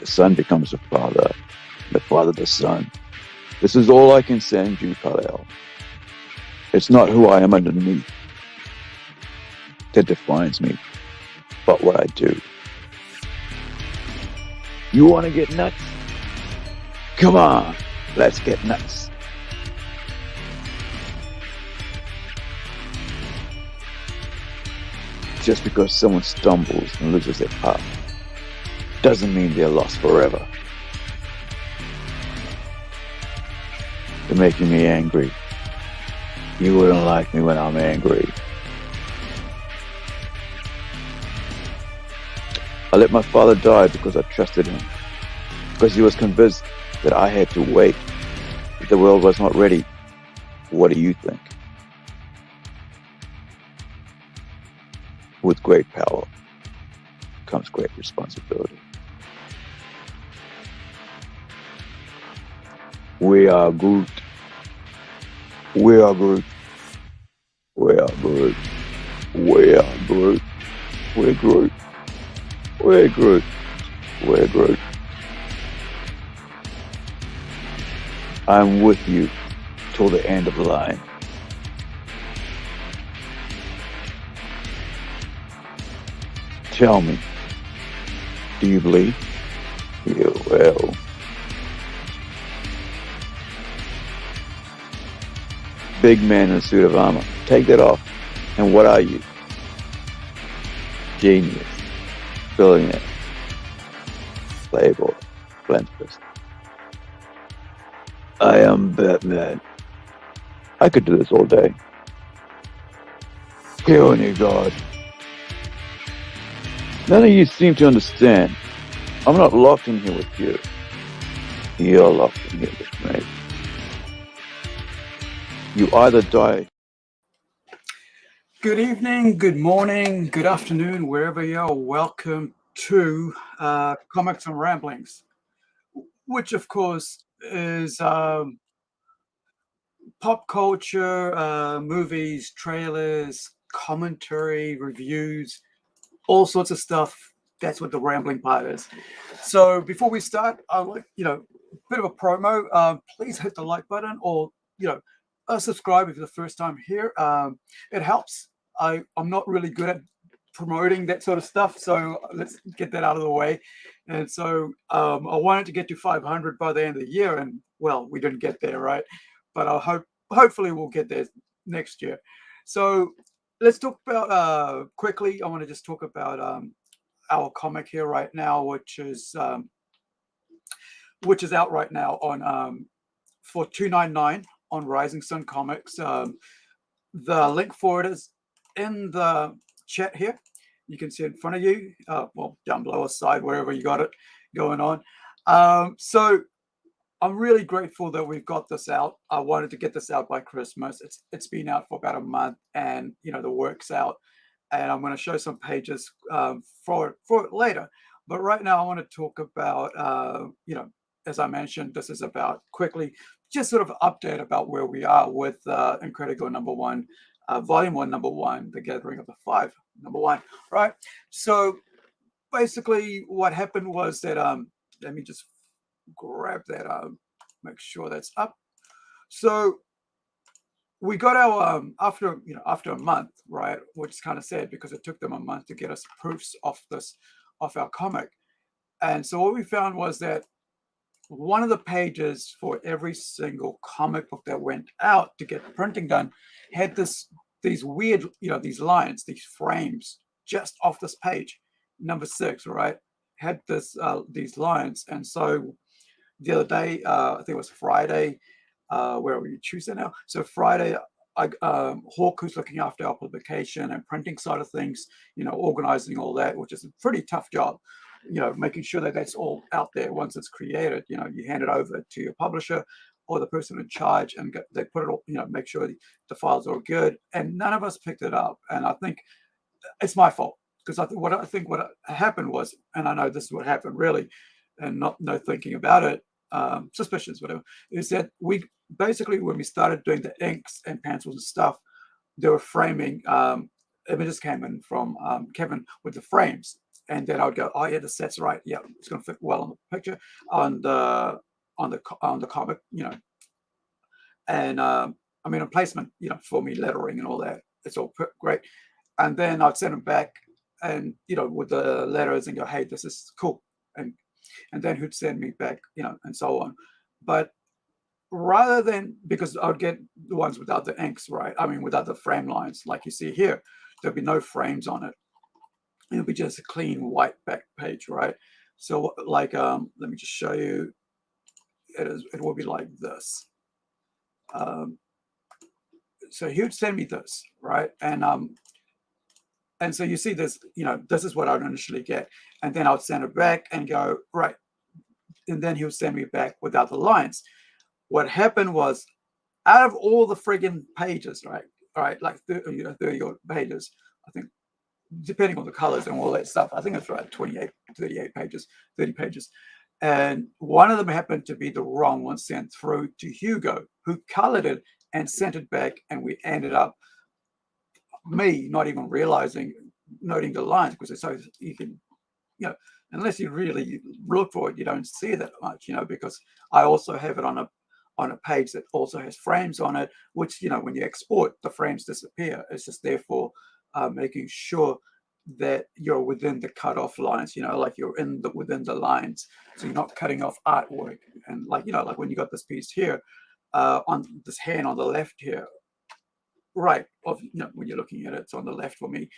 The son becomes the father, the father the son. This is all I can send you, Kal-El. It's not who I am underneath that defines me, but what I do. You want to get nuts? Come on, let's get nuts. Just because someone stumbles and loses their path doesn't mean they're lost forever. You're making me angry. You wouldn't like me when I'm angry. I let my father die because I trusted him, because he was convinced that I had to wait, that the world was not ready. What do you think? With great power comes great responsibility. We are Groot. We are Groot. We are Groot. We are Groot. We're Groot. We're Groot. We're Groot. I'm with you till the end of the line. Tell me, do you believe? You will. Big man in a suit of armor. Take that off. And what are you? Genius. Billionaire. Playboy. Philanthropist. I am Batman. I could do this all day. Kill me, God. None of you seem to understand. I'm not locked in here with you. You're locked in here with me. You either die. Good evening, good morning, good afternoon, wherever you are. Welcome to Comics and Ramblings, which of course is pop culture, movies, trailers, commentary, reviews, all sorts of stuff. That's what the rambling part is. So before we start, I'd like, a bit of a promo. Please hit the like button, or subscribe if you're the first time here. It helps. I'm not really good at promoting that sort of stuff, so let's get that out of the way. And so I wanted to get to 500 by the end of the year, and well, we didn't get there, right? But hopefully we'll get there next year. So let's talk about quickly. I want to just talk about our comic here right now, which is out right now on for $2.99 on Rising Sun Comics. The link for it is in the chat here. You can see it in front of you, well, down below or side, wherever you got it going on. So I'm really grateful that we've got this out. I wanted to get this out by Christmas. It's been out for about a month, and the work's out, and I'm going to show some pages for it later. But right now, I want to talk about as I mentioned, this is about quickly just sort of update about where we are with Incredi-Girl #1, Volume 1, #1, The Gathering of the Five, #1, right? So basically what happened was that, let me just grab that, make sure that's up. So we got our, after a month, right, which is kind of sad because it took them a month to get us proofs of our comic. And so what we found was that one of the pages for every single comic book that went out to get printing done had these weird, these lines, these frames just off this page, number 6, right? Had these lines. And so the other day, I think it was Friday, where are we, Tuesday now? So Friday, Hawk, who's looking after our publication and printing side of things, organizing all that, which is a pretty tough job. Making sure that that's all out there once it's created. You hand it over to your publisher or the person in charge, and they put it all, make sure the files are good. And none of us picked it up. And I think it's my fault, because what happened was, and I know this is what happened really, and no thinking about it, suspicions, whatever, is that we basically, when we started doing the inks and pencils and stuff, they were framing, images came in from Kevin with the frames. and then I would go, oh yeah, this set's right. Yeah, it's going to fit well on the picture, on the comic, and I mean, a placement, for me, lettering and all that. It's all great. And then I'd send them back, and with the letters, and go, hey, this is cool, and then he'd send me back, and so on. But rather than, because I would get the ones without the inks, right? I mean, without the frame lines, like you see here, there'll be no frames on it. It'll be just a clean white back page, right? So like, let me just show you. It will be like this. So he would send me this, right? And so you see this, this is what I would initially get. And then I would send it back and go, right. And then he would send me back without the lines. What happened was, out of all the friggin' pages, right, like 30 odd pages, I think, depending on the colors and all that stuff, I think it's right, 28, 38 pages, 30 pages. And one of them happened to be the wrong one sent through to Hugo, who colored it and sent it back. And we ended up, me not even realizing, noting the lines, because it's so you can, unless you really look for it, you don't see it that much, because I also have it on a page that also has frames on it, which, when you export, the frames disappear. It's just there for making sure that you're within the cutoff lines, like you're within the lines, so you're not cutting off artwork. And like, like when you got this piece here, on this hand on the left here, right, of when you're looking at it, it's on the left for me,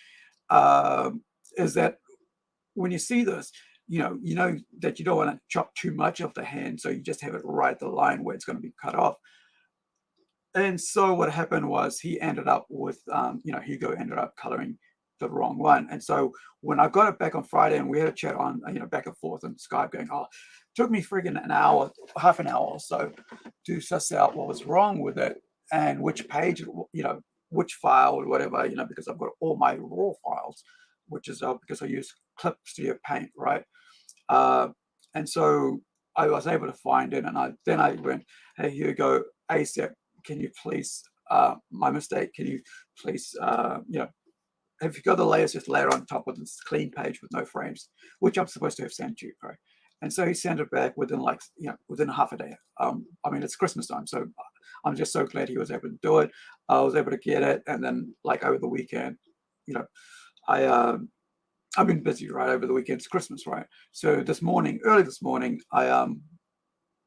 is that when you see this, you know that you don't want to chop too much of the hand, so you just have it right at the line where it's going to be cut off. And so what happened was, he ended up with, Hugo ended up coloring the wrong one. And so when I got it back on Friday, and we had a chat on, back and forth on Skype, going, oh, it took me friggin' an hour, half an hour or so, to suss out what was wrong with it and which page, which file or whatever, because I've got all my raw files, which is because I use Clip Paint, right? And so I was able to find it, and then I went, hey, Hugo, ASAP, can you please, my mistake, can you please, have you got the layers just layer on top of this clean page with no frames, which I'm supposed to have sent you, right? And so he sent it back within within half a day. I mean, it's Christmas time, so I'm just so glad he was able to do it. I was able to get it, and then like over the weekend, I've been busy, right? Over the weekend, it's Christmas, right? So early this morning, I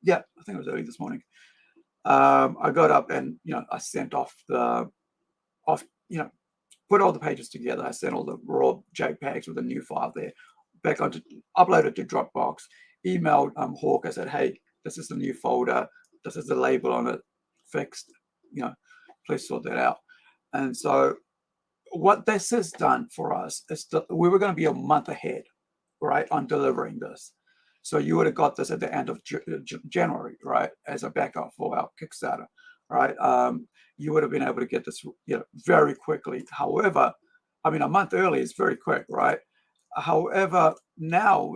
think it was early this morning. I got up and I sent off put all the pages together. I sent all the raw JPEGs with a new file there, back onto, uploaded to Dropbox, emailed Hawk. I said, hey, this is the new folder. This is the label on it, fixed. Please sort that out. And so what this has done for us is that we were going to be a month ahead, right, on delivering this. So you would have got this at the end of January, right, as a backup for our Kickstarter, right? You would have been able to get this, very quickly. However, I mean, a month early is very quick, right? However, now,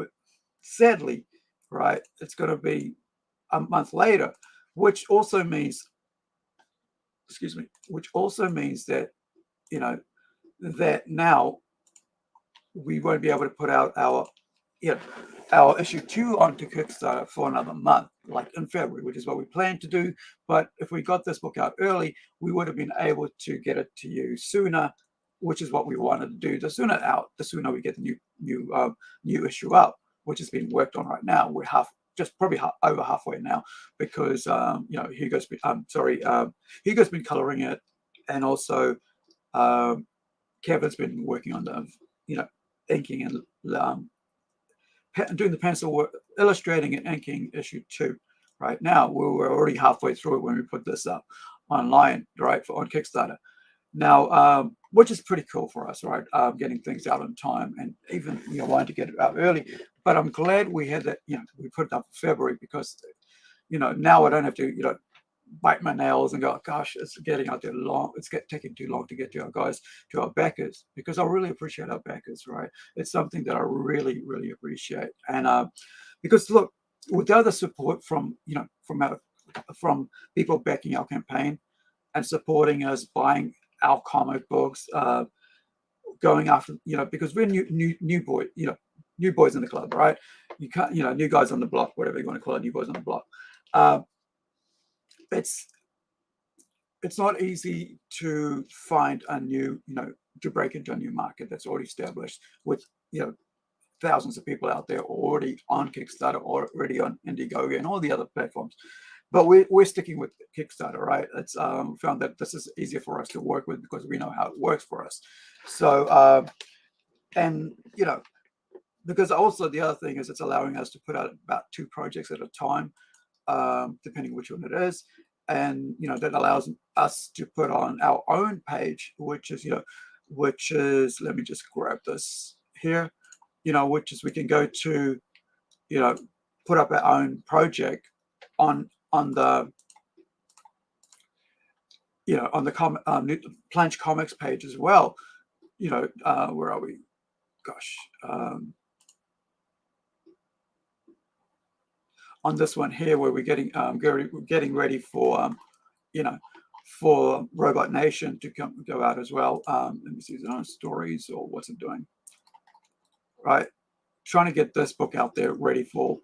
sadly, right, it's going to be a month later, which also means, that, that now we won't be able to put out our issue 2 onto Kickstarter for another month, like in February, which is what we planned to do. But if we got this book out early, we would have been able to get it to you sooner, which is what we wanted to do. The sooner out, the sooner we get the new issue out, which is being worked on right now. We're probably over halfway now, because Hugo's been coloring it, and also Kevin's been working on the inking and doing the pencil work, illustrating and inking issue 2. Right now, we were already halfway through it when we put this up online, right, on Kickstarter. Now, which is pretty cool for us, right? Getting things out on time, and even wanting to get it out early. But I'm glad we had that. We put it up in February, because now I don't have to bite my nails and go, gosh, it's getting out there long. It's taking too long to get to our guys, to our backers, because I really appreciate our backers, right? It's something that I really, really appreciate. And because look, without the support from from people backing our campaign and supporting us, buying our comic books, going after, because we're new new boys in the club, right? You can't, new guys on the block, whatever you want to call it, new boys on the block. Um, it's not easy to find a new, to break into a new market that's already established with, thousands of people out there already on Kickstarter, already on Indiegogo and all the other platforms. But we're sticking with Kickstarter, right? It's found that this is easier for us to work with because we know how it works for us. So, and because also the other thing is it's allowing us to put out about 2 projects at a time, depending which one it is. And, that allows us to put on our own page, which is, let me just grab this here, which is we can go to, put up our own project on the, on the Planche Comics page as well. Where are we? Gosh. On this one here, where we're getting ready for, for Robot Nation to go out as well. Let me see, is it on stories or what's it doing? Right, trying to get this book out there ready for,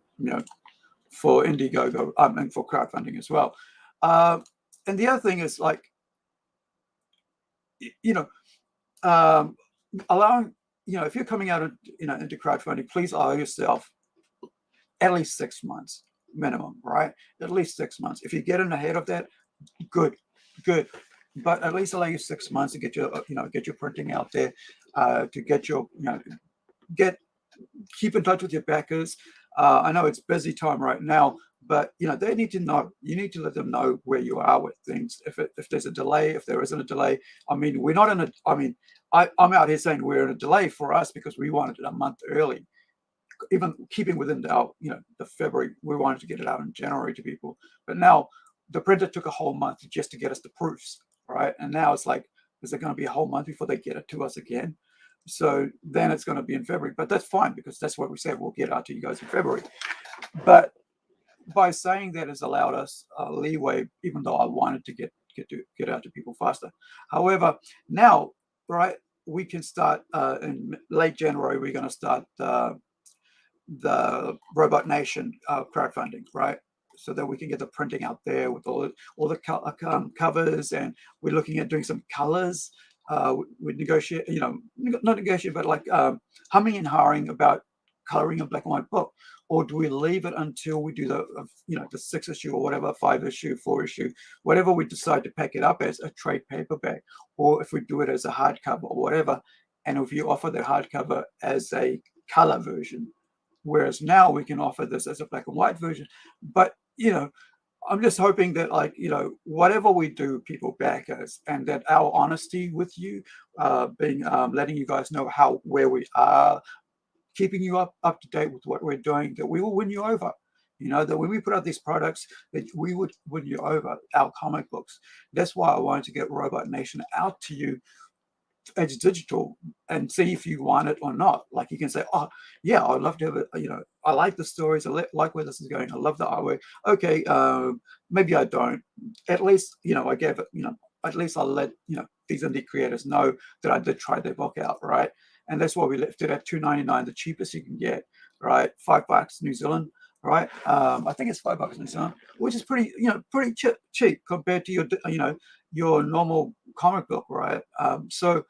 for Indiegogo and for crowdfunding as well. And the other thing is like, allowing, if you're coming out of, into crowdfunding, please allow yourself at least 6 months minimum, right? At least 6 months. If you get in ahead of that, good. But at least allow you 6 months to get your, get your printing out there, to get your, keep in touch with your backers. I know it's busy time right now, but they need to know. You need to let them know where you are with things. If there's a delay, if there isn't a delay. I mean, we're not in a. I mean, I'm out here saying we're in a delay for us because we wanted it a month early. Even keeping within our, the February, we wanted to get it out in January to people. But now the printer took a whole month just to get us the proofs, right? And now it's like, is it going to be a whole month before they get it to us again? So then it's going to be in February, but that's fine because that's what we said. We'll get out to you guys in February. But by saying that has allowed us leeway, even though I wanted to get out to people faster. However, now, right, we can start in late January. We're going to start the Robot Nation crowdfunding, right? So that we can get the printing out there with all the covers, and we're looking at doing some colors. We negotiate, not negotiate, but like humming and hawing about coloring a black and white book, or do we leave it until we do the, the 6 issue or whatever, 5 issue, 4 issue, whatever we decide to pack it up as a trade paperback, or if we do it as a hardcover or whatever, and if you offer the hardcover as a color version. Whereas now we can offer this as a black and white version. But, I'm just hoping that, like, whatever we do, people back us, and that our honesty with you, letting you guys know where we are, keeping you up to date with what we're doing, that we will win you over. That when we put out these products, that we would win you over, our comic books. That's why I wanted to get Robot Nation out to you as digital and see if you want it or not. Like, you can say, oh yeah, I'd love to have it, I like the stories, I like where this is going, I love the artwork. Okay, maybe I don't. At least I gave it, at least I'll let these indie creators know that I did try their book out, right? And that's why we left it at $2.99, the cheapest you can get, right? $5 New Zealand, right? I think it's $5 New Zealand, which is pretty cheap compared to your normal comic book, right? So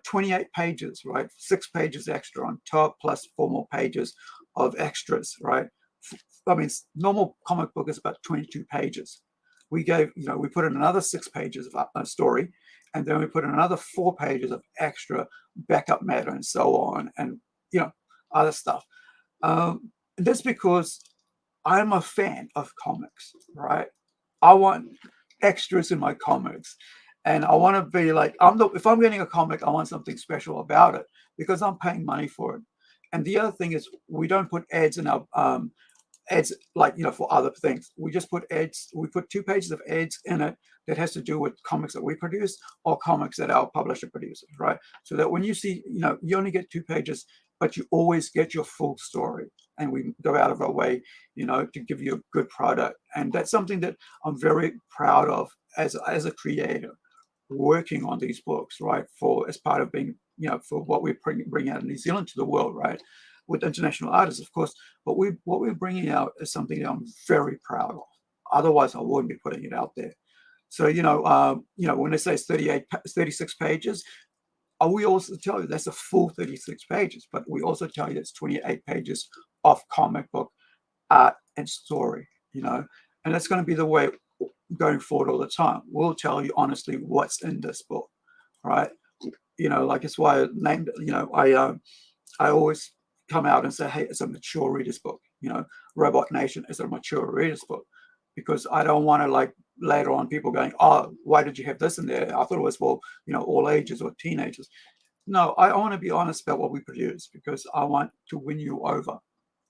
28 pages, right? 6 pages extra on top, plus 4 more pages of extras, right? I mean, normal comic book is about 22 pages. We put in another 6 pages of a story, and then we put in another 4 pages of extra backup matter and so on, and other stuff. That's because I'm a fan of comics, right? I want extras in my comics. And I want to be like, if I'm getting a comic, I want something special about it because I'm paying money for it. And the other thing is, we don't put ads in our ads like for other things. We just put ads. We put 2 pages of ads in it that has to do with comics that we produce or comics that our publisher produces, right? So that when you see, you only get 2 pages, but you always get your full story. And we go out of our way, to give you a good product. And that's something that I'm very proud of as a creator, working on these books, right? As part of being, for what we bring out in New Zealand to the world, right? with international artists, of course. But what we're bringing out is something that I'm very proud of. Otherwise, I wouldn't be putting it out there. So, when they say 36 pages, we also tell you that's a full 36 pages, but we also tell you it's 28 pages of comic book art and story, and that's going to be the way going forward all the time. We'll tell you honestly what's in this book, right? Like it's why I named it, I always come out and say, hey, it's a mature reader's book. Robot Nation is a mature reader's book, because I don't want to, like, later on people going, oh, why did you have this in there? I thought it was for, all ages or teenagers. No, I want to be honest about what we produce, because I want to win you over,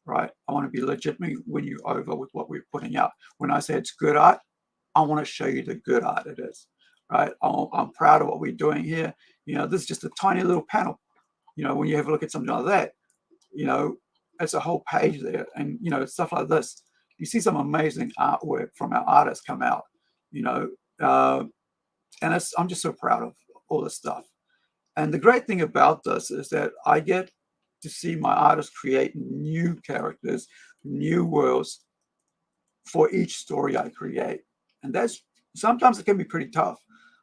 right? I want to be legitimately win you over with what we're putting out. When I say it's good art, I want to show you the good art it is, right? I'm proud of what we're doing here. This is just a tiny little panel. When you have a look at something like that, it's a whole page there. And, stuff like this, you see some amazing artwork from our artists come out, and I'm just so proud of all this stuff. And the great thing about this is that I get to see my artists create new characters, new worlds for each story I create. And that's sometimes it can be pretty tough,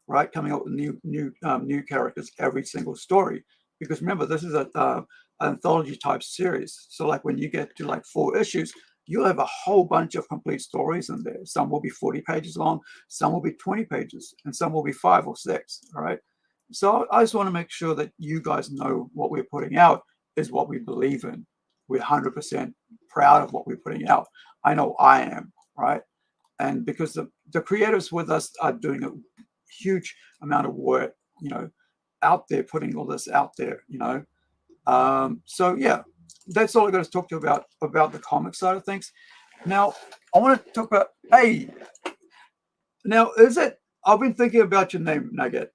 right? Coming up with new characters every single story, because remember, this is an anthology type series. So like when you get to like 4 issues, you'll have a whole bunch of complete stories in there. Some will be 40 pages long, some will be 20 pages, and some will be 5 or 6. All right. So I just want to make sure that you guys know what we're putting out is what we believe in. We're 100% proud of what we're putting out. I know I am, right? And because the creators with us are doing a huge amount of work, out there, putting all this out there, So yeah, that's all I got to talk to you about the comic side of things. Now, I want to talk about, hey, now I've been thinking about your name, Nugget.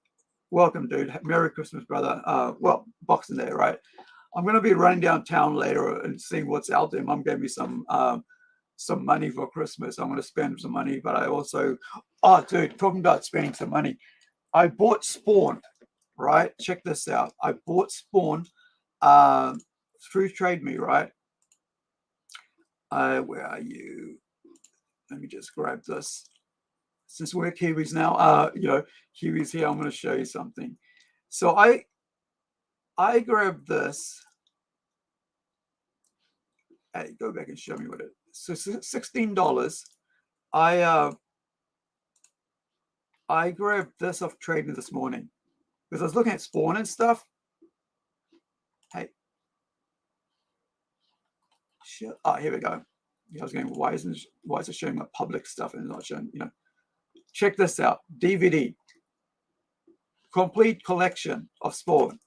Welcome, dude. Merry Christmas, brother. Boxing Day, right? I'm going to be running downtown later and seeing what's out there. Mom gave me some money for Christmas. I'm going to spend some money, but I also, dude, talking about spending some money, I bought Spawn, right? Check this out. I bought Spawn through Trade Me, right? Where are you? Let me just grab this. Since we're Kiwis now, Kiwis here, I'm going to show you something. So I grabbed this. Hey, go back and show me what it is. So $16. I grabbed this off Trade Me this morning because I was looking at Spawn and stuff. Hey. Shit. Oh, here we go. I was going, why is it showing my public stuff and not showing, Check this out. DVD. Complete collection of Spawn.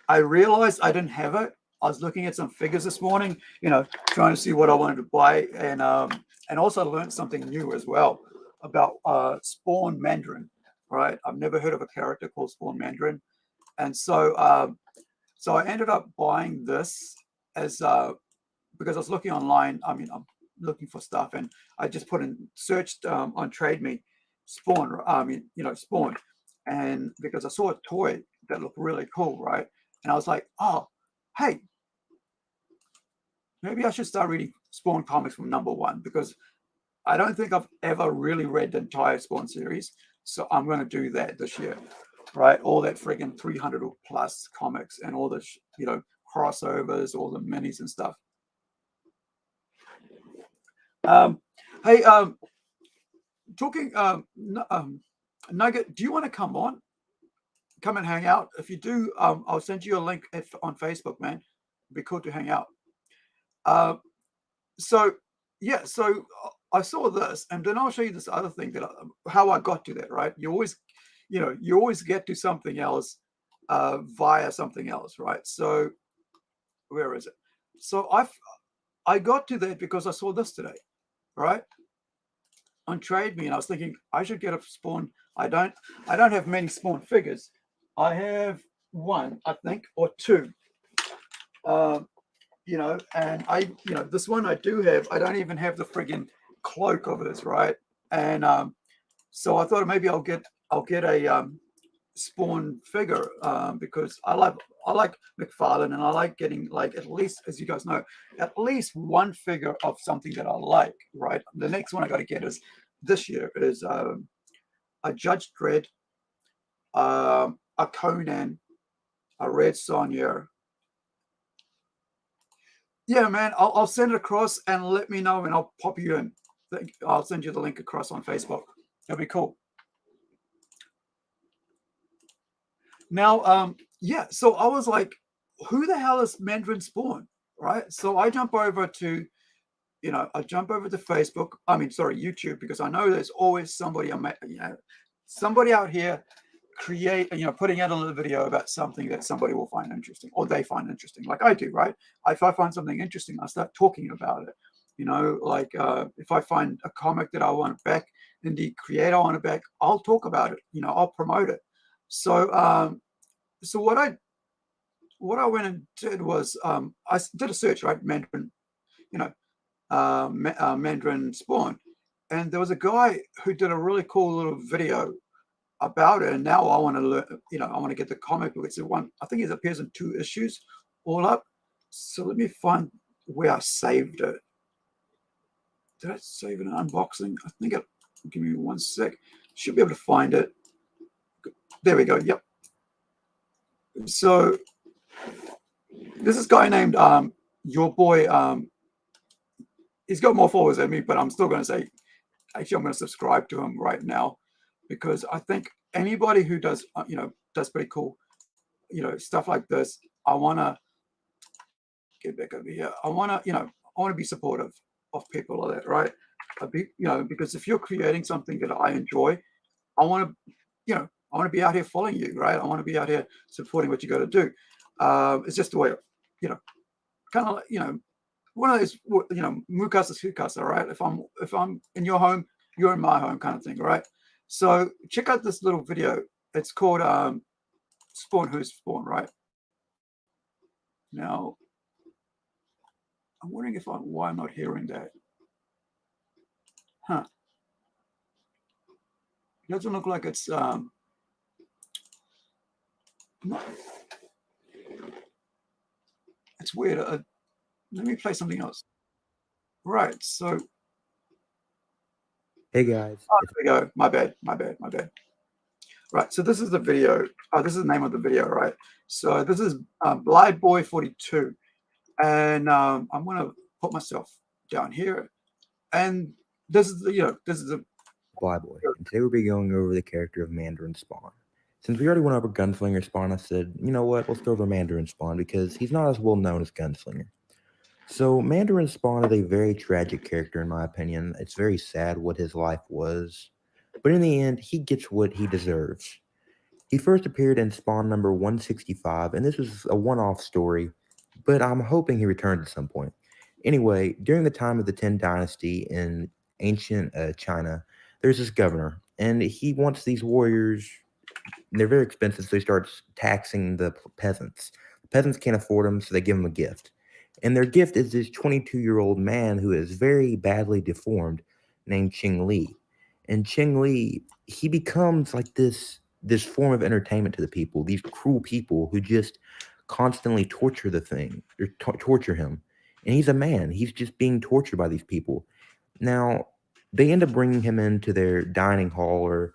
I realized I didn't have it. I was looking at some figures this morning, trying to see what I wanted to buy, and also learned something new as well about Spawn Mandarin. Right? I've never heard of a character called Spawn Mandarin, and so I ended up buying this as because I was looking online. I mean, I'm looking for stuff, and I just searched on Trade Me Spawn. Spawn, and because I saw a toy that looked really cool, right? And I was like, oh, hey, maybe I should start reading Spawn comics from #1, because I don't think I've ever really read the entire Spawn series. So I'm going to do that this year, right? All that friggin' 300 or plus comics and all the, crossovers, all the minis and stuff. Hey, talking, Nugget, do you want to come and hang out? If you do, I'll send you a link on Facebook, man. It'd be cool to hang out. So I saw this, and then I'll show you this other thing how I got to that, right? You always get to something else via something else, right? So where is it? So I got to that because I saw this today, right? On Trade Me, and I was thinking I should get a Spawn. I don't have many Spawn figures. I have 1, I think, or 2. And this one I do have. I don't even have the friggin' cloak of this, right? And so I thought maybe I'll get a Spawn figure, because I like McFarlane, and I like getting, like, at least, as you guys know, at least one figure of something that I like, right? The next one I got to get is this year is a Judge Dredd, a Conan, a Red Sonja. Yeah, man, I'll send it across and let me know, and I'll pop you in. I'll send you the link across on Facebook. That'd be cool. Now, yeah, so I was like, who the hell is Mandarin Spawn, right? So I jump over to, Facebook. I mean, sorry, YouTube, because I know there's always somebody, somebody out here putting out a little video about something that somebody will find interesting, or they find interesting, like I do, right? If I find something interesting, I start talking about it. Like if I find a comic that I want to back, indie creator I want to back, I'll talk about it. I'll promote it. So, so what I went and did was, I did a search, right? Mandarin, Mandarin Spawn, and there was a guy who did a really cool little video about it. And now I want to learn, I want to get the comic book. It's one, I think it appears in 2 issues all up. So let me find where I saved it. Did I save it in unboxing? I think it, give me 1 sec. Should be able to find it. There we go. Yep. So this is a guy named your boy. He's got more followers than me, but I'm still going to say, actually, I'm going to subscribe to him right now, because I think anybody who does, does pretty cool, stuff like this, I want to get back over here. I want to be supportive of people like that, right? Because if you're creating something that I enjoy, I want to, I want to be out here following you, right? I want to be out here supporting what you got to do. It's just the way, kind of, one of those, mukasa sukasa, right? If I'm in your home, you're in my home, kind of thing, right? So check out this little video. It's called Spawn Who's Spawn, right? Now, I'm wondering why I'm not hearing that. Huh. It doesn't look like it's not. It's weird. Let me play something else. Right. So. Hey guys. Oh, there we go. My bad. Right. So this is the video. This is the name of the video, right? So this is Blind Boy 42, and I'm gonna put myself down here, and this is the Bly Boy, and today we'll be going over the character of Mandarin Spawn. Since we already went over Gunslinger Spawn, I said, you know what, let's go over Mandarin Spawn because he's not as well known as Gunslinger. So Mandarin Spawn is a very tragic character in my opinion. It's very sad what his life was, but in the end, he gets what he deserves. He first appeared in Spawn number 165, and this was a one-off story, but I'm hoping he returns at some point. Anyway, during the time of the Tang Dynasty in ancient China, there's this governor, and he wants these warriors, and they're very expensive, so he starts taxing the peasants. The peasants can't afford them, so they give them a gift. And their gift is this 22-year-old man who is very badly deformed named Ching Li. And Ching Li, he becomes like this form of entertainment to the people, these cruel people who just constantly torture the thing, or torture him. And he's a man. He's just being tortured by these people. Now, they end up bringing him into their dining hall or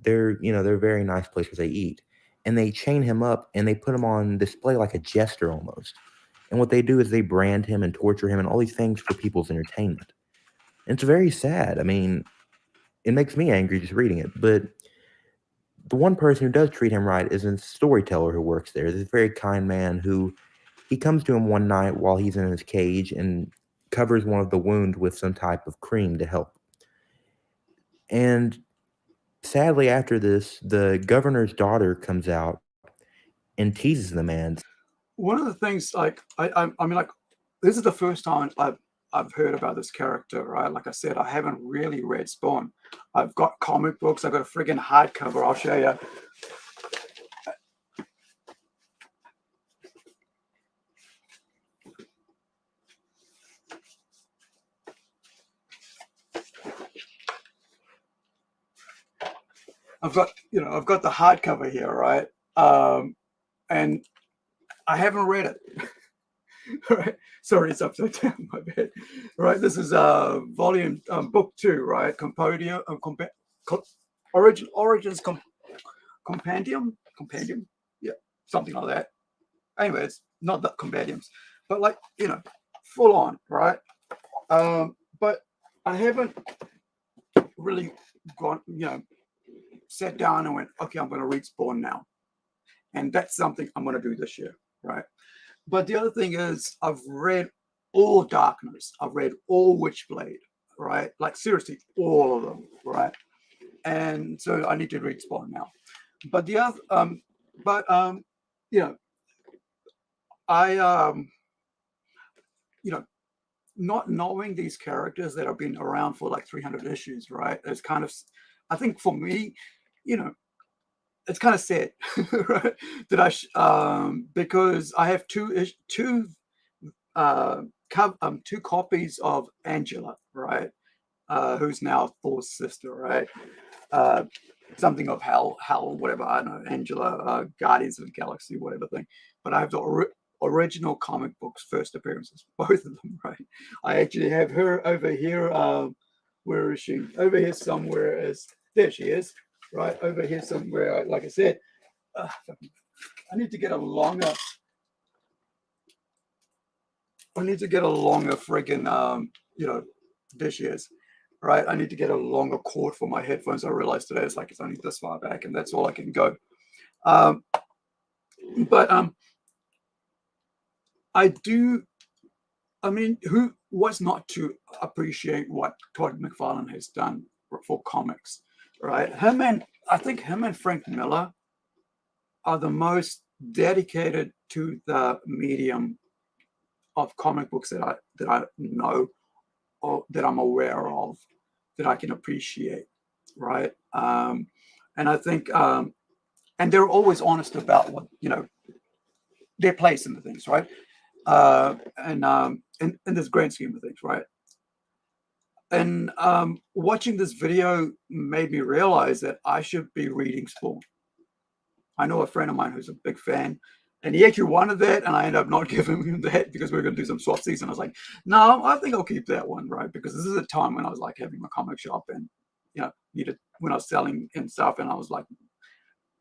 their very nice place where they eat. And they chain him up and they put him on display like a jester almost. And what they do is they brand him and torture him and all these things for people's entertainment. And it's very sad. I mean, it makes me angry just reading it. But the one person who does treat him right is a storyteller who works there. This very kind man who he comes to him one night while he's in his cage and covers one of the wounds with some type of cream to help. And sadly, after this, the governor's daughter comes out and teases the man. One of the things, like I mean, like, this is the first time I've heard about this character, right? Like I said, I haven't really read Spawn. I've got comic books. I've got a friggin' hardcover. I'll show you. I've got the hardcover here, right? And I haven't read it. Right. Sorry, it's upside down. My bad. Right. This is volume book 2, right? Compendium, origins compendium, yeah, something like that. Anyway, it's not that compendiums, but like full on, right? But I haven't really gone, sat down and went, okay, I'm going to read Spawn now, and that's something I'm going to do this year, right? But the other thing is, I've read all Darkness. I've read all Witchblade, right? Like seriously, all of them, right? And so I need to read Spawn now. But the other, I, not knowing these characters that have been around for like 300 issues, right? It's kind of, I think for me, it's kind of sad, right? That because I have two copies of Angela, right? Who's now Thor's sister, right? Something of Hell, whatever, I don't know, Angela, Guardians of the Galaxy, whatever thing. But I have the original comic books first appearances, both of them, right? I actually have her over here. Where is she? Over here somewhere. There she is, right over here somewhere. Like I said, I need to get a longer. Friggin' there she is. Right, I need to get a longer cord for my headphones. I realized today it's only this far back, and that's all I can go. But I do. I mean, who was not to appreciate what Todd McFarlane has done for comics, right? I think him and Frank Miller are the most dedicated to the medium of comic books that I know, or that I'm aware of, that I can appreciate, right? And I think, and they're always honest about what their place in the things, right? And in this grand scheme of things, right? And watching this video made me realize that I should be reading Spawn. I know a friend of mine who's a big fan, and he actually wanted that, and I ended up not giving him that because we were going to do some swap season. I was like, no, I think I'll keep that one, right? Because this is a time when I was like having my comic shop, and needed, when I was selling and stuff, and I was like,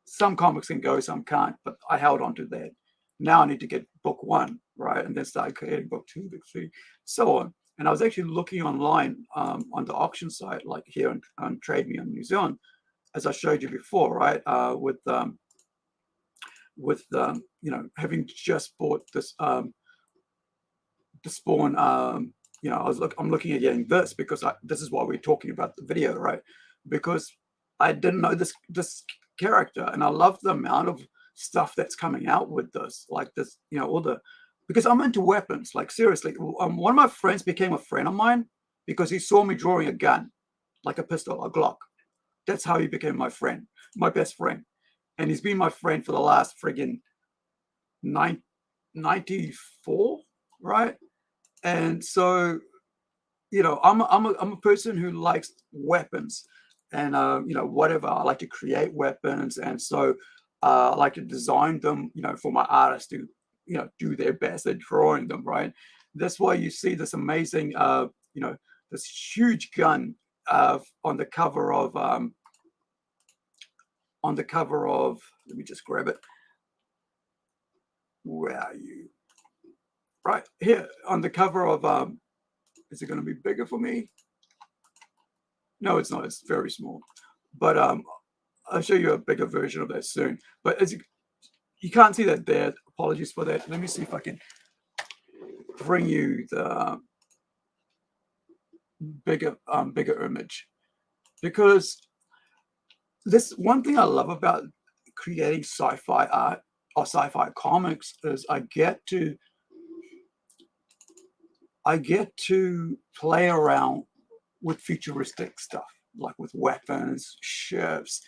some comics can go, some can't, but I held on to that. Now I need to get book 1, right? And then start creating book 2, book 3, so on. And I was actually looking online on the auction site, like here on Trade Me in New Zealand, as I showed you before, right? With having just bought this the Spawn, I'm looking at getting this because this is why we're talking about the video, right? Because I didn't know this character, and I love the amount of stuff that's coming out with this, like this, because I'm into weapons. Like seriously, one of my friends became a friend of mine because he saw me drawing a gun, like a pistol, a Glock. That's how he became my friend, my best friend. And he's been my friend for the last friggin' 94, right? And so, I'm a person who likes weapons, and whatever. I like to create weapons, and so I like to design them, for my artists to, do their best at drawing them, right? That's why you see this amazing, this huge gun on the cover of. Let me just grab it. Where are you? Right here on the cover of is it going to be bigger for me? No, it's not. It's very small. But I'll show you a bigger version of that soon. But as you can't see that there. Apologies for that. Let me see if I can bring you the bigger image, because this one thing I love about creating sci-fi art or sci-fi comics is I get to play around with futuristic stuff, like with weapons, ships,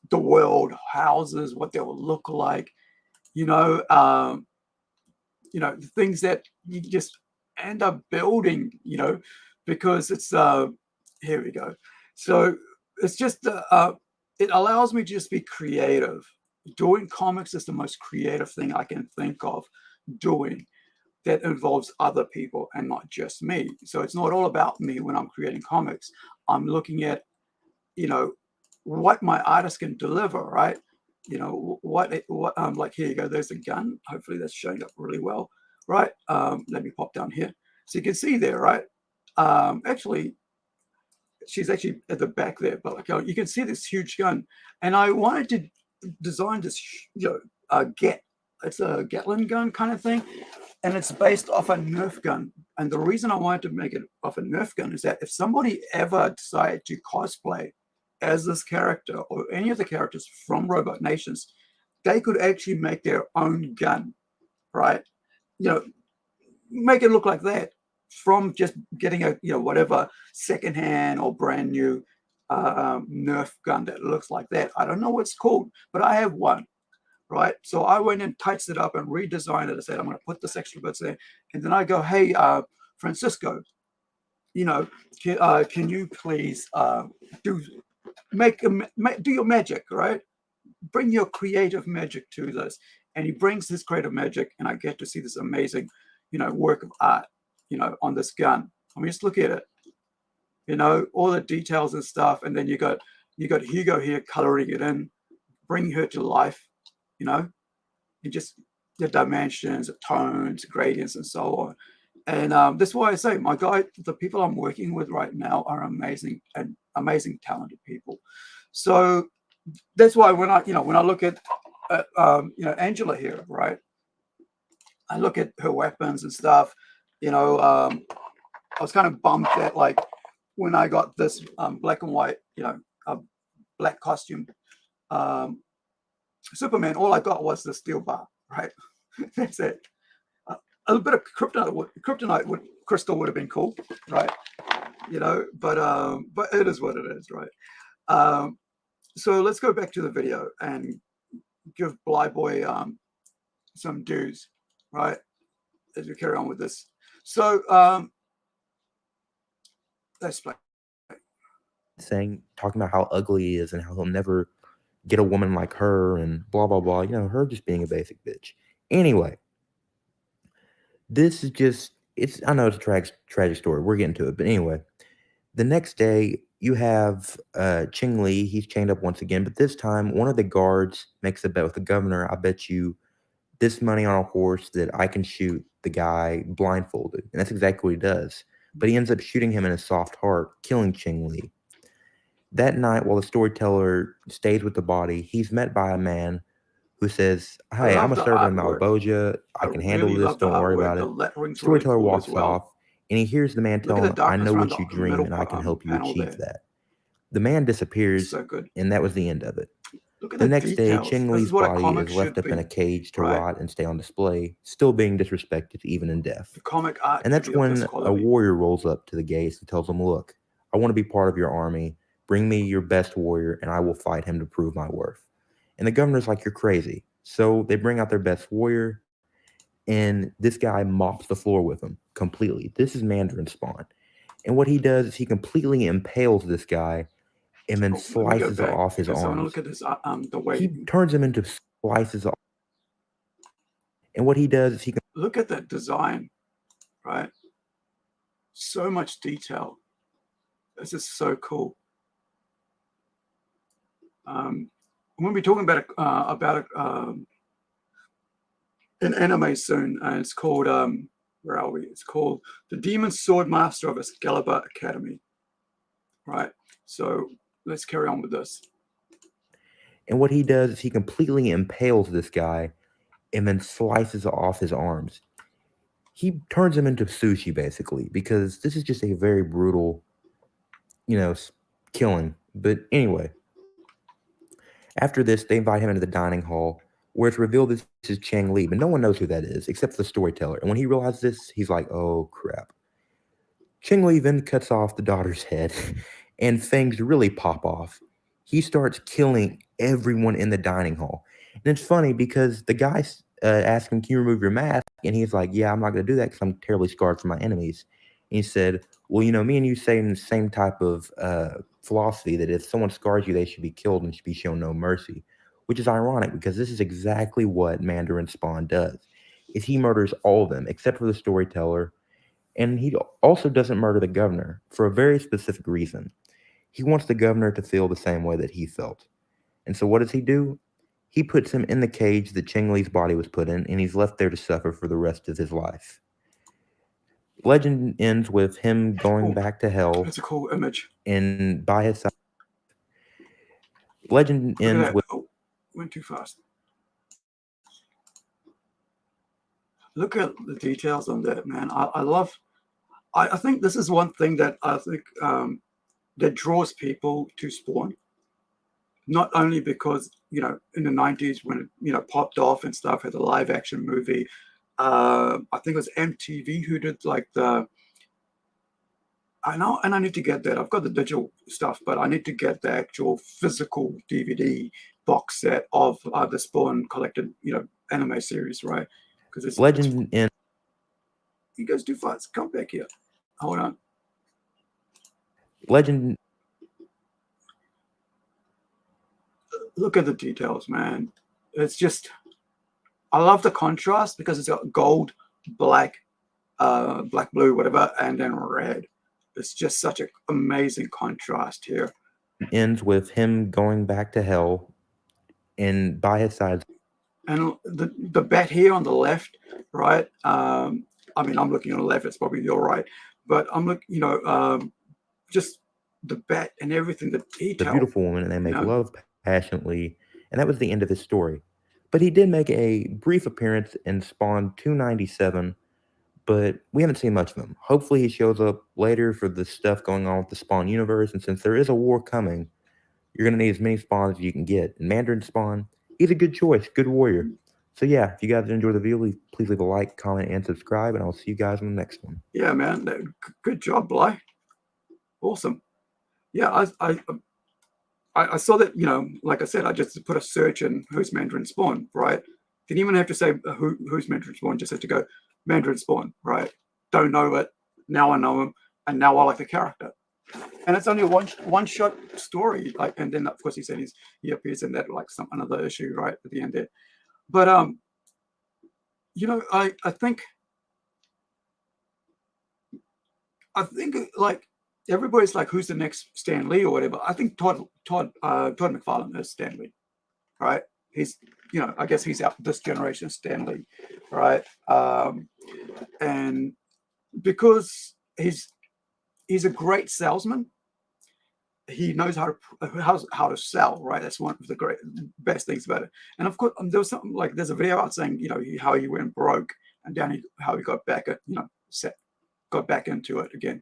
the world, houses, what they will look like, the things that you just end up building, because it's here we go. So it's just it allows me to just be creative. Doing comics is the most creative thing I can think of doing that involves other people and not just me. So it's not all about me when I'm creating comics. I'm looking at, you know, what my artist can deliver, right? You know, what like, here you go, there's a gun. Hopefully that's showing up really well, right? Let me pop down here. So you can see there, right? Actually, she's actually at the back there, but like, you can see this huge gun. And I wanted to design this, you know, it's a Gatling gun kind of thing. And it's based off a Nerf gun. And the reason I wanted to make it off a Nerf gun is that if somebody ever decided to cosplay as this character or any of the characters from Robot Nations, they could actually make their own gun, right? You know, make it look like that from just getting a, you know, whatever secondhand or brand new Nerf gun that looks like that. I don't know what it's called, but I have one. Right, so I went and touched it up and redesigned it. I said, I'm going to put this extra bits there, and then I go, hey, Francisco, you know, can you please do your magic, right? Bring your creative magic to this. And he brings his creative magic, and I get to see this amazing, you know, work of art, you know, on this gun. I mean, just look at it, you know, all the details and stuff, and then you got Hugo here coloring it in, bringing her to life. You know, and just the dimensions, the tones, gradients, and so on. And that's why I say the people I'm working with right now are amazing and amazing, talented people. So that's why when I look at you know, Angela here, right? I look at her weapons and stuff. You know, I was kind of bummed that, like, when I got this black and white, you know, black costume. Superman, all I got was the steel bar, right? That's it. A bit of kryptonite crystal would have been cool, right? You know, but it is what it is, right? So let's go back to the video and give Bly Boy some dues, right? As we carry on with this. So let's play. Talking about how ugly he is and how he'll never get a woman like her and blah, blah, blah. You know, her just being a basic bitch. Anyway, this is just, I know it's a tragic story. We're getting to it. But anyway, the next day you have Ching Li. He's chained up once again. But this time, one of the guards makes a bet with the governor. I bet you this money on a horse that I can shoot the guy blindfolded. And that's exactly what he does. But he ends up shooting him in his soft heart, killing Ching Li. That night, while the storyteller stays with the body, he's met by a man who says, "Hey, I'm a servant in Malboja. I can handle this. Don't worry about it." The storyteller walks off, and he hears the man tell him, "I know what you dream, and I can help you achieve that." The man disappears, and that was the end of it. The next day, Ching Li's body is left up in a cage to rot and stay on display, still being disrespected even in death. And that's when a warrior rolls up to the gates and tells him, "Look, I want to be part of your army. Bring me your best warrior, and I will fight him to prove my worth." And the governor's like, "You're crazy." So they bring out their best warrior, and this guy mops the floor with him completely. This is Mandarin Spawn. And what he does is he completely impales this guy and then slices off his arms. Look at this, the way he turns him into slices off. And what he does is he look at that design, right? So much detail. This is so cool. We'll be talking about an anime soon, and it's called where are we? It's called The Demon Sword Master of Excalibur Academy. Right. So let's carry on with this. And what he does is he completely impales this guy and then slices off his arms. He turns him into sushi, basically, because this is just a very brutal, you know, killing. But anyway, after this, they invite him into the dining hall, where it's revealed this is Chang Li, but no one knows who that is except for the storyteller. And when he realizes this, he's like, "Oh, crap." Chang Li then cuts off the daughter's head, and things really pop off. He starts killing everyone in the dining hall. And it's funny because the guy asks him, "Can you remove your mask?" And he's like, "Yeah, I'm not going to do that because I'm terribly scarred from my enemies." He said, well, you know, me and you say the same type of philosophy that if someone scars you, they should be killed and should be shown no mercy, which is ironic because this is exactly what Mandarin Spawn does. Is he murders all of them except for the storyteller, and he also doesn't murder the governor for a very specific reason. He wants the governor to feel the same way that he felt. And so what does he do? He puts him in the cage that Cheng Li's body was put in, and he's left there to suffer for the rest of his life. Legend ends with him going back to hell That's a cool image. and by his side. Legend Look at ends that. with Oh, went too fast. Look at the details on that, man. I think this is one thing that I think that draws people to Spawn. Not only because, you know, in the 90s when it, you know, popped off and stuff, had a live action movie. I think it was MTV who did like I know, and I need to get that. I've got the digital stuff, but I need to get the actual physical DVD box set of the Spawn collected, you know, anime series, right? Because it's Legend ends. he goes too fast. Come back here. Hold on. Legend. Look at the details, man. It's just, I love the contrast because it's got gold, black, black, blue, whatever, and then red. It's just such an amazing contrast here. Ends with him going back to hell and by his side. And the bat here on the left, right? I mean, I'm looking on the left. It's probably your right, but I'm looking. You know, just the bat and everything. The detail. The beautiful woman, and they make love passionately, and that was the end of his story. But he did make a brief appearance in Spawn 297, but we haven't seen much of him. Hopefully, he shows up later for the stuff going on with the Spawn universe. And since there is a war coming, you're going to need as many Spawns as you can get. And Mandarin Spawn, he's a good choice, good warrior. So yeah, if you guys enjoy the video, please leave a like, comment, and subscribe, and I'll see you guys in the next one. Yeah, man, good job, Bly. Awesome. Yeah, I saw that. You know, like I said, I just put a search in who's Mandarin Spawn, right? Didn't even have to say who's Mandarin Spawn. Just had to go Mandarin Spawn, right? Don't know it. Now I know him, and now I like the character. And it's only a one shot story, like, and then of course he said he appears in that like another issue right at the end there. But you know, I think like everybody's like, who's the next Stan Lee or whatever. I think Todd McFarlane is Stan Lee, right? He's, you know, I guess he's out this generation Stan Lee, right? And because he's a great salesman. He knows how to sell, right? That's one of the best things about it. And of course, there was something like, there's a video out saying, you know, how he went broke and then how he got back at, you know, got back into it again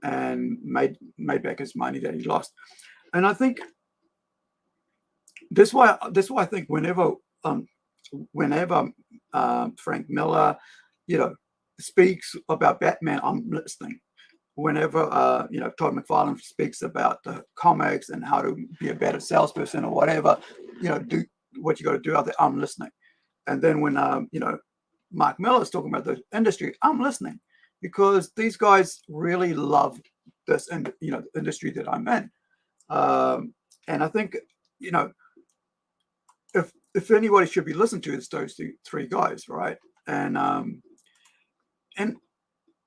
and made back his money that he lost. And I think this why I think whenever Frank Miller, you know, speaks about Batman, I'm listening. Whenever you know, Todd McFarlane speaks about the comics and how to be a better salesperson or whatever, you know, do what you got to do out there, I'm listening. And then when you know, Mark Miller is talking about the industry, I'm listening, because these guys really love this, and you know, the industry that I'm in. And I think, you know, if anybody should be listened to, it's those three guys, right? And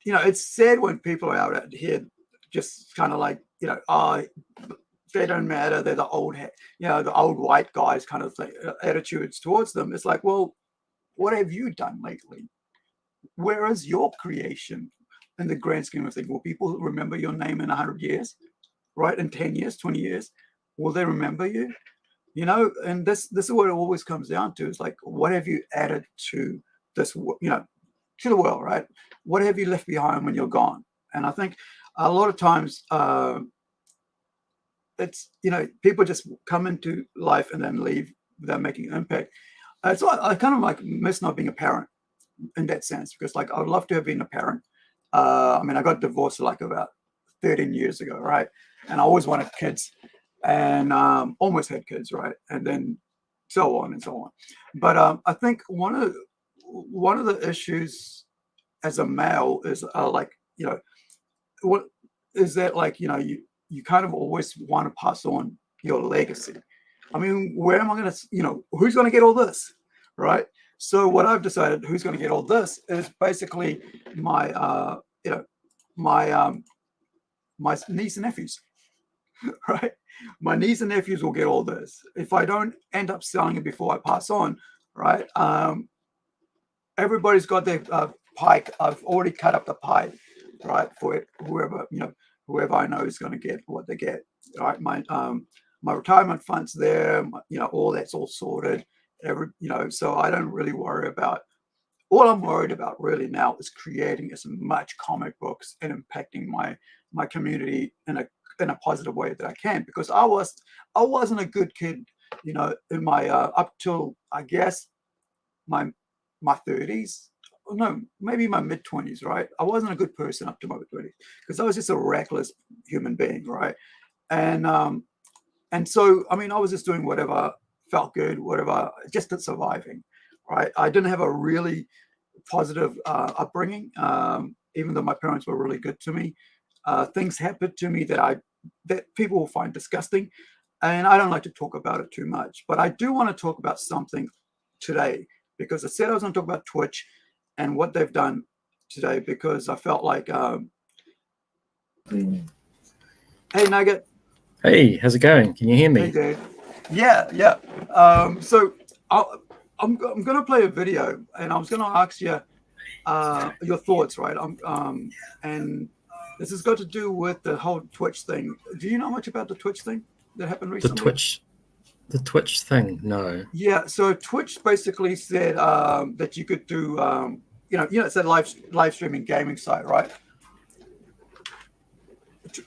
you know, it's sad when people are out here just kind of like, you know, oh, they don't matter. They're the old, you know, the old white guys kind of thing, attitudes towards them. It's like, well, what have you done lately? Where is your creation in the grand scheme of things? Will people remember your name in 100 years, right? In 10 years, 20 years? Will they remember you? You know, and this is what it always comes down to. Is like, what have you added to this, you know, to the world, right? What have you left behind when you're gone? And I think a lot of times it's, you know, people just come into life and then leave without making an impact. So I kind of like miss not being a parent in that sense, because like I would love to have been a parent. I mean, I got divorced like about 13 years ago, right? And I always wanted kids, and almost had kids, right? And then so on and so on. But I think one of the issues as a male is like, you know, what is that like? You kind of always want to pass on your legacy. I mean, where am I going to? Who's going to get all this, right? So what I've decided, who's going to get all this, is basically my my niece and nephews, right? My niece and nephews will get all this. If I don't end up selling it before I pass on, right? Everybody's got their pie. I've already cut up the pie, right? For it, whoever I know is going to get what they get, right? My retirement fund's there. All that's all sorted. So I don't really worry about. All I'm worried about really now is creating as much comic books and impacting my community in a positive way that I can, because I wasn't a good kid, in my up till I guess my 30s. No, maybe my mid-20s, right? I wasn't a good person up to my mid-20s because I was just a reckless human being, right? And so I mean I was just doing whatever felt good, whatever, just at surviving, right? I didn't have a really positive upbringing, even though my parents were really good to me. Things happened to me that people will find disgusting, and I don't like to talk about it too much. But I do want to talk about something today, because I said I was going to talk about Twitch and what they've done today, because I felt like, hey Nugget. Hey, how's it going? Can you hear me? Hey Dave. Yeah. So I'm going to play a video, and I was going to ask you your thoughts, right? And this has got to do with the whole Twitch thing. Do you know much about the Twitch thing that happened recently? The Twitch thing? No. Yeah. So Twitch basically said that you could do, it's a live streaming gaming site, right?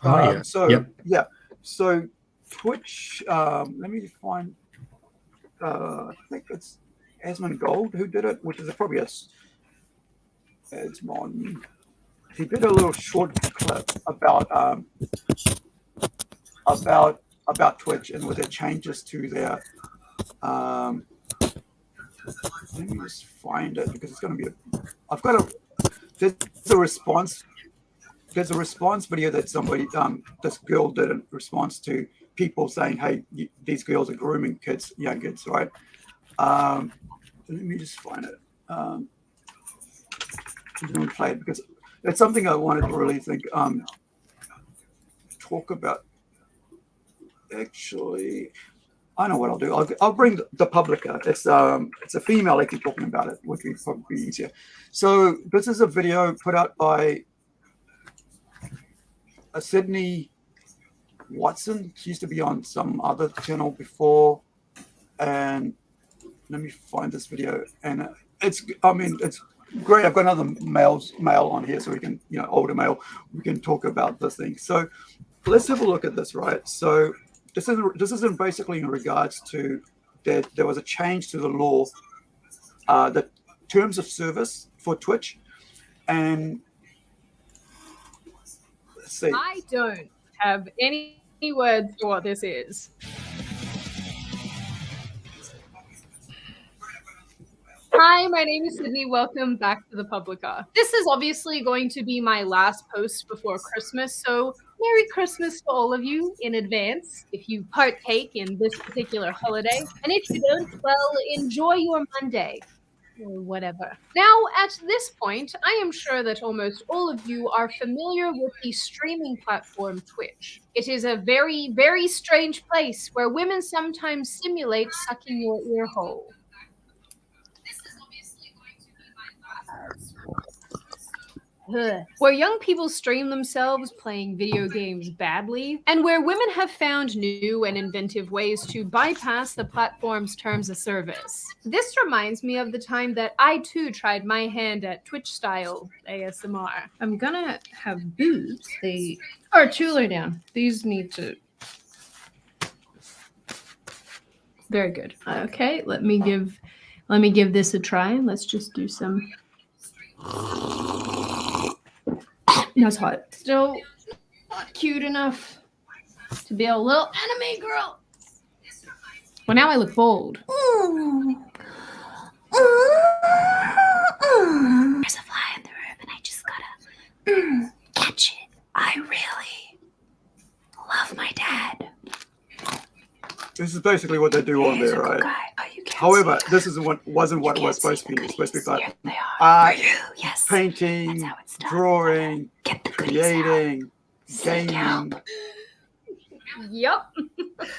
Oh, yeah. So yep. Yeah. So Twitch. Let me find. I think it's Asmon Gold who did it, which is probably Asmon. He did a little short clip about Twitch and with the changes to their. Let me just find it, because it's going to be. There's a response. There's a response video that somebody, this girl did in response to people saying, "Hey, these girls are grooming young kids," right? Let me just find it. I'm going to play it because it's something I wanted to really talk about. Actually, I know what I'll do. I'll bring the Publica. It's a female actually talking about it, which would probably be easier. So this is a video put out by Sydney Watson. She used to be on some other channel before, and let me find this video. And it's great. I've got another male on here, so we can, older male, we can talk about this thing. So let's have a look at this, right? So this isn't basically in regards to that there was a change to the law, the terms of service for Twitch, and let's see. I don't have any words for what this is. Hi, my name is Sydney. Welcome back to the Publica. This is obviously going to be my last post before Christmas, so Merry Christmas to all of you in advance if you partake in this particular holiday. And if you don't, well, enjoy your Monday. Or whatever. Now, at this point, I am sure that almost all of you are familiar with the streaming platform Twitch. It is a very, very strange place where women sometimes simulate sucking your ear hole. Where young people stream themselves playing video games badly, and where women have found new and inventive ways to bypass the platform's terms of service. This reminds me of the time that I too tried my hand at Twitch-style ASMR. I'm gonna have boobs. They are cooler down. These need to... Very good. Okay, let me give this a try. Let's just do some... That's hot. Still not cute enough to be a little anime girl. Well, now I look bold. There's a fly in the room and I just gotta catch it. I really love my dad. This is basically what they do on He's there, a good right? guy. Oh, you can't However, see this wasn't what it You was can't supposed to see be. the It's supposed to be goodies. like Here they are. art, For you, yes. painting, That's how it's done. drawing, Get the goodies out. creating, Sit down. gaming. Yep.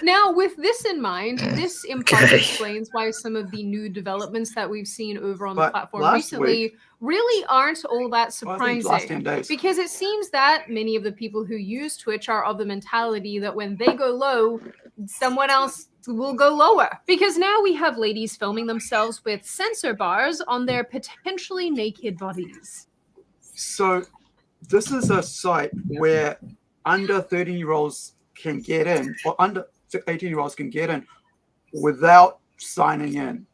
Now, with this in mind, this in part Okay. explains why some of the new developments that we've seen over on the But platform last recently really aren't all that Well, I think last surprising. 10 days. Because it seems that many of the people who use Twitch are of the mentality that when they go low, someone else will go lower. Because now we have ladies filming themselves with censor bars on their potentially naked bodies. So this is a site where under 13-year-olds can get in, or under 18-year-olds can get in without signing in,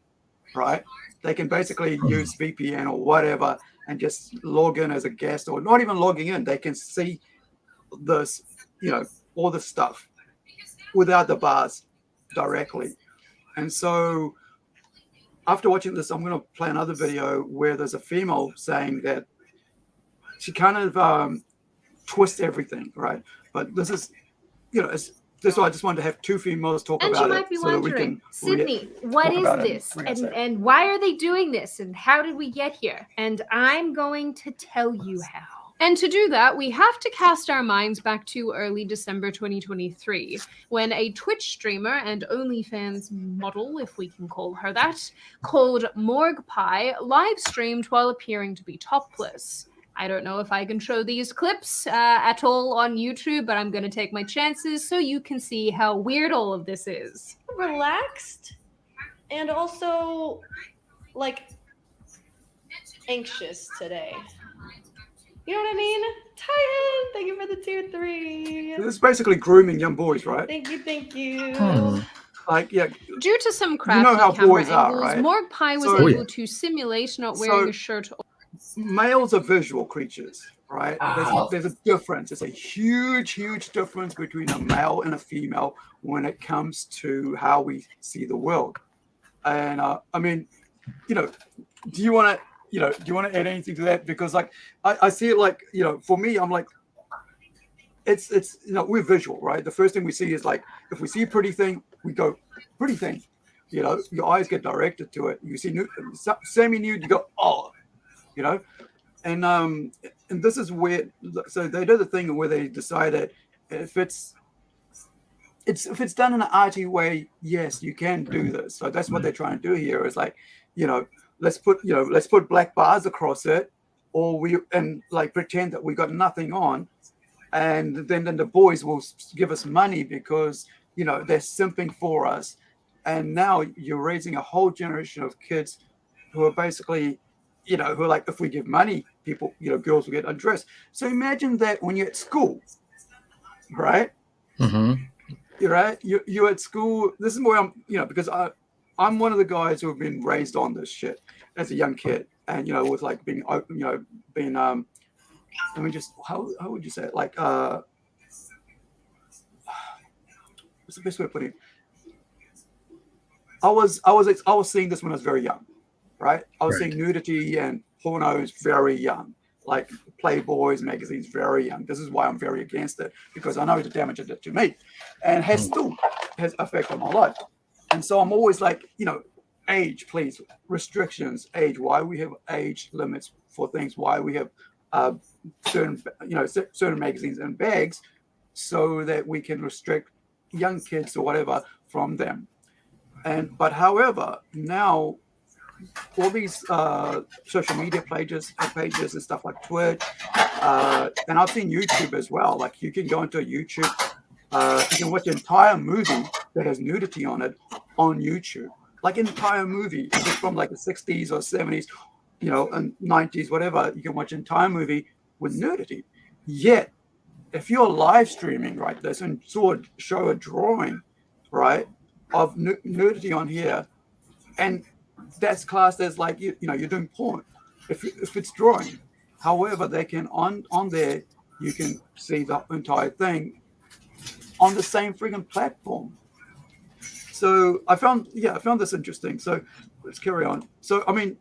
right? They can basically use VPN or whatever and just log in as a guest, or not even logging in. They can see this, all the stuff without the bars directly. And so after watching this, I'm going to play another video where there's a female saying that she kind of twists everything, right? But this is, that's why I just wanted to have two females talk And about you it might be so that we wondering, can Sydney, what talk is about it this? and react. And why are they doing this? And how did we get here? And I'm going to tell you how. And to do that, we have to cast our minds back to early December 2023, when a Twitch streamer and OnlyFans model, if we can call her that, called Morgue Pie, live streamed while appearing to be topless. I don't know if I can show these clips at all on YouTube, but I'm going to take my chances so you can see how weird all of this is. Relaxed and also, like, anxious today. You know what I mean? Titan, thank you for the tier 3. This is basically grooming young boys, right? Thank you. Like, yeah. Due to some crafty how camera boys are, angles, right? Morgue Pie was So- able to simulate not wearing a shirt. Males are visual creatures, right? There's a difference. There's a huge, huge difference between a male and a female when it comes to how we see the world. And I mean, do you want to add anything to that? Because like I see it like, for me, I'm like, it's we're visual, right? The first thing we see is like, if we see a pretty thing, we go pretty thing. Your eyes get directed to it. You see semi-nude, you go, oh. And this is where, so they did the thing where they decided if it's done in an arty way, yes, you can do this. So that's what they're trying to do here is like, let's put black bars across it, or like pretend that we got nothing on, and then the boys will give us money because they're simping for us, and now you're raising a whole generation of kids who are basically who are like, if we give money, people, girls will get undressed. So imagine that when you're at school, right? Mm-hmm. You're right. You're at school. This is where I'm, because I'm one of the guys who have been raised on this shit as a young kid, and with like being open, being let me just how would you say it? Like what's the best way of putting it? I was seeing this when I was very young. Right? I was seeing nudity and pornos very young, like Playboys magazines very young. This is why I'm very against it, because I know the damage it did to me and has effect on my life. And so I'm always like, age, please, restrictions, age, why we have age limits for things, why we have certain magazines and bags so that we can restrict young kids or whatever from them. But however, now all these social media pages and stuff like Twitch, and I've seen YouTube as well. Like you can go into a YouTube, you can watch an entire movie that has nudity on it on YouTube. Like an entire movie, if it's from like the 60s or 70s, and 90s, whatever, you can watch an entire movie with nudity. Yet, if you're live streaming right this and show a drawing, right, of nudity on here, and that's classed as like you're doing porn if it's drawing. However, they can on there you can see the entire thing on the same friggin' platform. So I found this interesting. So let's carry on. So I mean,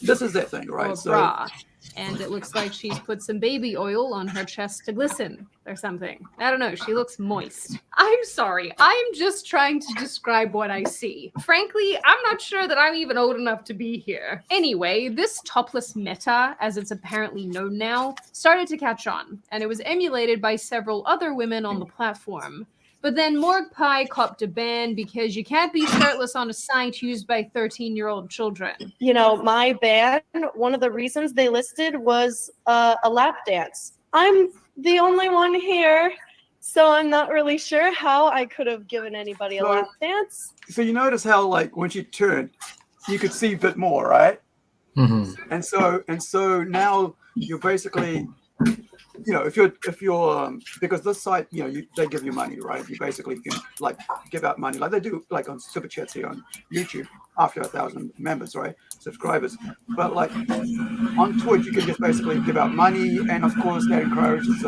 this is that thing, right? Brah. And it looks like she's put some baby oil on her chest to glisten or something. I don't know. She looks moist. I'm sorry. I'm just trying to describe what I see. Frankly, I'm not sure that I'm even old enough to be here. Anyway, this topless meta, as it's apparently known now, started to catch on, and it was emulated by several other women on the platform. But then Morg Pie copped a ban because you can't be shirtless on a site used by 13-year-old children. You know, my band, one of the reasons they listed was a lap dance. I'm the only one here, so I'm not really sure how I could have given anybody a lap dance. So you notice how, like, when she turned, you could see a bit more, right? Mhm. And so now you're basically, you know, if you're because this site, you know, they give you money, right? You basically can like give out money like they do like on Super Chats here on YouTube after 1,000 members, right? Subscribers. But like on Twitch, you can just basically give out money, and of course that encourages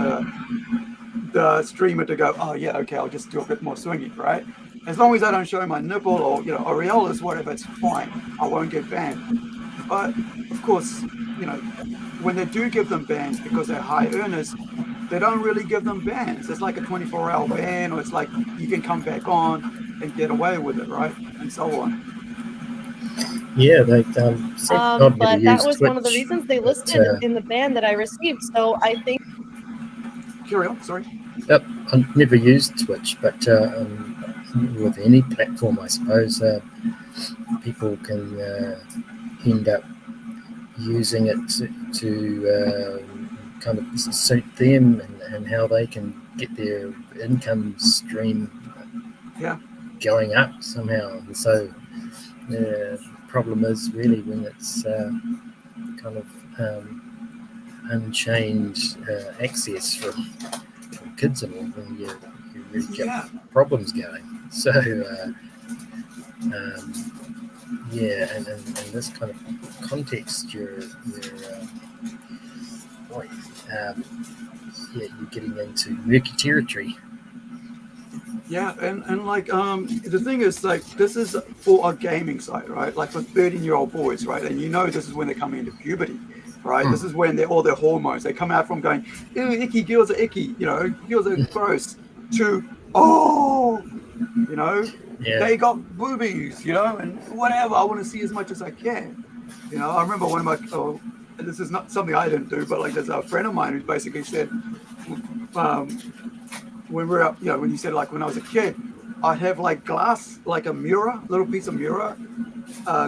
the streamer to go, oh yeah, okay, I'll just do a bit more swinging, right? As long as I don't show my nipple or, you know, areolas, whatever, it's fine. I won't get banned. But of course, you know, when they do give them bans because they're high earners, they don't really give them bans. It's like a 24-hour ban, or it's like you can come back on and get away with it, right? And so on. Yeah, they said not to But use that was Twitch, one of the reasons they but, listed in the ban that I received. So I think. Carry on, sorry. Yep, I've never used Twitch, but with any platform, I suppose, people can end up using it to kind of suit them and how they can get their income stream going up somehow. And so the problem is really when it's kind of unchained access from kids and all, then you really get problems going. So yeah, and in this kind of context, you're getting into murky territory. Yeah, and like the thing is, like, this is for a gaming site, right? Like for 13-year-old boys, right? And you know this is when they're coming into puberty, right? This is when all their hormones, they come out from going, ew, icky, girls are icky, you know, girls are gross, to, oh, you know, they got boobies, you know, and whatever, I want to see as much as I can. You know, I remember one of my, this is not something I didn't do, but like there's a friend of mine who basically said, when we're up, you know, when you said like when I was a kid, I'd have like glass, like a mirror, little piece of mirror,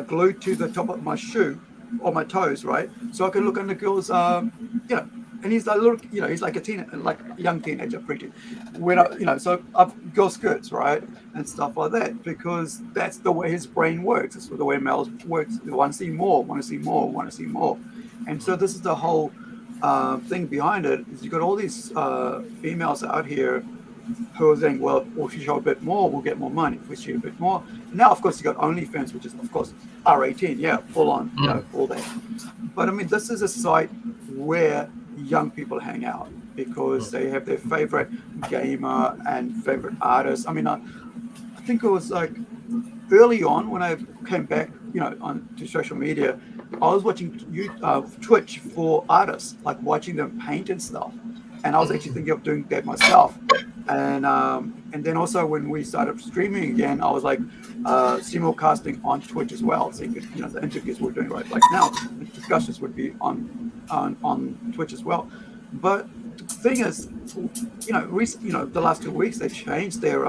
glued to the top of my shoe or my toes, right? So I can look on the girls, you know, and he's like a little, you know, he's like a young teenager, pretty. When I, you know, so I've girl skirts, right, and stuff like that, because that's the way his brain works. It's the way males works. They want to see more, want to see more, want to see more, and so this is the whole thing behind it. Is you got all these females out here who are saying, well, if you show a bit more, we'll get more money. If we show a bit more. Now, of course, you got OnlyFans, which is, of course, R18, yeah, full on, you know, all that. But I mean, this is a site where young people hang out because they have their favorite gamer and favorite artist. I mean, I think it was like early on when I came back, you know, to social media, I was watching Twitch for artists, like watching them paint and stuff. And I was actually thinking of doing that myself. And then also when we started streaming again, I was like simulcasting on Twitch as well. So you could, you know, the interviews we're doing right like now, the discussions would be on Twitch as well. But the thing is, you know, the last 2 weeks they changed their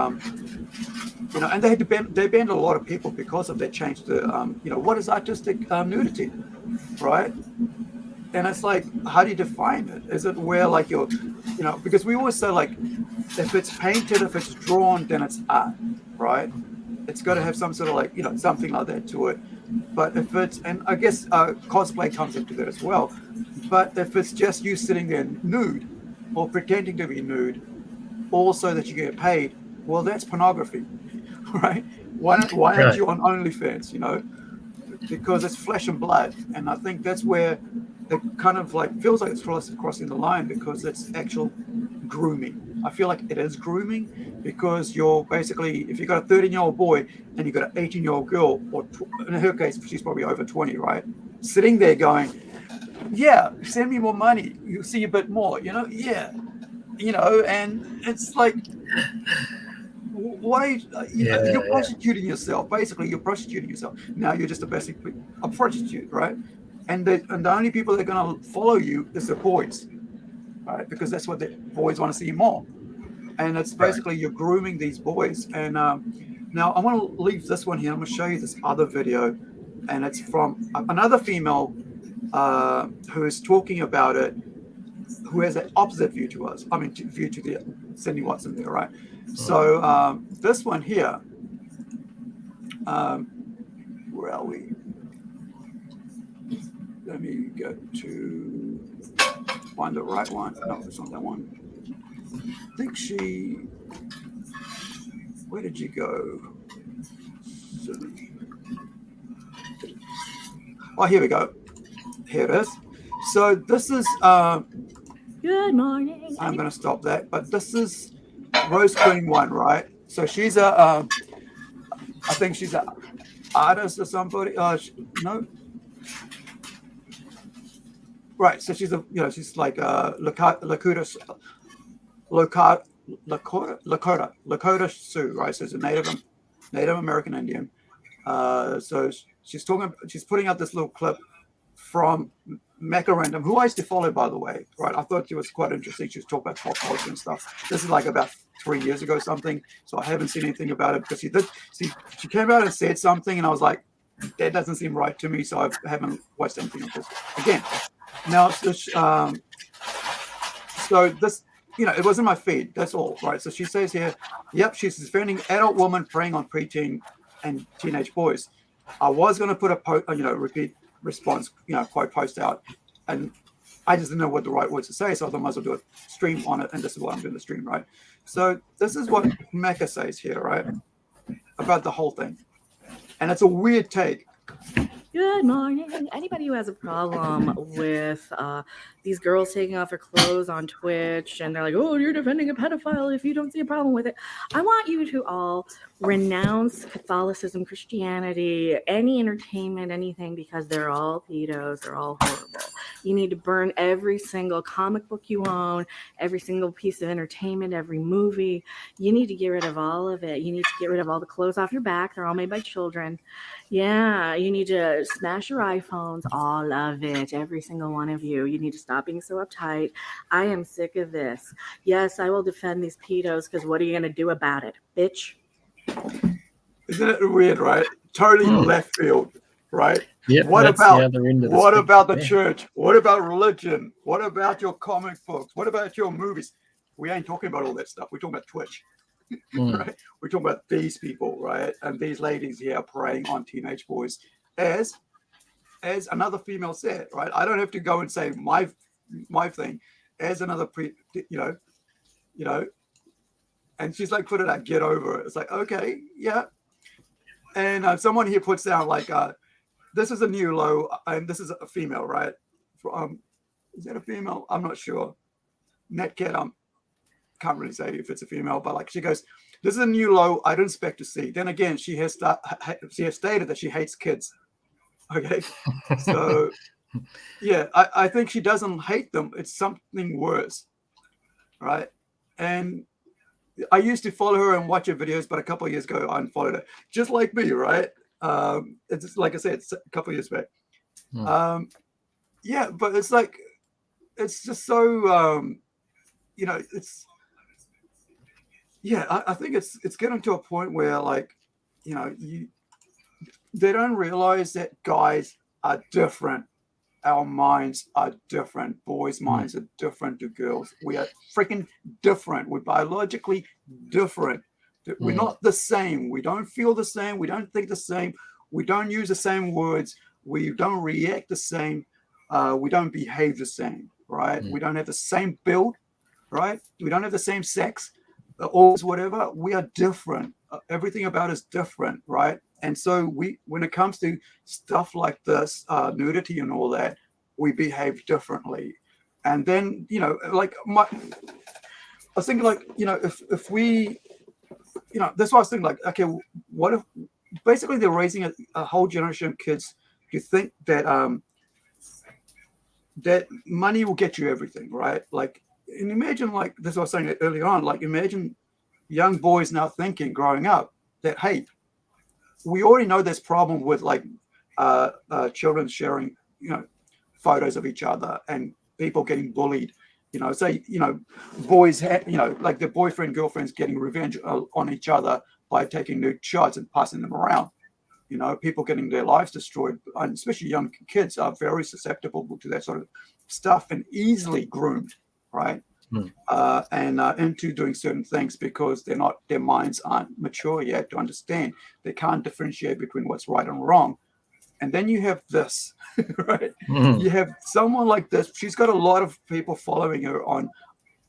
you know, and they banned a lot of people because of that change to you know, what is artistic nudity, right? And it's like, how do you define it? Is it where like you're, you know, because we always say like, if it's painted, if it's drawn, then it's art, right? It's got to have some sort of like, you know, something like that to it. But if it's, and I guess cosplay comes into that as well. But if it's just you sitting there nude or pretending to be nude, also that you get paid, well, that's pornography, right? Why aren't you on OnlyFans, you know? Because it's flesh and blood. And I think that's where it kind of like feels like it's crossing the line, because it's actual grooming. I feel like it is grooming, because you're basically, if you've got a 13-year-old boy and you've got an 18-year-old girl, or in her case, she's probably over 20, right? Sitting there going, yeah, send me more money. You'll see a bit more, you know? Yeah. You know, and it's like, why, you're prostituting yourself. Basically, you're prostituting yourself. Now you're just basically a prostitute, right? And the only people that are going to follow you is the boys, right? Because that's what the boys want to see more. And it's basically you're grooming these boys. And now I want to leave this one here. I'm going to show you this other video, and it's from another female who is talking about it, who has an opposite view to us. I mean, view to the Cindy Watson there, right? So this one here, where are we? Let me go to find the right one. No, it's not that one. I think she. Where did you go? Oh, here we go. Here it is. So this is. Good morning. I'm going to stop that. But this is Rose Queen 1, right? So she's a. I think she's an artist or somebody. No. Right. So she's a. You know, she's like Lakota Sioux, right? So it's a Native American Indian. So she's putting out this little clip from Macarandum, who I used to follow, by the way, right? I thought she was quite interesting. She was talking about pop culture and stuff. This is like about 3 years ago, something. So I haven't seen anything about it because she came out and said something, and I was like, that doesn't seem right to me. So I haven't watched anything of this again. Now, so this. You know, it wasn't my feed. That's all, right? So she says here, yep, she's defending adult woman preying on preteen and teenage boys. I was going to put a repeat response, quote post out, and I just didn't know what the right words to say, so I thought I might as well do a stream on it, and this is what I'm doing the stream, right? So this is what Mecca says here, right, about the whole thing, and it's a weird take. Good morning. Anybody who has a problem with these girls taking off their clothes on Twitch and they're like, oh, you're defending a pedophile if you don't see a problem with it. I want you to all renounce Catholicism, Christianity, any entertainment, anything, because they're all pedos. They're all horrible. You need to burn every single comic book you own, every single piece of entertainment, every movie. You need to get rid of all of it. You need to get rid of all the clothes off your back. They're all made by children. Yeah, you need to smash your iPhones, all of it, every single one of you. You need to stop being so uptight. I am sick of this. Yes, I will defend these pedos because what are you going to do about it, bitch? Isn't it weird, right? Totally left field, right? Yep, what that's about the other end of the what spectrum, about the yeah. church? What about religion? What about your comic books? What about your movies? We ain't talking about all that stuff. We're talking about Twitch. Right? We're talking about these people, right? And these ladies here preying on teenage boys, as another female said, right? I don't have to go and say my thing, as another and she's like, put it out, get over it. It's like, okay, yeah. And someone here puts down like, this is a new low, and this is a female, right? Is that a female? I'm not sure. Netcat, can't really say if it's a female, but like she goes, this is a new low I don't expect to see. Then again, she has stated that she hates kids. Okay, so yeah, I think she doesn't hate them. It's something worse, right? And I used to follow her and watch her videos, but a couple of years ago I unfollowed her, just like me, right? It's just, like I said, it's a couple of years back. Yeah, but it's like, it's just so it's. Yeah, I think it's getting to a point where, like, they don't realize that guys are different. Our minds are different. Boys' minds are different to girls. We are freaking different. We're biologically different. We're not the same. We don't feel the same. We don't think the same. We don't use the same words. We don't react the same. We don't behave the same, right? We don't have the same build, right? We don't have the same sex. Or whatever, we are different. Everything about us different, right? And so when it comes to stuff like this, nudity and all that, we behave differently. And then, like I was thinking, like, if we, that's why I was thinking, like, okay, what if basically they're raising a whole generation of kids to think that that money will get you everything, right? Like, and imagine, like this, I was saying earlier on, like imagine young boys now thinking, growing up, that hey, we already know this problem with like children sharing, photos of each other and people getting bullied. Say, boys, like their boyfriend, girlfriends getting revenge on each other by taking nude shots and passing them around. People getting their lives destroyed, and especially young kids are very susceptible to that sort of stuff and easily groomed, right? And into doing certain things because their minds aren't mature yet to understand. They can't differentiate between what's right and wrong. And then you have this, right? You have someone like this. She's got a lot of people following her on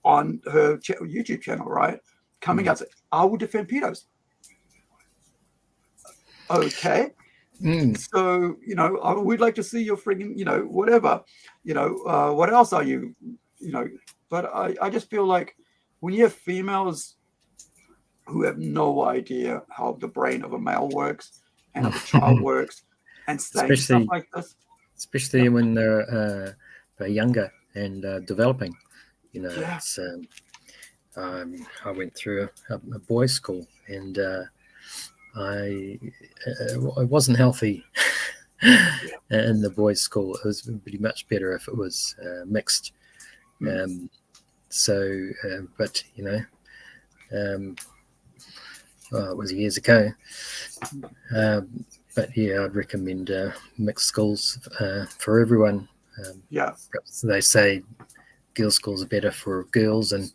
her YouTube channel, right? Coming out saying, I will defend pedos. Okay. So, we'd like to see your friggin', whatever, what else are you, but I just feel like when you have females who have no idea how the brain of a male works and how the child works and saying stuff like this. Especially when they're younger and developing, it's, I went through a boys' school and it wasn't healthy in the boys' school. It was pretty much better if it was mixed. But it was years ago. But yeah, I'd recommend mixed schools for everyone. Perhaps they say girls' schools are better for girls and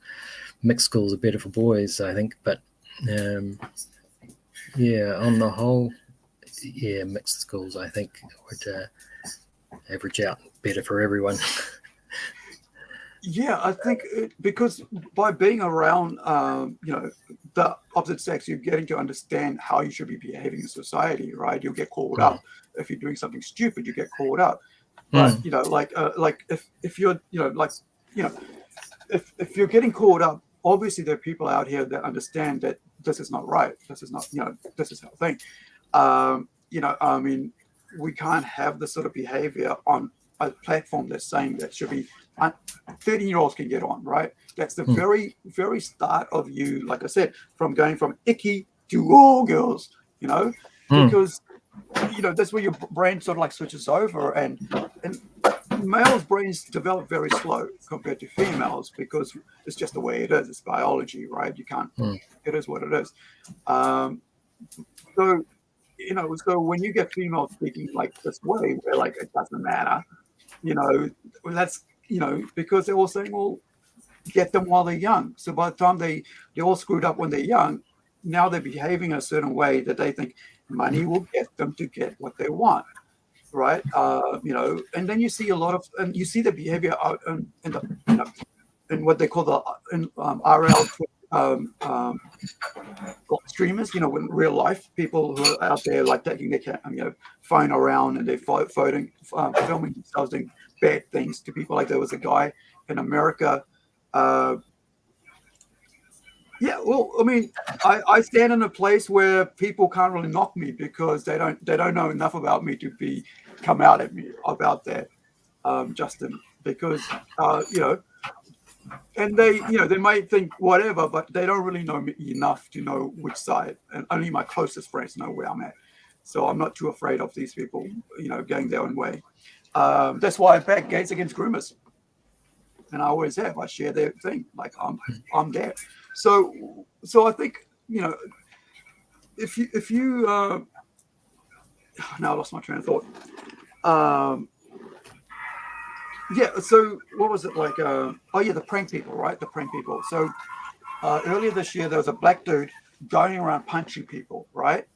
mixed schools are better for boys, I think. But on the whole, mixed schools, I think, would average out better for everyone. Yeah, I think because by being around, the opposite sex, you're getting to understand how you should be behaving in society, right? You'll get called up if you're doing something stupid. You get called up, but like if you're, if you're getting called up, obviously there are people out here that understand that this is not right. This is not, this is our thing. I mean, we can't have this sort of behavior on a platform that's saying that should be 13-year-olds can get on, right? That's the very, very start of you, like I said, from going from icky to all girls, because that's where your brain sort of like switches over, and males' brains develop very slow compared to females because it's just the way it is. It's biology, right? You can't. It is what it is. So when you get females speaking like this way, where like it doesn't matter, that's because they're all saying, well, get them while they're young. So by the time they're all screwed up when they're young, now they're behaving a certain way that they think money will get them to get what they want, right? And then you see a lot of, and you see the behavior out in what they call the RL streamers, in real life, people who are out there like taking their phone around and they're filming themselves doing bad things to people. Like there was a guy in America. I mean, I stand in a place where people can't really knock me because they don't know enough about me to come out at me about that, Justin, because and they might think whatever, but they don't really know me enough to know which side, and only my closest friends know where I'm at. So I'm not too afraid of these people, going their own way. That's why I back Gates Against Groomers, and I always have. I share their thing, like I'm there. So I think if you now I lost my train of thought. So what was it like? The prank people, right? The prank people. So earlier this year, there was a black dude going around punching people, right?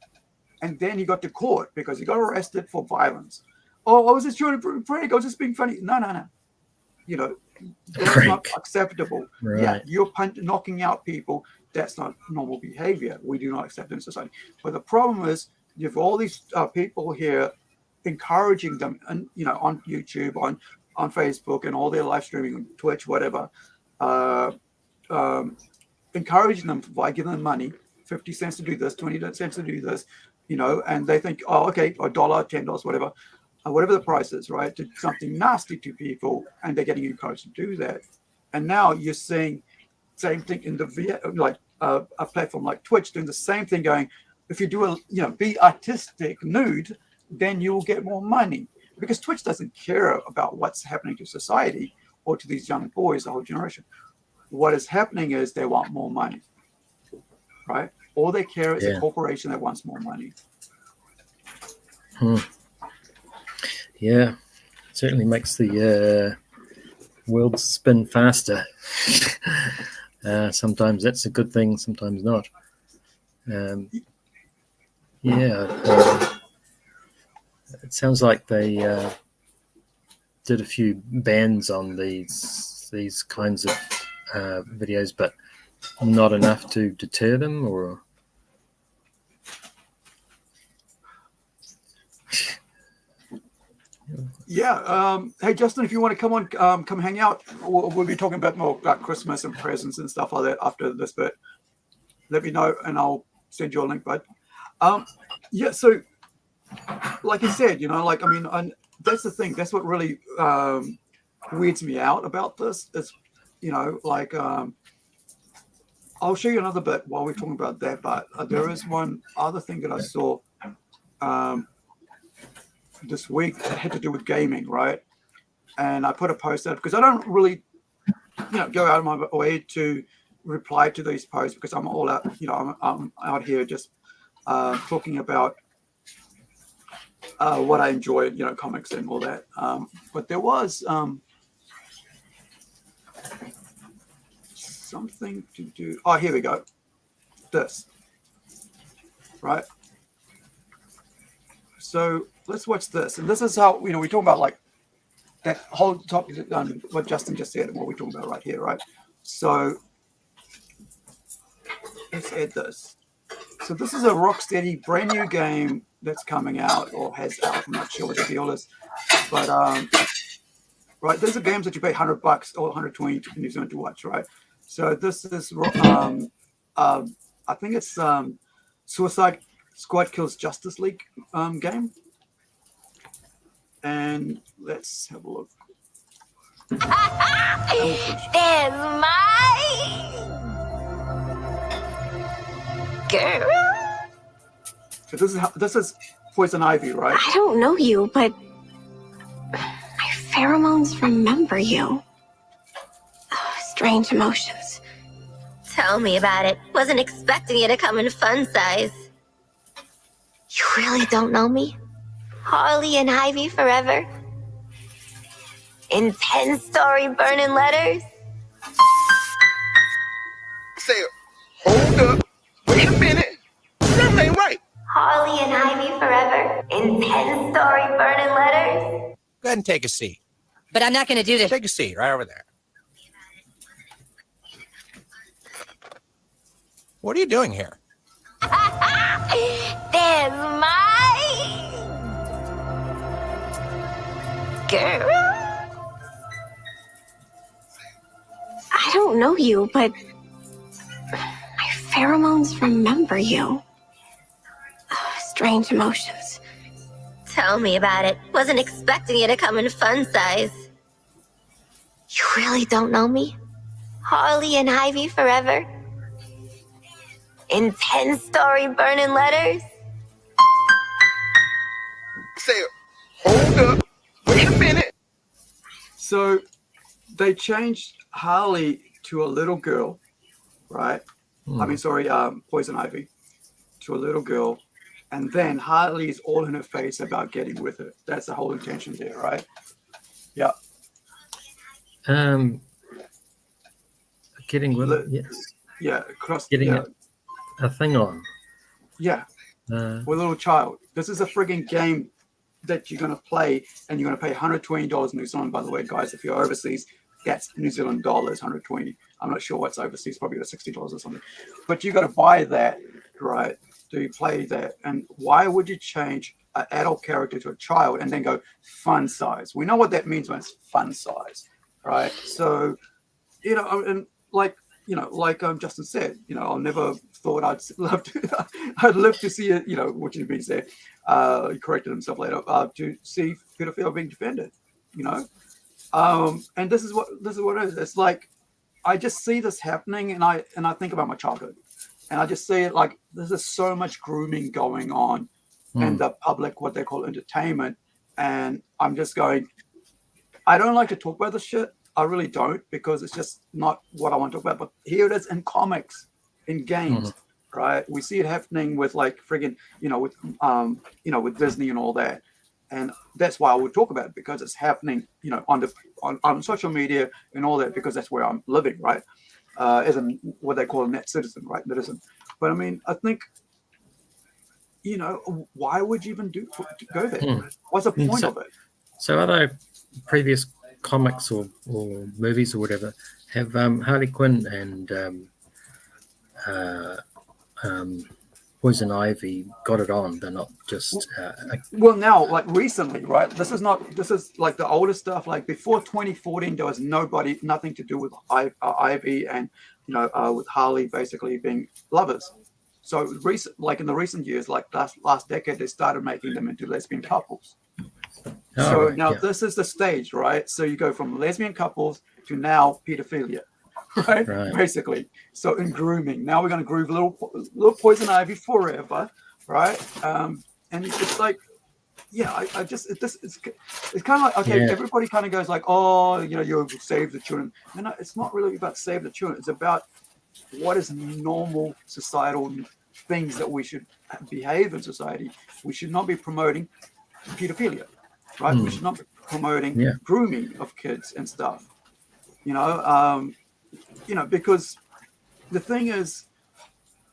And then he got to court because he got arrested for violence. Oh, I was just trying to prank. I was just being funny. No. That's not acceptable. Right. Yeah, you're knocking out people. That's not normal behavior. We do not accept in society. But the problem is you have all these people here encouraging them, and on YouTube, on Facebook, and all their live streaming, Twitch, whatever, encouraging them by giving them money, 50 cents to do this, 20 cents to do this, and they think, oh, okay, $1, $10, whatever. whatever the price is, right, to something nasty to people, and they're getting encouraged to do that. And now you're seeing same thing in the a platform like Twitch doing the same thing, going, if you do be artistic nude, then you'll get more money, because Twitch doesn't care about what's happening to society or to these young boys, the whole generation. What is happening is they want more money, right? All they care is a corporation that wants more money. Yeah, certainly makes the world spin faster. Sometimes that's a good thing, sometimes not. It sounds like they did a few bans on these kinds of videos, but not enough to deter them, or hey Justin, if you want to come on, come hang out. We'll be talking about more about Christmas and presents and stuff like that after this bit. Let me know and I'll send you a link, bud. So like you said, that's the thing. That's what really weirds me out about this. Is, I'll show you another bit while we're talking about that. But there is one other thing that I saw this week that had to do with gaming, right? And I put a post out because I don't really, go out of my way to reply to these posts, because I'm all out. I'm out here just talking about what I enjoy, comics and all that. But there was something to do. Oh, here we go. This, right? So let's watch this. And this is how, we talk about like that whole topic, what Justin just said and what we're talking about right here, right? So let's add this. So this is a Rocksteady brand new game that's coming out, or has out. I'm not sure what the deal is. But, right, these are games that you pay $100 or 120 New Zealand to watch, right? So this is, I think it's Suicide Squad Kills Justice League game. And let's have a look. There's my girl. So this is Poison Ivy, right? I don't know you, but my pheromones remember you. Oh, strange emotions. Tell me about it. Wasn't expecting you to come in fun size. You really don't know me? Harley and Ivy forever? In 10-story burning letters? Say, hold up, wait a minute, something ain't right. Harley and Ivy forever? In 10-story burning letters? Go ahead and take a seat. But I'm not going to do this. Take a seat right over there. What are you doing here? There's my girl. I don't know you, but my pheromones remember you. Oh, strange emotions. Tell me about it. Wasn't expecting you to come in fun size. You really don't know me? Harley and Ivy forever? In 10-story burning letters? Say, hold up, wait a minute. So they changed Harley to a little girl, right? Poison Ivy to a little girl. And then Harley's all in her face about getting with her. That's the whole intention there, right? Yeah. Getting with it, yes. Yeah, getting a thing on. Yeah, with a little child. This is a frigging game that you're going to play, and you're going to pay $120 New Zealand, by the way, guys. If you're overseas, that's New Zealand dollars, 120. I'm not sure what's overseas, probably $60 or something. But you got to buy that, right, to play that. And why would you change an adult character to a child and then go fun size? We know what that means when it's fun size, right? So, and like you know, like Justin said, you know, I never thought I'd love to, I'd live to see it, you know, what you've been said, he corrected himself later, to see pedophilia being defended, you know. And this is what it is. It's like, I just see this happening, and I think about my childhood, and I just see it like there's just so much grooming going on in the public, what they call entertainment, and I'm just going, I don't like to talk about this shit. I really don't, because it's just not what I want to talk about. But here it is in comics, in games, right? We see it happening with like friggin', you know, with Disney and all that. And that's why I would talk about it, because it's happening, you know, on social media and all that, because that's where I'm living, right? As what they call a net citizen, right? Netizen. But I mean, I think, you know, why would you even go there? What's the point of it? So other previous comics or movies or whatever have Harley Quinn and Poison Ivy got it on. They're not just well, now, like recently, right? This is like the older stuff. Like before 2014, there was nothing to do with Ivy and, you know, with Harley basically being lovers. So like in the recent years, like last decade, they started making them into lesbian couples. So now this is the stage, right? So you go from lesbian couples to now pedophilia, right? Basically. So in grooming, now we're going to groove little Poison Ivy forever, right? And it's like, yeah, it's kind of like, okay, everybody kind of goes like, oh, you know, you save the children. And it's not really about save the children. It's about what is normal societal things that we should behave in society. We should not be promoting pedophilia. Right, we should not be promoting grooming of kids and stuff, you know, because the thing is,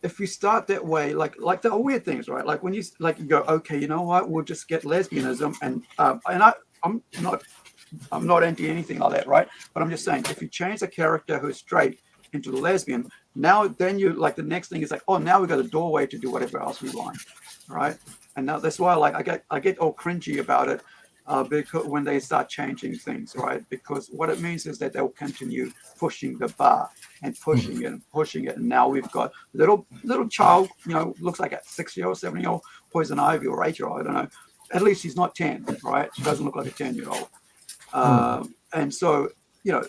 if you start that way, like there are weird things, right? Like when you go, okay, you know what, we'll just get lesbianism, and I'm not anti anything like that, right? But I'm just saying, if you change a character who's straight into the lesbian, now then you like the next thing is like, oh, now we've got a doorway to do whatever else we want, right? And now that's why like I get all cringy about it. Because when they start changing things, right? Because what it means is that they'll continue pushing the bar and pushing it and pushing it. And now we've got little child, you know, looks like a 6-year-old, 7-year-old Poison Ivy or 8-year-old, I don't know. At least she's not 10, right? She doesn't look like a 10-year-old. And so, you know,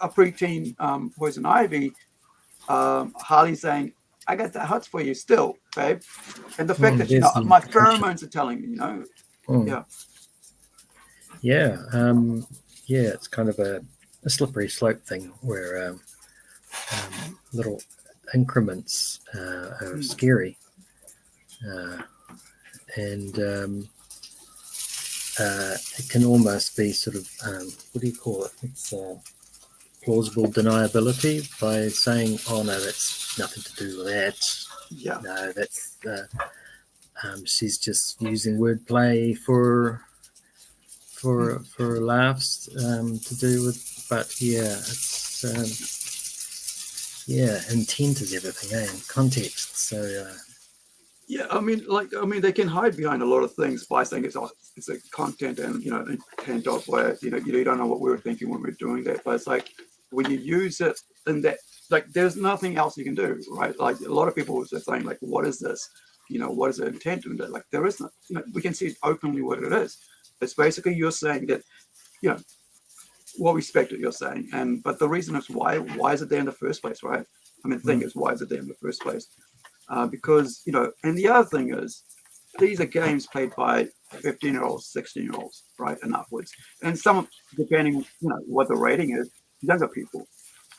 a preteen Poison Ivy, Harley's saying, I got the huts for you still, babe. And the fact that, you know, my pheromones are telling me, you know, it's kind of a slippery slope thing where little increments are scary, and it can almost be sort of what do you call it? It's plausible deniability by saying, "Oh no, that's nothing to do with that." Yeah, no, that's she's just using wordplay for laughs to do with, but it's intent is everything, and context. So I mean they can hide behind a lot of things by saying it's a content and, you know, intent of where, you know, you don't know what we were thinking when we were doing that. But it's like when you use it in that, like there's nothing else you can do, right? Like a lot of people are saying like, what is this? You know, what is the intent of it? Like there is not, you know, we can see openly what it is. It's basically you're saying that, you know, well, respect what you're saying, but the reason is why is it there in the first place, right? I mean, the thing is, why is it there in the first place? Because, you know, and the other thing is, these are games played by 15-year-olds, 16-year-olds, right, and upwards, and some, depending, you know, what the rating is, younger people,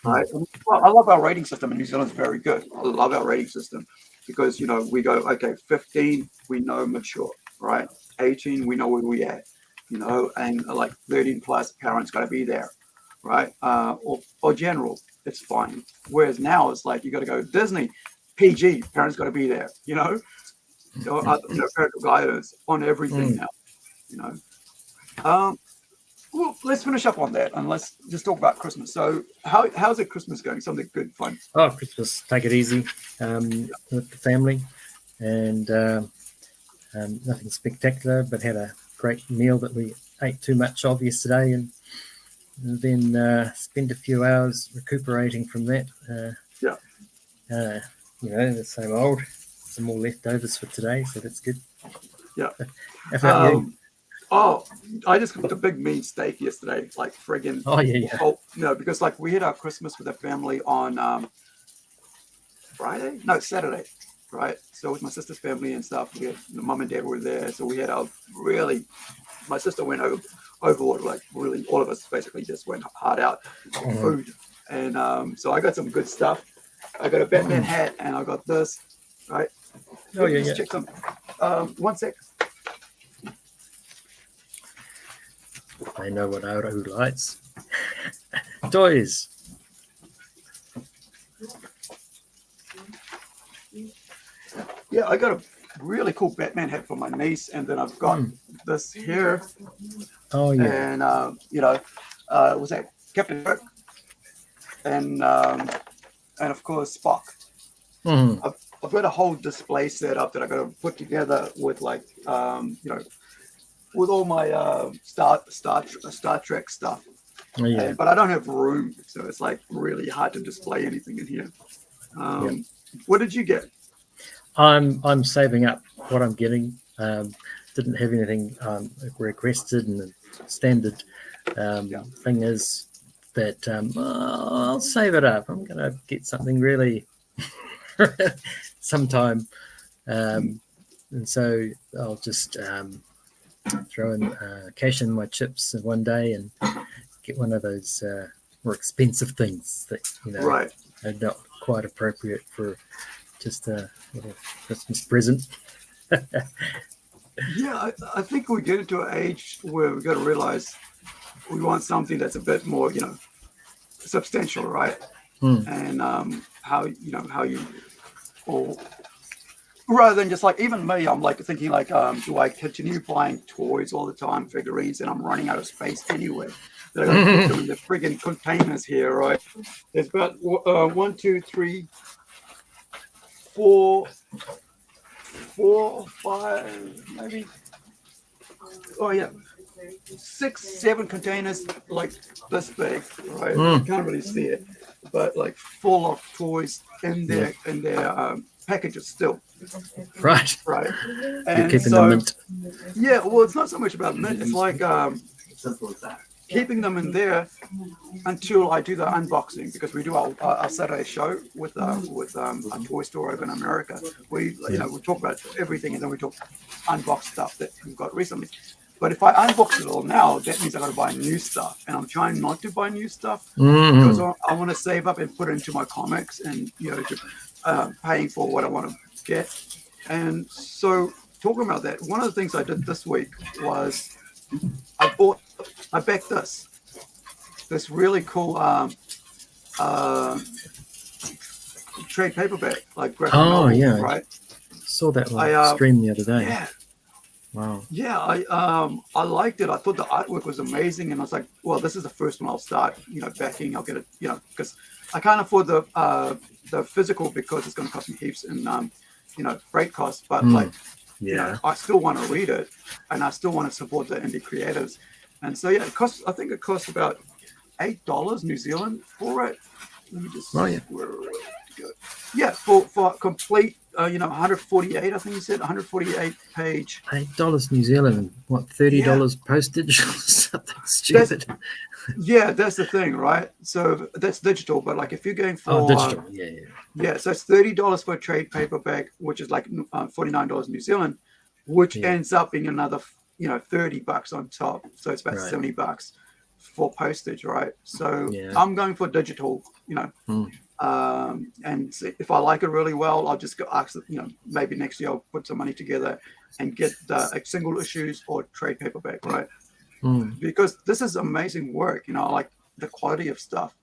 right? Well, I love our rating system in New Zealand. It's very good. I love our rating system because, you know, we go, okay, 15, we know mature, right? 18, we know where we at, you know, and like 13 plus, parents got to be there, right? Or general, it's fine. Whereas now it's like you got to go Disney, PG, parents got to be there, you know, parental guidance on everything now, you know. Well, let's finish up on that and let's just talk about Christmas. So how's it Christmas going? Something good, fun? Oh, Christmas, take it easy with the family, and nothing spectacular, but had a great meal that we ate too much of yesterday, and then spent a few hours recuperating from that. Yeah. The same old. Some more leftovers for today, so that's good. Yeah. How about you? Oh, I just cooked a big mean steak yesterday, like friggin'. Oh, yeah. Oh, no, because like we had our Christmas with our family on Saturday, right? So with my sister's family and stuff, we had mum and dad were there, so we had our my sister went overboard, like really all of us basically just went hard out for food, and so I got some good stuff. I got a Batman hat and I got this, right? Oh, yeah, Just check some. 1 sec. I know what Auro likes. Toys. Yeah, I got a really cool Batman hat for my niece, and then I've got this here. Oh, yeah. And was that Captain Kirk? And of course Spock. I've got a whole display set up that I got to put together with like with all my Star Trek stuff. Oh, yeah. But I don't have room, so it's like really hard to display anything in here. What did you get? I'm saving up what I'm getting. Didn't have anything requested, and the standard thing is that I'll save it up. I'm going to get something really sometime, and so I'll just throw in cash in my chips one day and get one of those more expensive things that Right. are not quite appropriate for just a little Christmas present. Yeah, I think we get into an age where we've got to realize we want something that's a bit more, substantial, right? And how you, or rather than just like, even me, I'm like thinking like, do I continue buying toys all the time, figurines, and I'm running out of space anyway? That I got to put them in the friggin' containers here, right? There's about 1, 2, 3, 4, 5, maybe. Oh yeah, 6, 7 containers like this big, right? You can't really see it, but like full of toys in their packages still. Right. And you're keeping them mint. Yeah, well, it's not so much about mint. It's like keeping them in there until I do the unboxing, because we do our Saturday show with a toy store over in America. We we talk about everything, and then we talk unbox stuff that we've got recently. But if I unbox it all now, that means I got to buy new stuff, and I'm trying not to buy new stuff because I want to save up and put it into my comics, and paying for what I want to get. And so talking about that, one of the things I did this week was I backed this really cool trade paperback, like graphic novel, yeah, right? Saw that on stream the other day. Yeah. Wow. Yeah, I liked it. I thought the artwork was amazing, and I was like, well, this is the first one I'll start, backing. I'll get it, because I can't afford the physical because it's going to cost me heaps in freight costs. But I still want to read it, and I still want to support the indie creatives. And so I think it cost about $8 New Zealand for it. Let me just for complete 148, I think you said 148 page. $8 New Zealand, what, $30 postage or something stupid? That's the thing, right? So that's digital, but like if you're going for digital, so it's $30 for a trade paperback, which is like $49 New Zealand, which ends up being another $30 on top. So it's about $70 for postage, right? So I'm going for digital, and if I like it really well, I'll just go ask, maybe next year I'll put some money together and get the single issues or trade paperback, right? Because this is amazing work, like the quality of stuff.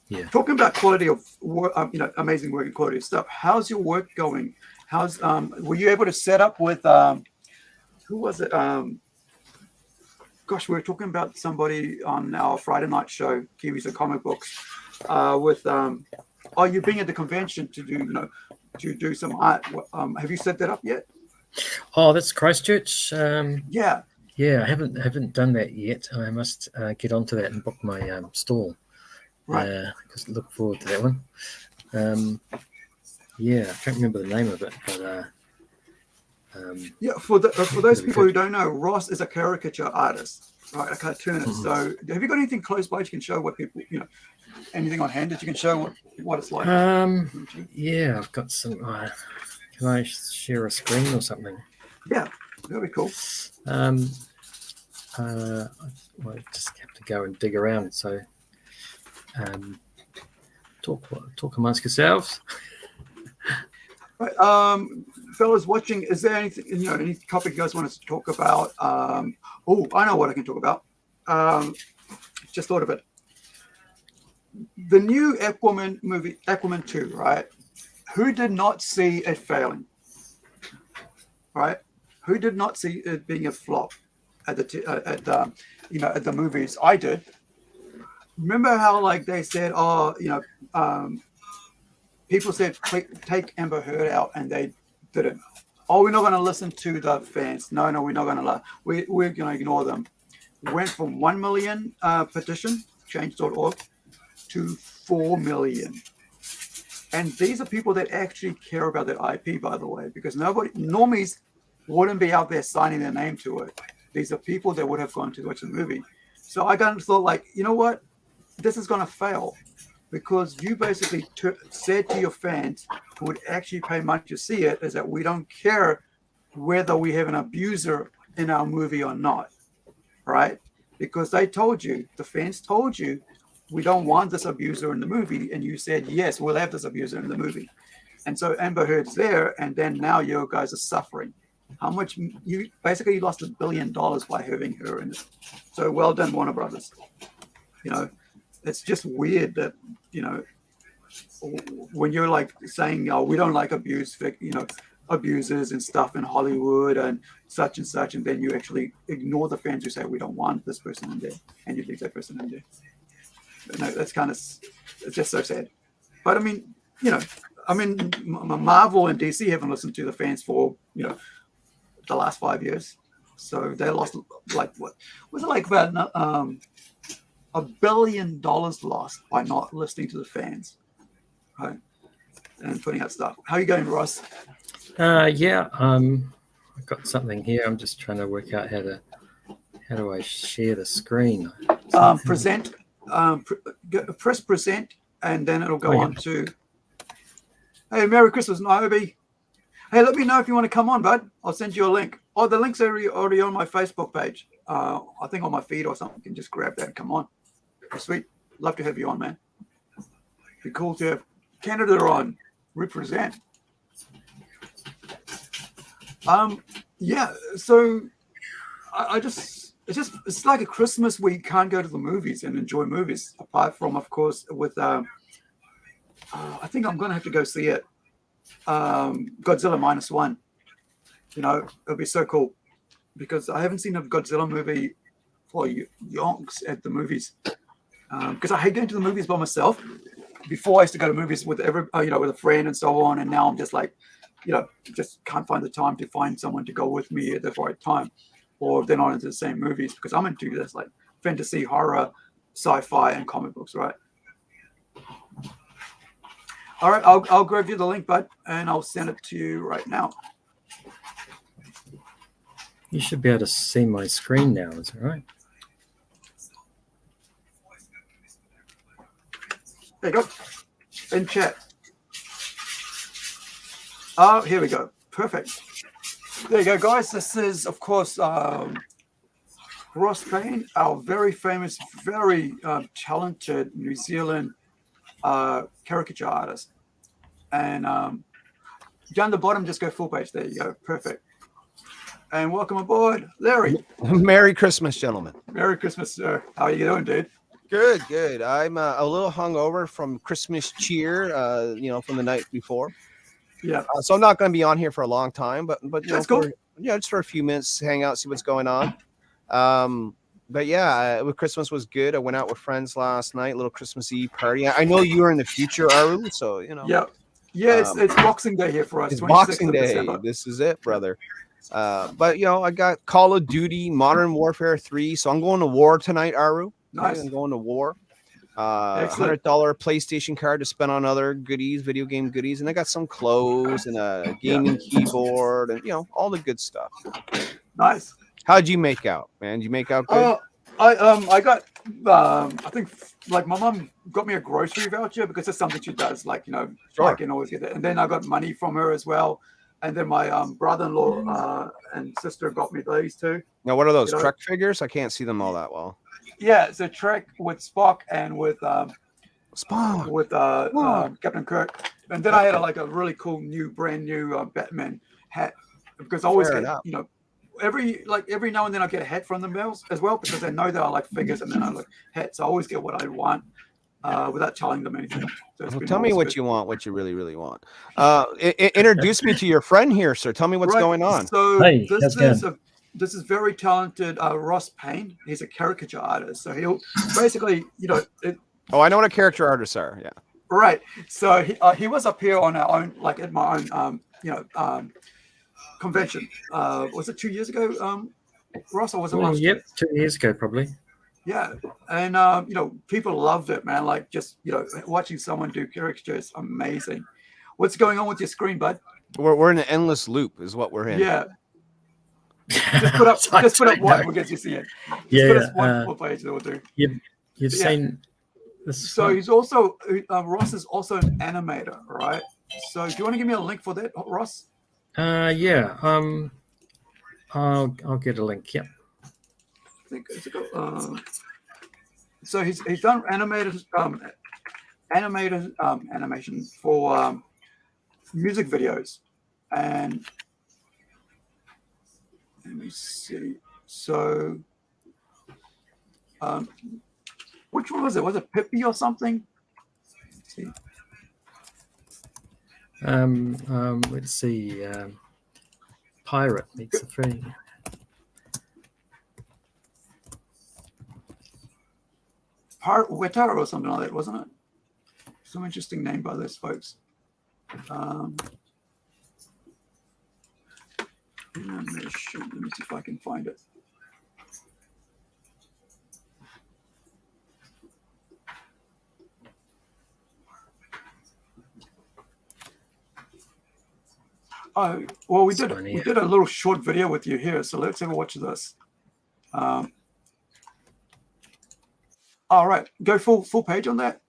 Yeah. Talking about quality of work, amazing work and quality of stuff. How's your work going? How's were you able to set up with who was it? Gosh, we were talking about somebody on our Friday night show, Kiwis and Comic Books, with you being at the convention to do some art. Have you set that up yet? Oh, that's Christchurch. Yeah, I haven't done that yet. I must get onto that and book my stall. Right. Because look forward to that one. Yeah, I can't remember the name of it, but Yeah, for those people who don't know, Ross is a caricature artist, right? A cartoonist. So, have you got anything close by you can show what people, anything on hand that you can show what it's like? Yeah, I've got some. Can I share a screen or something? Yeah, that'd be cool. I just have to go and dig around. So, talk amongst yourselves. Right, fellas watching, is there anything, any topic you guys want us to talk about? Oh, I know what I can talk about. Just thought of it. The new Aquaman movie, Aquaman 2, right? Who did not see it failing? Right? Who did not see it being a flop at the movies? I did. Remember how like they said, people said take Amber Heard out, and they didn't. Oh, we're not going to listen to the fans. No, we're not going to. We're going to ignore them. Went from 1 million petition, change.org, to 4 million. And these are people that actually care about their IP, by the way, because normies wouldn't be out there signing their name to it. These are people that would have gone to watch the movie. So I kind of thought, like, you know what? This is going to fail. Because you basically said to your fans who would actually pay money to see it is that we don't care whether we have an abuser in our movie or not, right? Because they told you, the fans told you, we don't want this abuser in the movie, and you said, yes, we'll have this abuser in the movie. And so Amber Heard's there, and then now you guys are suffering. How much you basically lost $1 billion by having her in it. So well done, Warner Brothers. It's just weird that, when you're like saying, oh, we don't like abusers and stuff in Hollywood and such, and then you actually ignore the fans who say, we don't want this person in there, and you leave that person in there. That's it's just so sad. But I mean, Marvel and DC haven't listened to the fans for, the last 5 years. So they lost, like, what was it, like about $1 billion lost by not listening to the fans, right? And putting out stuff. How are you going, Ross? Yeah, I've got something here. I'm just trying to work out how do I share the screen? Present. Press present, and then it'll go on to. Hey, Merry Christmas, Niobe. Hey, let me know if you want to come on, bud. I'll send you a link. Oh, the link's already on my Facebook page. I think on my feed or something. You can just grab that and come on. Sweet. Love to have you on, man. Be cool to have Canada on. Represent. Yeah, so it's like a Christmas where you can't go to the movies and enjoy movies, apart from, of course, with I think I'm gonna have to go see it. Godzilla -1. It'll be so cool because I haven't seen a Godzilla movie for yonks at the movies. Because I hate going to the movies by myself. Before I used to go to movies with with a friend and so on, and now I'm just like, just can't find the time to find someone to go with me at the right time, or they're not into the same movies because I'm into this like fantasy, horror, sci-fi, and comic books, right? All right, I'll grab you the link, bud, and I'll send it to you right now. You should be able to see my screen now. Is that right? There you go. In chat. Oh, here we go. Perfect. There you go, guys. This is, of course, Ross Payne, our very famous, very talented New Zealand caricature artist. And down the bottom, just go full page. There you go. Perfect. And welcome aboard, Larry. Merry Christmas, gentlemen. Merry Christmas, sir. How are you doing, dude? Good. I'm a little hungover from Christmas cheer, from the night before. Yeah. So I'm not going to be on here for a long time, but that's cool. Just for a few minutes, hang out, see what's going on. But yeah, Christmas was good. I went out with friends last night, little Christmas Eve party. I know you are in the future, Aru, so Yeah. Yeah, it's Boxing Day here for us. It's Boxing Day. December. This is it, brother. But I got Call of Duty, Modern Warfare 3, so I'm going to war tonight, Aru. Nice. I'm going to war. Excellent. $100 PlayStation card to spend on other goodies, video game goodies, and I got some clothes and a gaming keyboard and all the good stuff. Nice. How'd you make out, man? Did you make out good? I got I think like my mom got me a grocery voucher because it's something she does. Like Sure. I can always get it, and then I got money from her as well. And then my brother-in-law and sister got me these two. Now, what are those Trek figures? I can't see them all that well. Yeah, it's a Trek with Spock and with Spock with Captain Kirk. And then I had a really cool brand new Batman hat because I always get every now and then I get a hat from them as well because they know that I like figures and then I like hats. I always get what I want without telling them anything. So well, tell me what you want, what you really, really want. Introduce me to your friend here, sir. Tell me what's going on. So this is very talented Ross Payne. He's a caricature artist. So he'll basically, oh, I know what a caricature artists are. Yeah. Right. So he was up here on our own, like at my own, convention. Was it 2 years ago, Ross, or was it last year? Yep, 2 years ago, probably. Yeah, and people loved it, man. Like just watching someone do caricature is amazing. What's going on with your screen, bud? We're in an endless loop, is what we're in. Yeah. Just put up one because you see it. Just put us one page that will do. You've seen this. So he's also Ross is also an animator, right? So do you want to give me a link for that, Ross? Yeah. I'll get a link. Yep. I think it's so he's done animation for music videos, and let me see. So, which one was it? Was it Pippi or something? Let's see. Let's see. Pirate meets the Free. Pirate Wetara or something like that, wasn't it? Some interesting name by those folks. Animation. Let me see if I can find it. Oh, well, we did a little short video with you here, so let's have a watch of this. All right, go full page on that.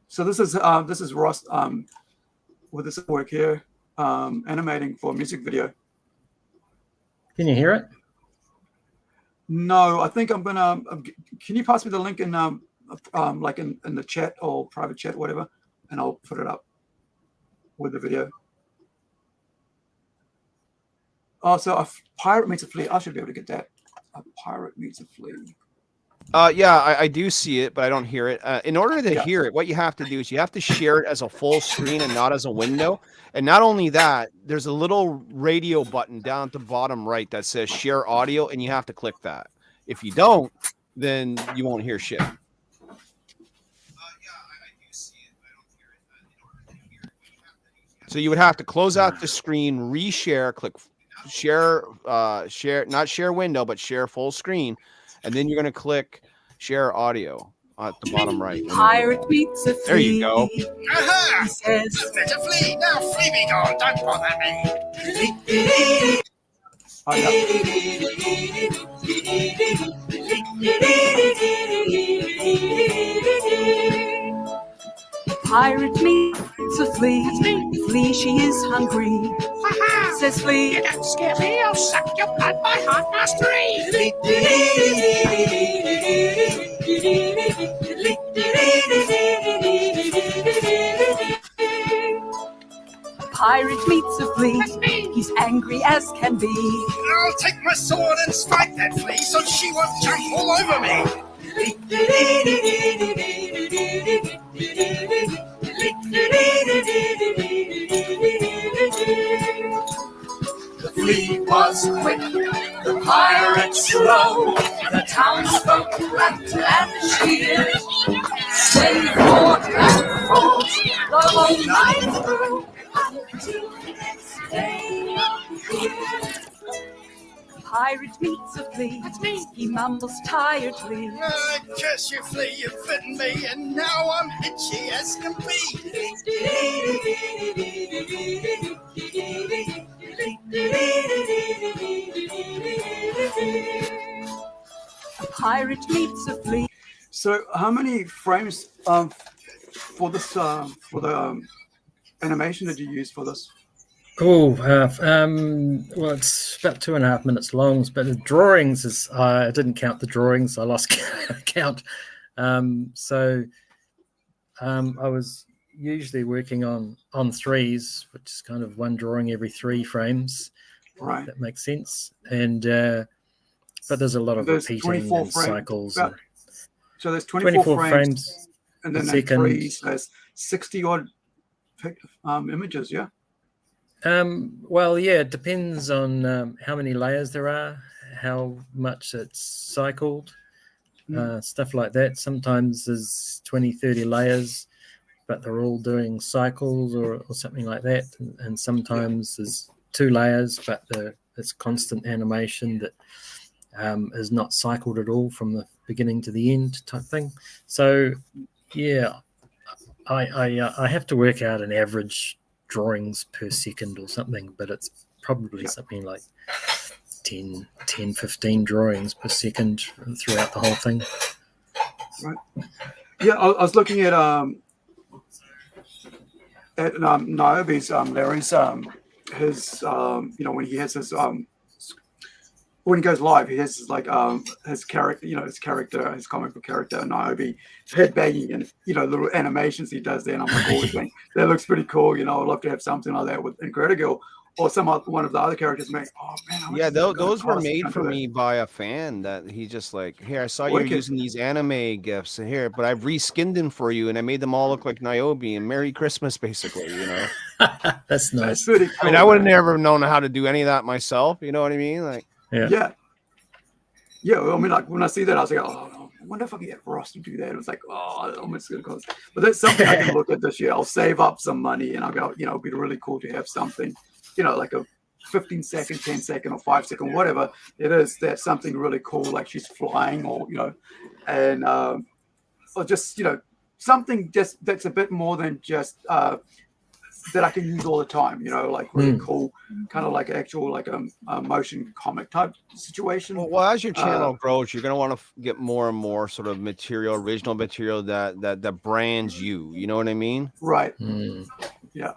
So this is Ross with this work here, animating for a music video. Can you hear it? No, I think I'm gonna. Can you pass me the link in like in the chat or private chat, whatever, and I'll put it up with the video. Oh, so a pirate meets a flea. I should be able to get that. A pirate meets a flea. Yeah, I do see it, but I don't hear it. In order to hear it, what you have to do is you have to share it as a full screen and not as a window. And not only that, there's a little radio button down at the bottom right that says share audio, and you have to click that. If you don't, then you won't hear shit. So you would have to close out the screen, reshare, click share, not share window, but share full screen. And then you're going to click share audio at the bottom right. Pirate meets a flea. There you go. Aha! He says, There's a flea. Now flee me gone. Don't bother me. Pirate meets a flea. Flea, she is hungry. Says flea, You don't scare me. I'll suck your blood by heart mastery. pirate meets a flea. He's angry as can be. I'll take my sword and strike that flea so she won't jump all over me. The flea was quick, the pirate slow. The townsfolk laughed and cheered. They fought and fought the whole night through until the next day appeared. pirate meets a flea. He mumbles tiredly. Curse you, flea, you've bitten me, and now I'm itchy as can be. A pirate meets a flea. So, how many frames for this for the animation did you use for this? Oh, well, it's about 2.5 minutes long, but the drawings is I didn't count the drawings. I lost count. I was usually working on threes, which is kind of one drawing every 3 frames. Right. That makes sense. And but there's a lot of There's repeating 24 and frames. cycles. So there's 24 frames, and then a at second. threes there's 60 odd images. Yeah. Well, yeah, it depends on how many layers there are, how much it's cycled, stuff like that. Sometimes there's 20, 30 layers, but they're all doing cycles or something like that. And sometimes there's 2 layers, but it's constant animation that is not cycled at all from the beginning to the end type thing. So, yeah, I have to work out an average drawings per second or something, but it's probably something like 10, 15 drawings per second throughout the whole thing. Right. Yeah, I was looking at Niobe's Larry's his when he has his when he goes live, he has his character, his comic book character, Niobe, headbanging and little animations he does there, and I'm like, always think that looks pretty cool. I'd love to have something like that with Incredi-Girl or one of the other characters. Make, oh man, yeah, those were made for me by a fan that he just like, here, I saw you're using these anime gifs here, but I've reskinned them for you and I made them all look like Niobe and Merry Christmas, basically. That's nice. That's pretty cool. I mean, I would have never known how to do any of that myself. You know what I mean? Like, yeah. I mean, like when I see that, I was like, oh, I wonder if I can get Ross to do that. It was like, oh, how much it's going to cost. But that's something I can look at this year. I'll save up some money and I'll go, it'd be really cool to have something, like a 15-second, 10-second, or 5-second, whatever it is. That's something really cool, like she's flying, or and or just something just that's a bit more than just that I can use all the time. Like really cool, kind of like actual like a motion comic type situation. Well, as your channel grows, you're going to want to get more and more sort of original material that brands you. You know what I mean? Right. Yeah.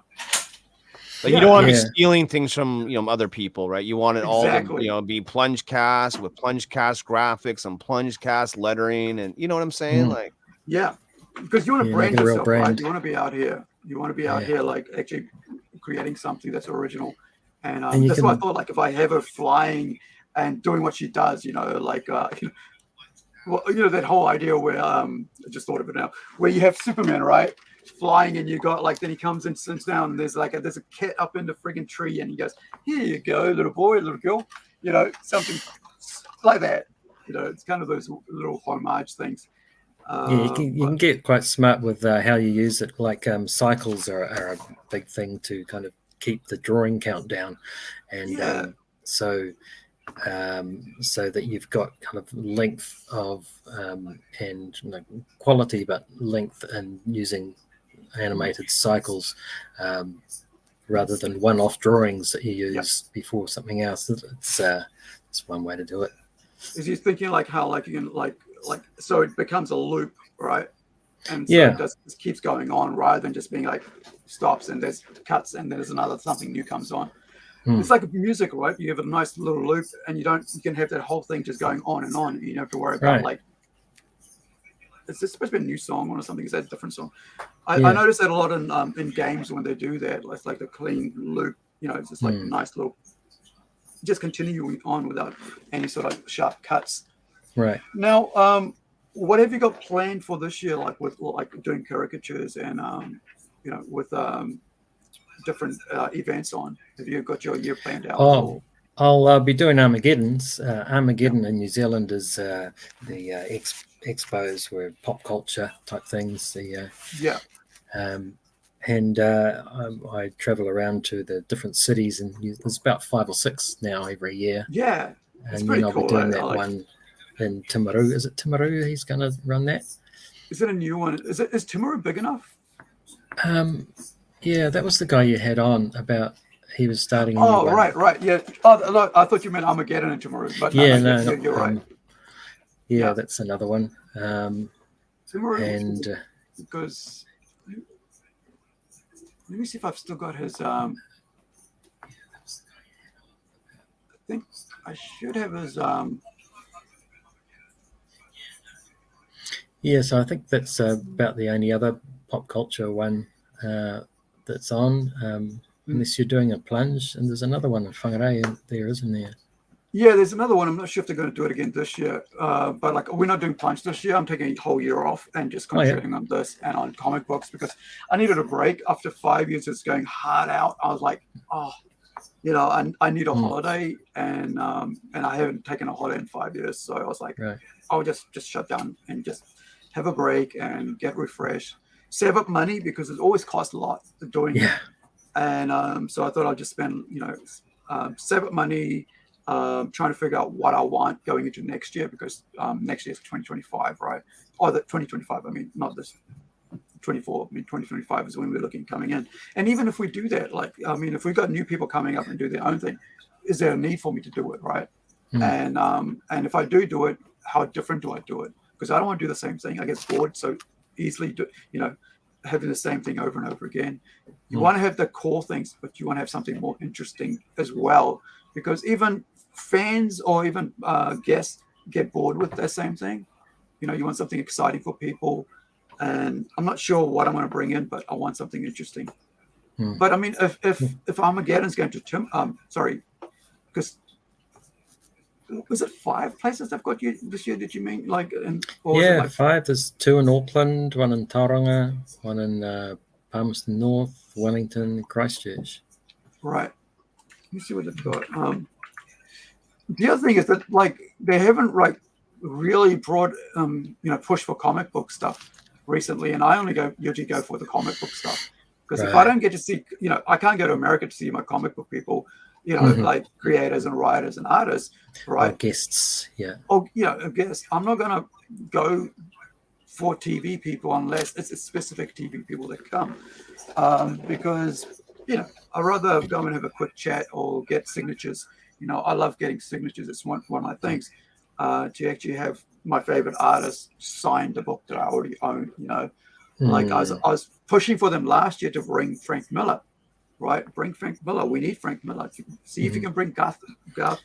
Like you don't want to be stealing things from other people, right? You want it all to be plunge cast with plunge cast graphics and plunge cast lettering, and you know what I'm saying? Like, yeah, because you want to brand yourself, right? You want to be out here. You want to be out here, like actually creating something that's original, and that's why I thought, like, if I have her flying and doing what she does, like, that whole idea where I just thought of it now, where you have Superman, right? Flying, and you got then he comes and sits down and there's a cat up in the friggin' tree and he goes, here you go, little boy, little girl, something like that. It's kind of those little homage things. You can get quite smart with how you use it. Like cycles are a big thing to kind of keep the drawing count down, and so that you've got kind of length of and quality, but length and using animated cycles rather than one-off drawings that you use before something else. It's one way to do it. Is he thinking like how you can like so it becomes a loop, right? And so it just keeps going on rather than just being like stops and there's cuts and there's something new comes on. It's like music, right? You have a nice little loop and you can have that whole thing just going on and on. You don't have to worry about like, is this supposed to be a new song or something? Is that a different song? I noticed that a lot in games when they do that. It's like a clean loop. It's just like nice little, just continuing on without any sort of sharp cuts. Right. Now, what have you got planned for this year? Like with doing caricatures and with different events on. Have you got your year planned out? Oh, I'll be doing Armageddon's. Armageddon in New Zealand is the expos where pop culture type things. And I travel around to the different cities, and there's about 5 or 6 now every year. Yeah, It's And pretty then I'll cool. be doing I that like. one in Timaru. Is it Timaru? He's going to run that. Is it a new one? Is Timaru big enough? Yeah, that was the guy you had on about. He was starting a new Oh, one. right, yeah. Oh, look, I thought you meant Armageddon and Timaru, but Yeah, you're right. Yeah, that's another one. Timaru, And because let me see if I've still got his. I think I should have his. yeah, so I think that's about the only other pop culture one that's on, unless you're doing a plunge. And there's another one in Whangarei there, isn't there? Yeah, there's another one. I'm not sure if they're going to do it again this year. But like, we're not doing Punch this year. I'm taking a whole year off and just concentrating on this and on comic books because I needed a break after 5 years. It's going hard out. I was like, oh, you know, I need a holiday, and I haven't taken a holiday in 5 years. So I was like, I'll just shut down and just have a break and get refreshed, save up money because it always costs a lot doing it. And so I thought I'd just spend, save up money. Trying to figure out what I want going into next year because next year is 2025, right? Or the 2025, I mean, not this 24. I mean, 2025 is when we're looking coming in. And even if we do that, like, I mean, if we've got new people coming up and do their own thing, is there a need for me to do it, right? And if I do it, how different do I do it? Because I don't want to do the same thing. I get bored so easily, having the same thing over and over again. You want to have the core things, but you want to have something more interesting as well. Because even fans or even guests get bored with the same thing. You want something exciting for people. And I'm not sure what I'm going to bring in, but I want something interesting. But I mean, if Armageddon's going to because was it 5 places they've got you this year? Did you mean like? Yeah, 5. There's 2 in Auckland, 1 in Tauranga, 1 in Palmerston North, Wellington, Christchurch. Right. Let me see what they've got. The other thing is that like they haven't really brought push for comic book stuff recently, and I usually go for the comic book stuff because if I don't get to see, I can't go to America to see my comic book people, like creators and writers and artists, right? Or guests, yeah. Oh, guests. I'm not gonna go for TV people unless it's specific TV people that come, because I'd rather go and have a quick chat or get signatures. I love getting signatures. It's one of my things. To actually have my favorite artist sign the book that I already own. Like I was pushing for them last year to bring Frank Miller, right? Bring Frank Miller. We need Frank Miller. See if you can bring Garth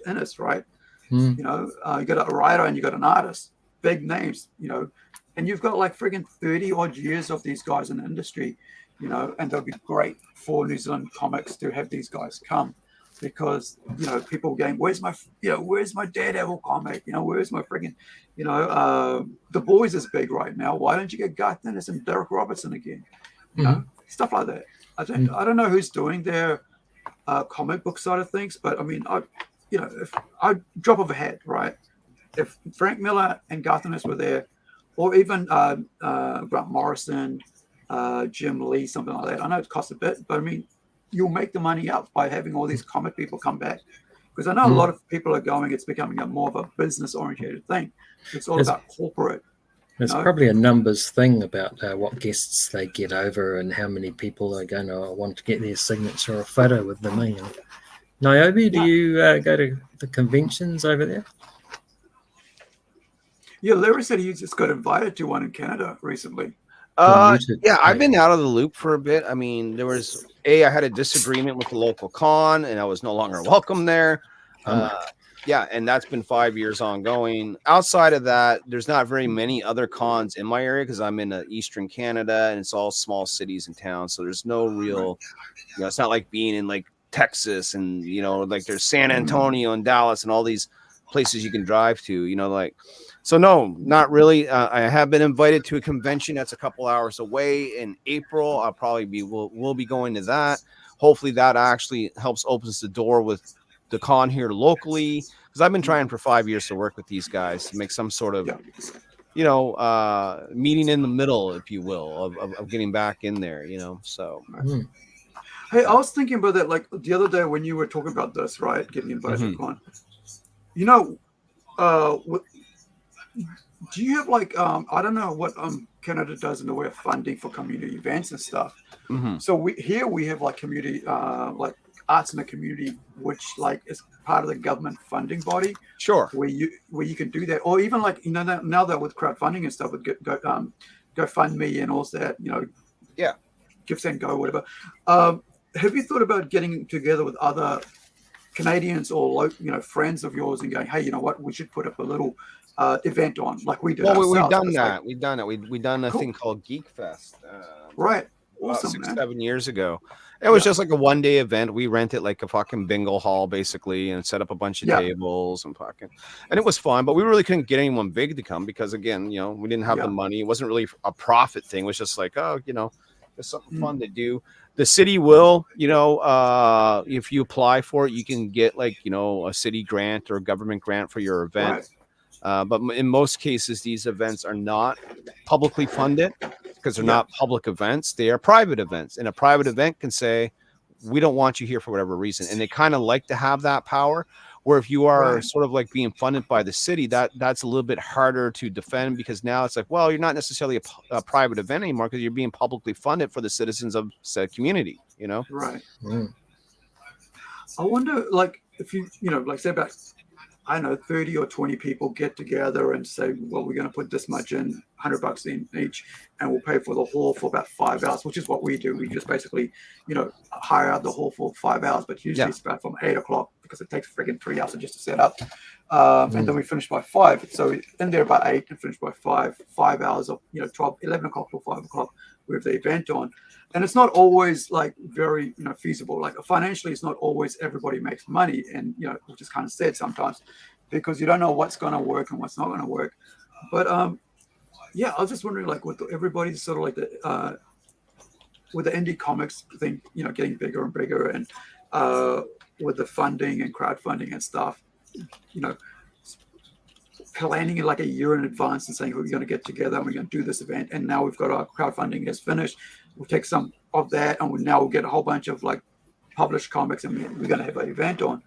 Ennis, right? You got a writer and you got an artist, big names. And you've got like friggin' 30 odd years of these guys in the industry. And they'll be great for New Zealand comics to have these guys come because, people are going, where's my Daredevil comic? Where's my friggin', The Boys is big right now. Why don't you get Garth Ennis and Derek Robertson again? Stuff like that. I don't know who's doing their comic book side of things, but I mean, if I drop of a hat, right? If Frank Miller and Garth Ennis were there, or even Grant Morrison, Jim Lee, something like that. I know it costs a bit, but I mean, you'll make the money up by having all these comic people come back. Because I know a lot of people are going, it's becoming more of a business-oriented thing. It's all about corporate. It's probably a numbers thing about what guests they get over and how many people are going to want to get their signature or photo with them. Niobe, do you go to the conventions over there? Yeah, Larry said he just got invited to one in Canada recently. Yeah, I've been out of the loop for a bit. I mean, I had a disagreement with the local con and I was no longer welcome there. Yeah, and that's been 5 years ongoing. Outside of that, there's not very many other cons in my area because I'm in Eastern Canada and it's all small cities and towns. So there's no real, it's not like being in like Texas and, like there's San Antonio and Dallas and all these places you can drive to, So no, not really. I have been invited to a convention that's a couple hours away in April. I'll probably we'll be going to that. Hopefully that actually helps opens the door with the con here locally because I've been trying for 5 years to work with these guys to make some sort of meeting in the middle, if you will, of getting back in there. So. Hey, I was thinking about that like the other day when you were talking about this, right? Getting invited to con. You know, do you have like I don't know what Canada does in the way of funding for community events and stuff. Mm-hmm. So we have like community like arts in the community, which like is part of the government funding body. Sure. Where you can do that, or even like now that with crowdfunding and stuff with GoFundMe and all that, yeah, GiveSendGo, whatever. Have you thought about getting together with other Canadians or friends of yours and going, hey, you know what, we should put up a little event on like we did ourselves? We've done that. We've done it. We've done a thing called Geek Fest. Right. Awesome, 7 years ago. It was just like a 1-day event. We rented like a fucking bingo hall basically and set up a bunch of tables and it was fun, but we really couldn't get anyone big to come because again, we didn't have the money. It wasn't really a profit thing. It was just like, it's something fun to do. The city will, if you apply for it, you can get like, a city grant or a government grant for your event. Right. But in most cases, these events are not publicly funded because they're not public events. They are private events. And a private event can say, we don't want you here for whatever reason. And they kind of like to have that power. Where if you are sort of like being funded by the city, that's a little bit harder to defend because now it's like, well, you're not necessarily a private event anymore because you're being publicly funded for the citizens of said community, Right. I wonder, like, if like say about, I don't know, 30 or 20 people get together and say, well, we're going to put this much in, $100 in each, and we'll pay for the hall for about 5 hours, which is what we do. We just basically, hire out the hall for 5 hours, but usually it's about from 8 o'clock because it takes friggin' 3 hours just to set up. And then we finish by 5. So in there about 8 and finish by 5 hours of, 12, 11 o'clock till 5 o'clock with the event on. And it's not always like very, feasible. Like financially, it's not always everybody makes money. And, which is kind of sad sometimes because you don't know what's going to work and what's not going to work. But I was just wondering, like, with everybody's sort of like the, with the indie comics thing, getting bigger and bigger and with the funding and crowdfunding and stuff, planning it like a year in advance and saying we're going to get together and we're going to do this event. And now we've got our crowdfunding is finished. We'll take some of that and we'll get a whole bunch of like published comics and we're going to have an event on.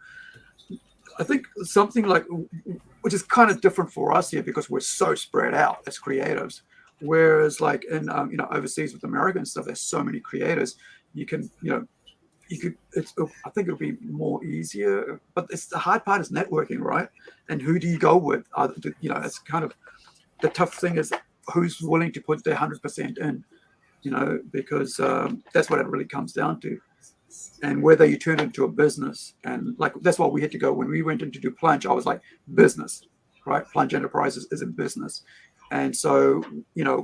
I think something like, which is kind of different for us here because we're so spread out as creatives. Whereas like in, overseas with American stuff, there's so many creators. You can, I think it'll be more easier, but the hard part is networking, right? And who do you go with? It's kind of the tough thing is who's willing to put their 100% in, because that's what it really comes down to. And whether you turn it into a business, and like that's what we had to go when we went in to do Plunge. I was like, business, right? Plunge Enterprises is a business. And so,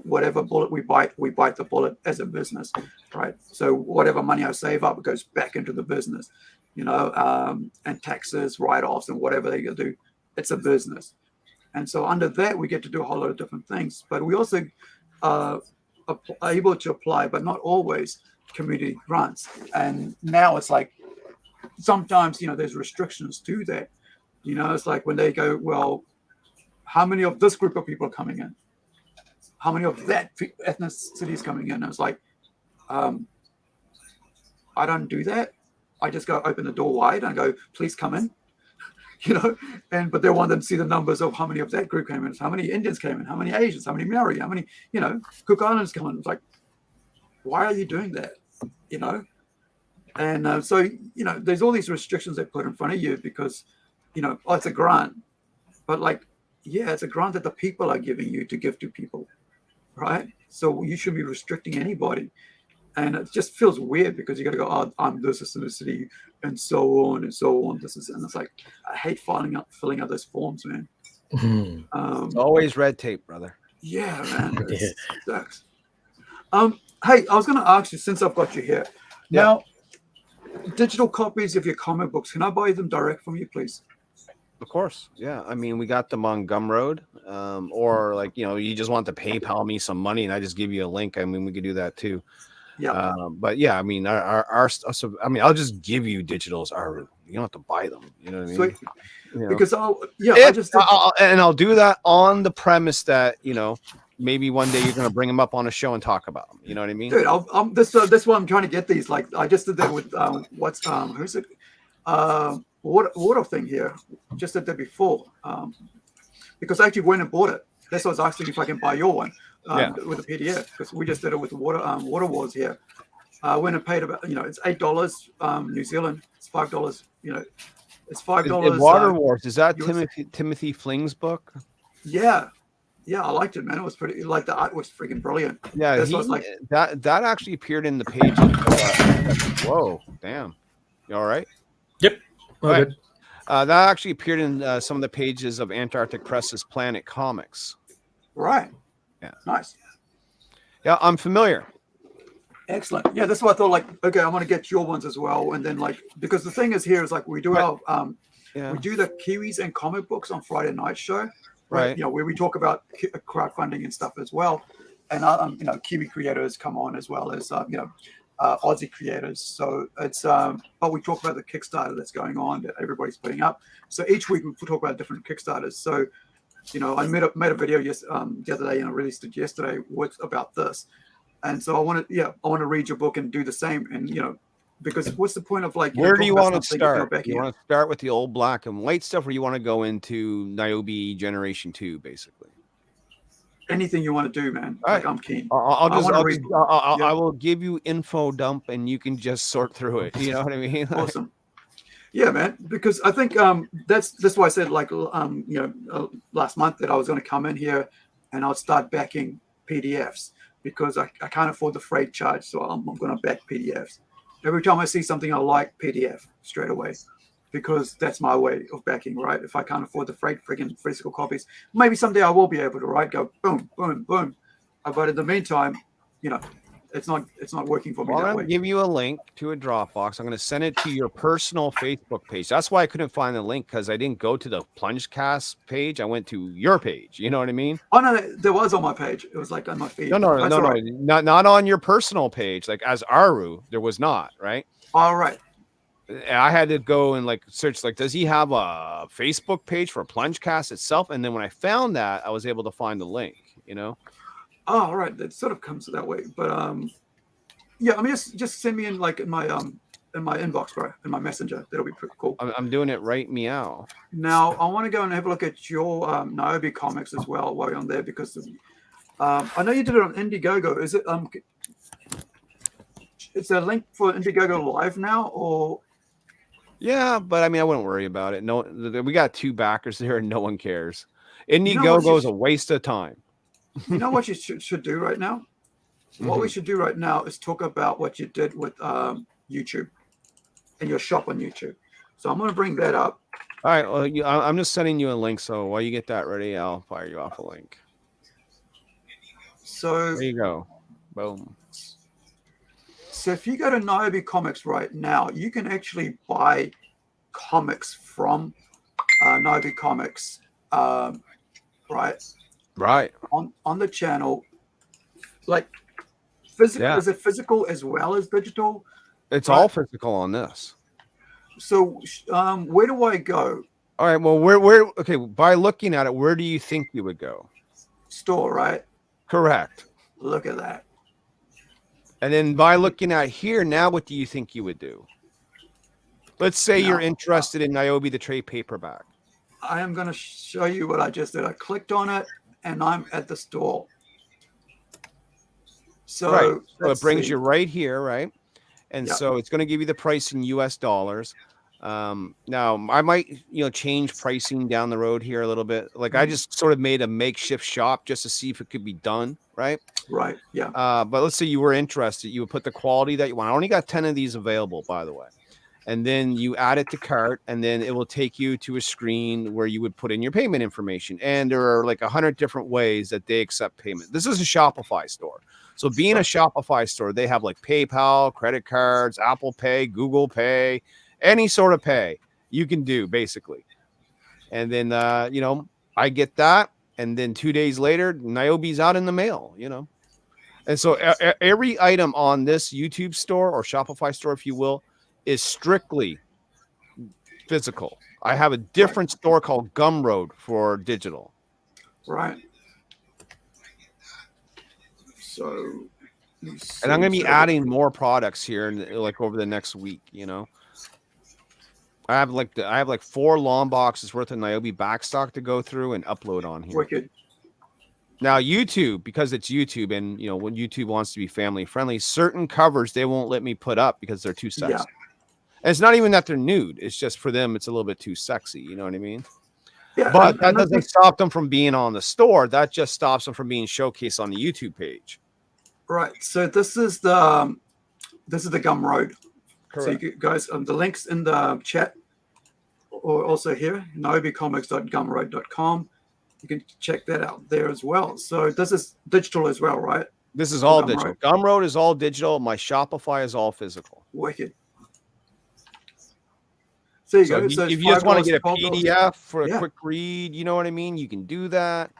whatever bullet we bite the bullet as a business, right? So whatever money I save up, it goes back into the business, and taxes, write-offs, and whatever they do, it's a business. And so under that, we get to do a whole lot of different things. But we also are able to apply, but not always, community grants. And now it's like, sometimes, there's restrictions to that. It's like when they go, well, how many of this group of people are coming in? How many of that ethnicity is coming in? And it's like, I don't do that. I just go open the door wide and go, please come in, but they want them to see the numbers of how many of that group came in, how many Indians came in, how many Asians, how many Maori, how many, Cook Islanders come in. It's like, why are you doing that? And so, there's all these restrictions they put in front of you because, it's a grant, but like, yeah, it's a grant that the people are giving you to give to people, right? So you shouldn't be restricting anybody. And it just feels weird because you got to go, oh, I'm this ethnicity and so on and so on. And it's like, I hate filling out those forms, man. It's always red tape, brother. Yeah, man. It sucks. Hey, I was going to ask you, since I've got you here, now, digital copies of your comic books, can I buy them direct from you, please? Of course. Yeah. I mean, we got them on Gumroad, or like, you just want to PayPal me some money and I just give you a link. I mean, we could do that too. Yeah. But yeah, I mean, I'll just give you digitals. You don't have to buy them. You know what I mean? Sweet. Because I'll do that on the premise that, maybe one day you're going to bring them up on a show and talk about them. You know what I mean? Dude, that's why I'm trying to get these. Like, I just did that with, who's it? water thing here. Just did that before, because I actually went and bought it. That's why I was asking if I can buy your one with a PDF, because we just did it with the water wars here. I went and paid about, it's $8 New Zealand. It's $5. It's $5. Water Wars, is that US. Timothy Fling's book? Yeah, I liked it, man. It was pretty. Like the art was freaking brilliant. Yeah, That's what I was like. That actually appeared in the page. Whoa, damn! You all right? Yep. Right. That actually appeared in some of the pages of Antarctic Press's Planet Comics. Right. Yeah. Nice. Yeah, I'm familiar. Excellent. Yeah, that's why I thought, like, okay, I want to get your ones as well, and then like, because the thing is here is like we do our we do the Kiwis and comic books on Friday night show, right? Where we talk about crowdfunding and stuff as well, and Kiwi creators come on as well as Aussie creators. So it's but we talk about the Kickstarter that's going on that everybody's putting up. So each week we talk about different Kickstarters. So I made a video the other day, and I released it yesterday about this. And so I want to read your book and do the same. And, because what's the point of like, where do you want to start? You want to start with the old black and white stuff, or you want to go into Niobe Generation 2, basically? Anything you want to do, man. All like, right. I'm keen. I will give you info dump and you can just sort through it. You know what I mean? Awesome. Yeah, man. Because I think that's why I said last month that I was going to come in here and I'll start backing PDFs. Because I can't afford the freight charge, so I'm going to back PDFs. Every time I see something I like, PDF straight away, because that's my way of backing, right? If I can't afford the friggin' physical copies, maybe someday I will be able to, right? Go boom, boom, boom. But in the meantime, it's not working for me that way. I'm going to give you a link to a Dropbox. I'm going to send it to your personal Facebook page. That's why I couldn't find the link, because I didn't go to the Plungecast page. I went to your page. You know what I mean? Oh no, there was on my page. It was like on my feed. No, right. not on your personal page. Like as Aru, there was not, right? All right. I had to go and like search, like, does he have a Facebook page for Plungecast itself? And then when I found that, I was able to find the link. Oh, all right. That sort of comes that way, but yeah. I mean, just send me in like in my inbox, bro, in my messenger. That'll be pretty cool. I'm doing it right meow. Now I want to go and have a look at your Niobe comics as well while you're on there, because I know you did it on Indiegogo. Is it Is there a link for Indiegogo live now, or? Yeah, but I mean, I wouldn't worry about it. No, we got 2 backers there, and no one cares. Indiegogo is a waste of time. You know what you should do right now? What we should do right now is talk about what you did with YouTube and your shop on YouTube. So I'm going to bring that up. All right. Well, I'm just sending you a link. So while you get that ready, I'll fire you off a link. So there you go. Boom. So if you go to Niobe Comics right now, you can actually buy comics from Niobe Comics, right? Right. On the channel, like physical. Yeah. Is it physical as well as digital? It's all physical on this. So where do I go? All right. Well, where? Okay. By looking at it, where do you think you would go? Store, right? Correct. Look at that. And then by looking at here, now what do you think you would do? Let's say you're interested in Niobe the trade paperback. I am going to show you what I just did. I clicked on it, and I'm at the store. So it brings you right here, right? And so it's going to give you the price in US dollars. Now I might, change pricing down the road here a little bit. Like I just sort of made a makeshift shop just to see if it could be done, right? Right. Yeah. But let's say you were interested, you would put the quality that you want. I only got 10 of these available, by the way. And then you add it to cart, and then it will take you to a screen where you would put in your payment information. And there are like 100 different ways that they accept payment. This is a Shopify store. So being a Shopify store, they have like PayPal, credit cards, Apple Pay, Google Pay, any sort of pay you can do basically. And then, I get that. And then 2 days later, Niobe's out in the mail, And so every item on this YouTube store or Shopify store, if you will, is strictly physical. I have a different store called Gumroad for digital. Right. So, and I'm going to be adding more products here, like over the next week. I have like 4 long boxes worth of Niobe backstock to go through and upload on here. Wicked. Now YouTube, because it's YouTube, and when YouTube wants to be family friendly, certain covers they won't let me put up because they're too sexy. Yeah. And it's not even that they're nude; it's just for them it's a little bit too sexy. You know what I mean? Yeah, but that doesn't stop them from being on the store. That just stops them from being showcased on the YouTube page. Right. So this is the Gumroad. Correct. So you guys, the links in the chat, or also here, niobecomics.gumroad.com. You can check that out there as well. So this is digital as well, right? This is all digital. Gumroad is all digital. My Shopify is all physical. Wicked. So you go. If you just want to get a PDF for a quick read, you know what I mean? You can do that.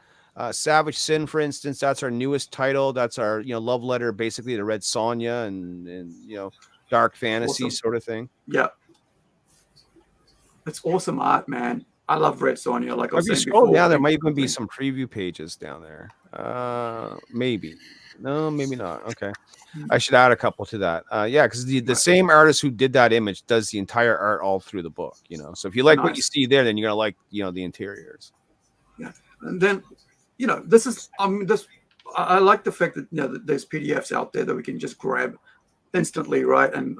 Savage Sin, for instance, that's our newest title. That's our love letter, basically to Red Sonja and dark fantasy sort of thing. Yeah. It's awesome art, man. I love Red Sonja. Like I was saying saying before, before, there might even be some preview pages down there. Maybe. No, maybe not. Okay. I should add a couple to that. Yeah, because the same artist who did that image does the entire art all through the book. So if you like what you see there, then you're gonna like the interiors. Yeah, and then this is I like the fact that that there's PDFs out there that we can just grab instantly, right, and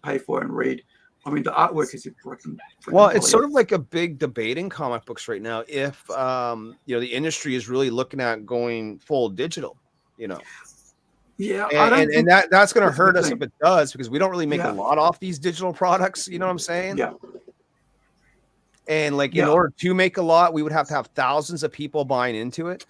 pay for and read. I mean, the artwork is freaking well, it's sort of like a big debate in comic books right now. If the industry is really looking at going full digital, Yeah, and that's going to hurt us if it does, because we don't really make a lot off these digital products. You know what I'm saying? Yeah. And in order to make a lot, we would have to have thousands of people buying into it.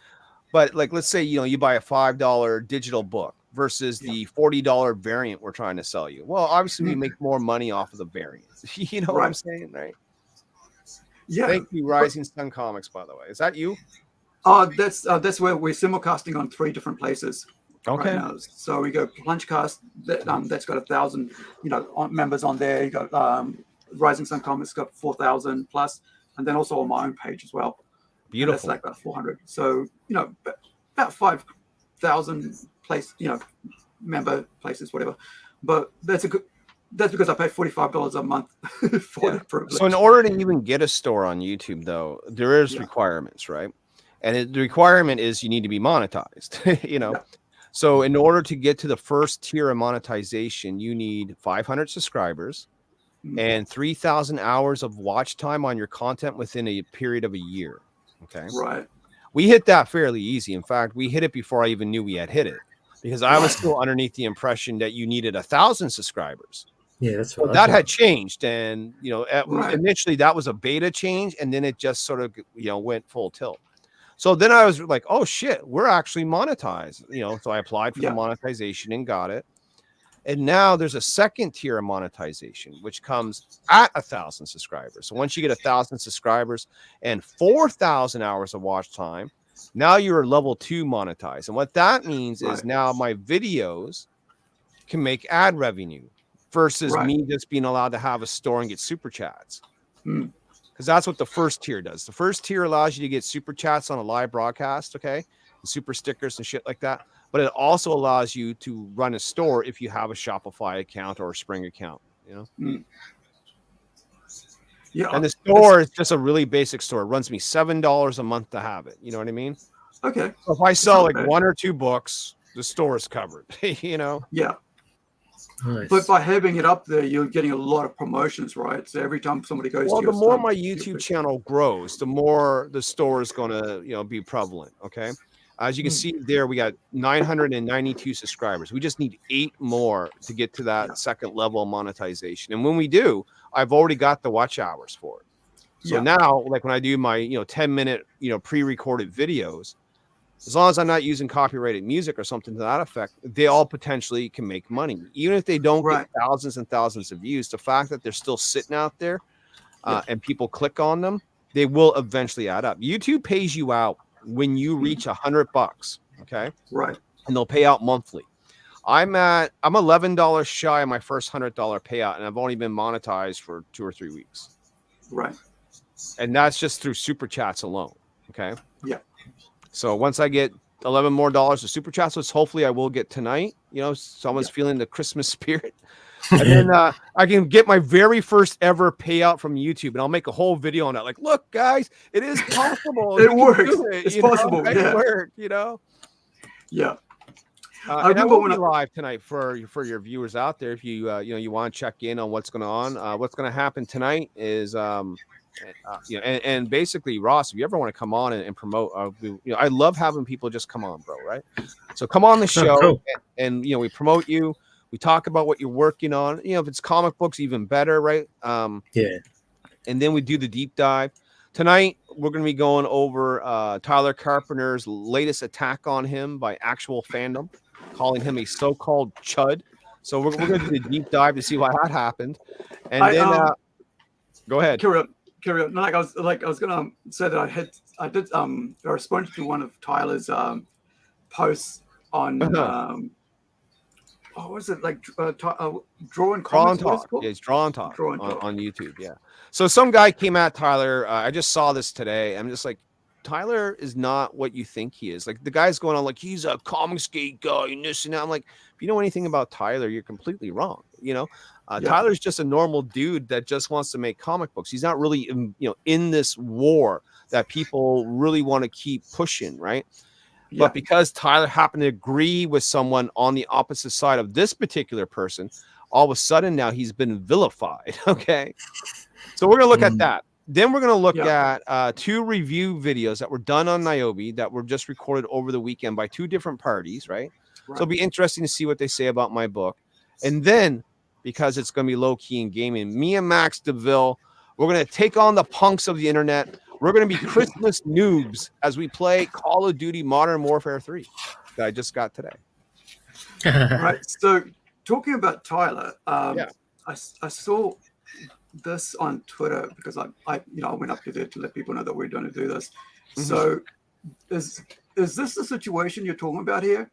But let's say you buy a $5 digital book versus the $40 variant we're trying to sell you. Well, obviously we make more money off of the variant. You know what I'm saying, right? Yeah. Thank you, Rising Sun Comics, by the way. Is that you? That's where we're simulcasting on 3 different places. Okay. Right now. So we go Plungecast, that's got 1,000, members on there. You got Rising Sun Comics got 4,000 plus, and then also on my own page as well. Beautiful. That's like about 400. So about 5,000 member places, whatever. But that's because I pay $45 a month for the privilege. So in order to even get a store on YouTube, though, there is requirements, right? And the requirement is you need to be monetized. So in order to get to the first tier of monetization, you need 500 subscribers and 3,000 hours of watch time on your content within a period of a year. Okay. Right. We hit that fairly easy. In fact, we hit it before I even knew we had hit it, because I was still underneath the impression that you needed 1,000 subscribers. Yeah, that's right. Well, that had changed. And, initially that was a beta change, and then it just sort of, went full tilt. So then I was like, oh shit, we're actually monetized, so I applied for the monetization and got it. And now there's a second tier of monetization, which comes at 1,000 subscribers. So once you get 1,000 subscribers and 4,000 hours of watch time, now you're level 2 monetized. And what that means is now my videos can make ad revenue versus me just being allowed to have a store and get super chats. Because that's what the first tier does. The first tier allows you to get super chats on a live broadcast, okay? And super stickers and shit like that. But it also allows you to run a store if you have a Shopify account or a Spring account, Yeah. And the store is just a really basic store. It runs me $7 a month to have it. You know what I mean? Okay. So if I sell like 1 or 2 books, the store is covered, Yeah. Nice. But by having it up there, you're getting a lot of promotions, right? So every time somebody goes to your the more site, my YouTube channel grows, the more the store is going to, be prevalent. Okay. As you can see there, we got 992 subscribers. We just need 8 more to get to that second level of monetization. And when we do, I've already got the watch hours for it. So now, like when I do my, 10-minute, pre-recorded videos, as long as I'm not using copyrighted music or something to that effect, they all potentially can make money. Even if they don't get thousands and thousands of views, the fact that they're still sitting out there and people click on them, they will eventually add up. YouTube pays you out when you reach $100, okay? Right. And they'll pay out monthly. I'm $11 shy of my first $100 payout, and I've only been monetized for 2 or 3 weeks. Right. And that's just through super chats alone. Okay. Yeah. So once I get $11 more of super chats, which hopefully I will get tonight, someone's feeling the Christmas spirit. And then I can get my very first ever payout from YouTube, and I'll make a whole video on that. Like, look, guys, it is possible. It You can works. do it, It's you know? possible. Make Yeah. it work, you know? Yeah. I remember will when be live tonight for your viewers out there. If you you want to check in on what's going on, what's going to happen tonight is and basically, Ross, if you ever want to come on and promote, I love having people just come on, bro. Right? So come on the show, cool. and we promote you. We talk about what you're working on. If it's comic books, even better, right? Yeah. And then we do the deep dive. Tonight, we're going to be going over Tyler Carpenter's latest attack on him by actual fandom, calling him a so-called chud. So we're going to do the deep dive to see why that happened. And then go ahead. Carry on. No, I was gonna say that I did respond to one of Tyler's posts on what was it, like draw and comics? Talk. Yeah, it's Draw and Talk Draw and Talk on YouTube. Yeah. So some guy came at Tyler. I just saw this today. I'm just like, Tyler is not what you think he is. Like, the guy's going on like he's a Comicsgate guy and this and that. I'm like, if you know anything about Tyler, you're completely wrong. Tyler's just a normal dude that just wants to make comic books. He's not really in this war that people really want to keep pushing, right? Yeah. But because Tyler happened to agree with someone on the opposite side of this particular person, all of a sudden now he's been vilified. Okay. So we're going to look at that. Then we're going to look at 2 review videos that were done on Niobe that were just recorded over the weekend by 2 different parties, right? So it'll be interesting to see what they say about my book. And then, because it's going to be low-key in gaming, me and Max DeVille, we're going to take on the punks of the internet. We're going to be Christmas noobs as we play Call of Duty Modern Warfare 3 that I just got today. Right. So talking about Tyler, I saw this on Twitter because I went up to there to let people know that we're going to do this. Mm-hmm. So is this the situation you're talking about here?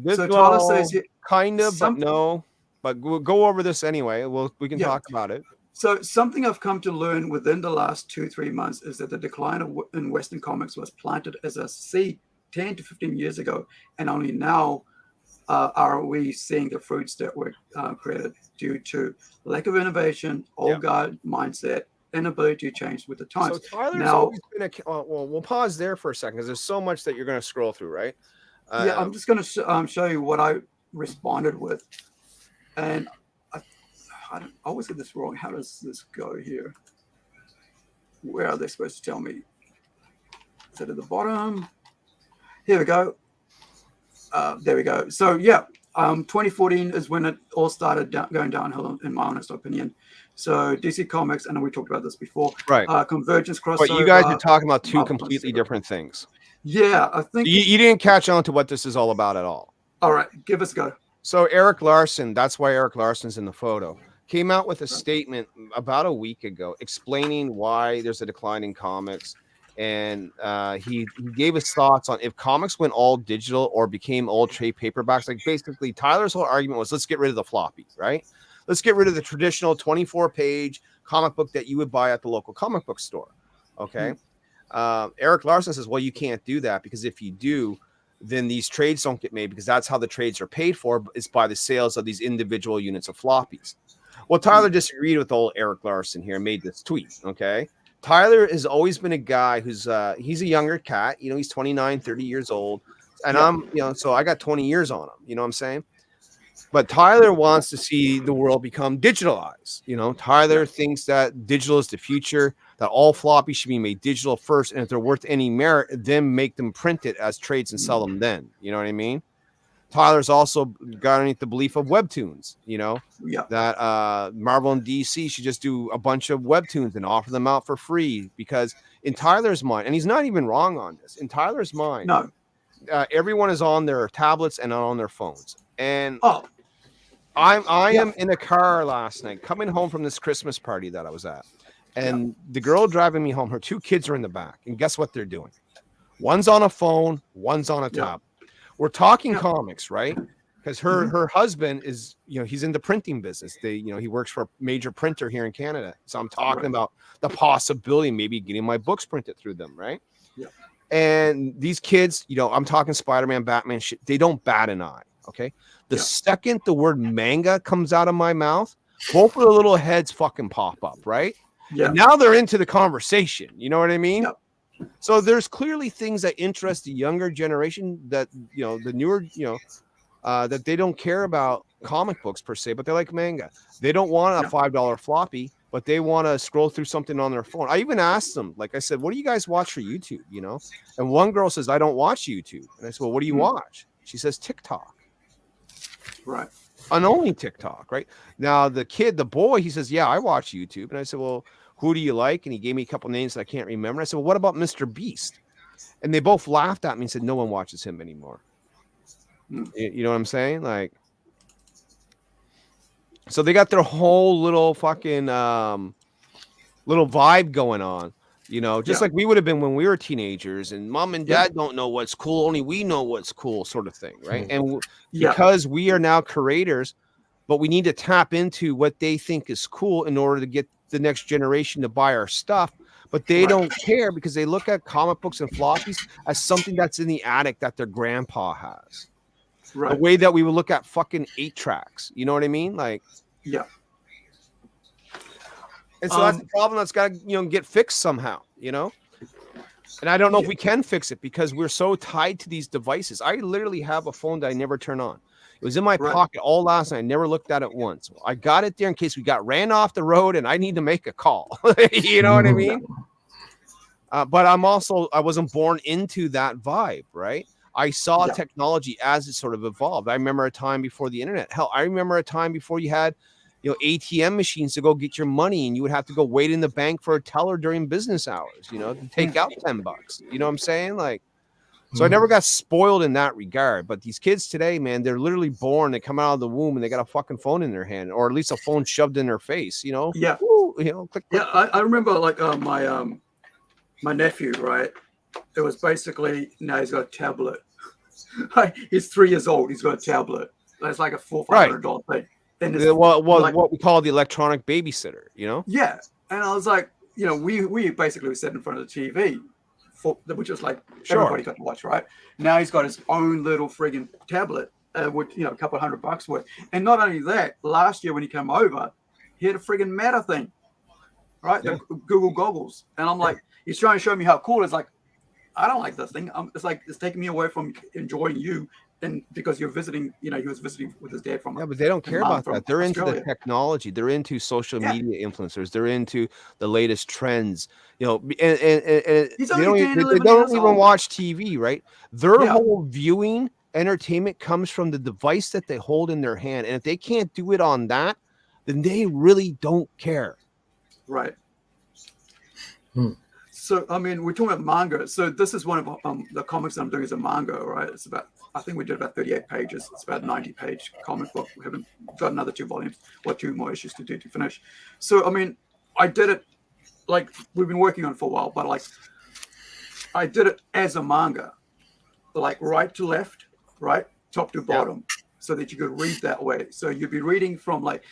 Tyler says kind of, but no. But we'll go over this anyway. We can talk about it. So something I've come to learn within the last 2-3 months is that the decline in Western comics was planted as a seed 10 to 15 years ago, and only now are we seeing the fruits that were created due to lack of innovation, old guard mindset, inability to change with the times. So Tyler's always been we'll pause there for a second because there's so much that you're going to scroll through, right? I'm just going to show you what I responded with. And I always get this wrong. How does this go here? Where are they supposed to tell me? Is it at the bottom? Here we go. There we go. So 2014 is when it all started going downhill, in my honest opinion. So DC Comics, and we talked about this before, right? Convergence, crossover. But you guys are talking about 2 completely different things. Yeah, I think you didn't catch on to what this is all about at all. All right, give us a go. So Eric Larson, that's why Eric Larson's in the photo, came out with a statement about a week ago explaining why there's a decline in comics. And he gave his thoughts on if comics went all digital or became all trade paperbacks. Like, basically, Tyler's whole argument was, let's get rid of the floppy, right? Let's get rid of the traditional 24-page comic book that you would buy at the local comic book store. Okay. Eric Larson says, well, you can't do that because if you do, then these trades don't get made because that's how the trades are paid for, is by the sales of these individual units of floppies. Well, Tyler disagreed with old Eric Larson here and made this tweet. Okay. Tyler has always been a guy who's he's a younger cat. He's 29, 30 years old. And I'm, so I got 20 years on him. You know what I'm saying? But Tyler wants to see the world become digitalized. Tyler thinks that digital is the future, that all floppies should be made digital first. And if they're worth any merit, then make them print it as trades and sell them then. You know what I mean? Tyler's also got underneath the belief of webtoons, that Marvel and DC should just do a bunch of webtoons and offer them out for free, because in Tyler's mind, and he's not even wrong on this, in Tyler's mind, everyone is on their tablets and on their phones. And I am in a car last night coming home from this Christmas party that I was at, and the girl driving me home, her 2 kids are in the back, and guess what they're doing? One's on a phone, one's on a tablet. We're talking comics, right? Because her husband is, he's in the printing business. He works for a major printer here in Canada. So I'm talking about the possibility maybe getting my books printed through them, right? Yeah. And these kids, I'm talking Spider-Man, Batman shit. They don't bat an eye. Okay. The second the word manga comes out of my mouth, both of the little heads fucking pop up, right? Yeah. And now they're into the conversation. You know what I mean? Yep. So there's clearly things that interest the younger generation that, you know, the newer, you know, that they don't care about comic books per se, but they like manga. They don't want a $5 floppy, but they want to scroll through something on their phone. I even asked them, like I said, what do you guys watch for YouTube? You know, and one girl says, I don't watch YouTube. And I said, well, what do you watch? She says, TikTok. Right. And only TikTok, right? Now the boy, he says, yeah, I watch YouTube. And I said, well, who do you like? And he gave me a couple names that I can't remember. I said, well, what about Mr. Beast? And they both laughed at me and said, no one watches him anymore. You know what I'm saying? Like, so they got their whole little fucking little vibe going on, you know, just like we would have been when we were teenagers, and mom and dad don't know what's cool, only we know what's cool, sort of thing, right? And because we are now curators, but we need to tap into what they think is cool in order to get the next generation to buy our stuff. But they don't care because they look at comic books and floppies as something that's in the attic that their grandpa has. The way that we would look at fucking 8-tracks. You know what I mean? Like, and so that's the problem that's got to, you know, get fixed somehow, you know? And I don't know if we can fix it because we're so tied to these devices. I literally have a phone that I never turn on. It was in my pocket all last night. I never looked at it once. I got it there in case we got ran off the road and I need to make a call. You know what I mean? But I wasn't born into that vibe, right? I saw technology as it sort of evolved. I remember a time before the internet. Hell, I remember a time before you had, you know, ATM machines to go get your money, and you would have to go wait in the bank for a teller during business hours, you know, to take out $10. You know what I'm saying? Like, so I never got spoiled in that regard. But these kids today, man, they're literally born. They come out of the womb and they got a fucking phone in their hand, or at least a phone shoved in their face. You know? Yeah. Ooh, you know. Click, click. Yeah. I remember like my nephew, right? It was basically now he's got a tablet. He's 3 years old. He's got a tablet. That's like a $400-$500 thing. And what we call the electronic babysitter, you know? Yeah. And I was like, you know, we basically sat in front of the TV, which is like everybody got to watch, right? Now he's got his own little friggin' tablet, with, you know, a couple $100 worth. And not only that, last year when he came over, he had a friggin' Meta thing, right? The Google goggles. And I'm like, he's trying to show me how cool it is. Like, I don't like this thing. It's like it's taking me away from enjoying you, and because you're visiting, you know, he was visiting with his dad from. Yeah, but they don't care about that. They're into the technology. They're into social media influencers. They're into the latest trends. You know, and they don't even watch TV, right? Their whole viewing entertainment comes from the device that they hold in their hand, and if they can't do it on that, then they really don't care. Right. So, I mean, we're talking about manga. So this is one of the comics that I'm doing as a manga, right? It's about, I think we did about 38 pages. It's about a 90-page comic book. We haven't got another 2 volumes or 2 more issues to do to finish. So, I mean, I did it, like, we've been working on it for a while, but, like, I did it as a manga, like right to left, right, top to bottom, so that you could read that way. So you'd be reading from, like,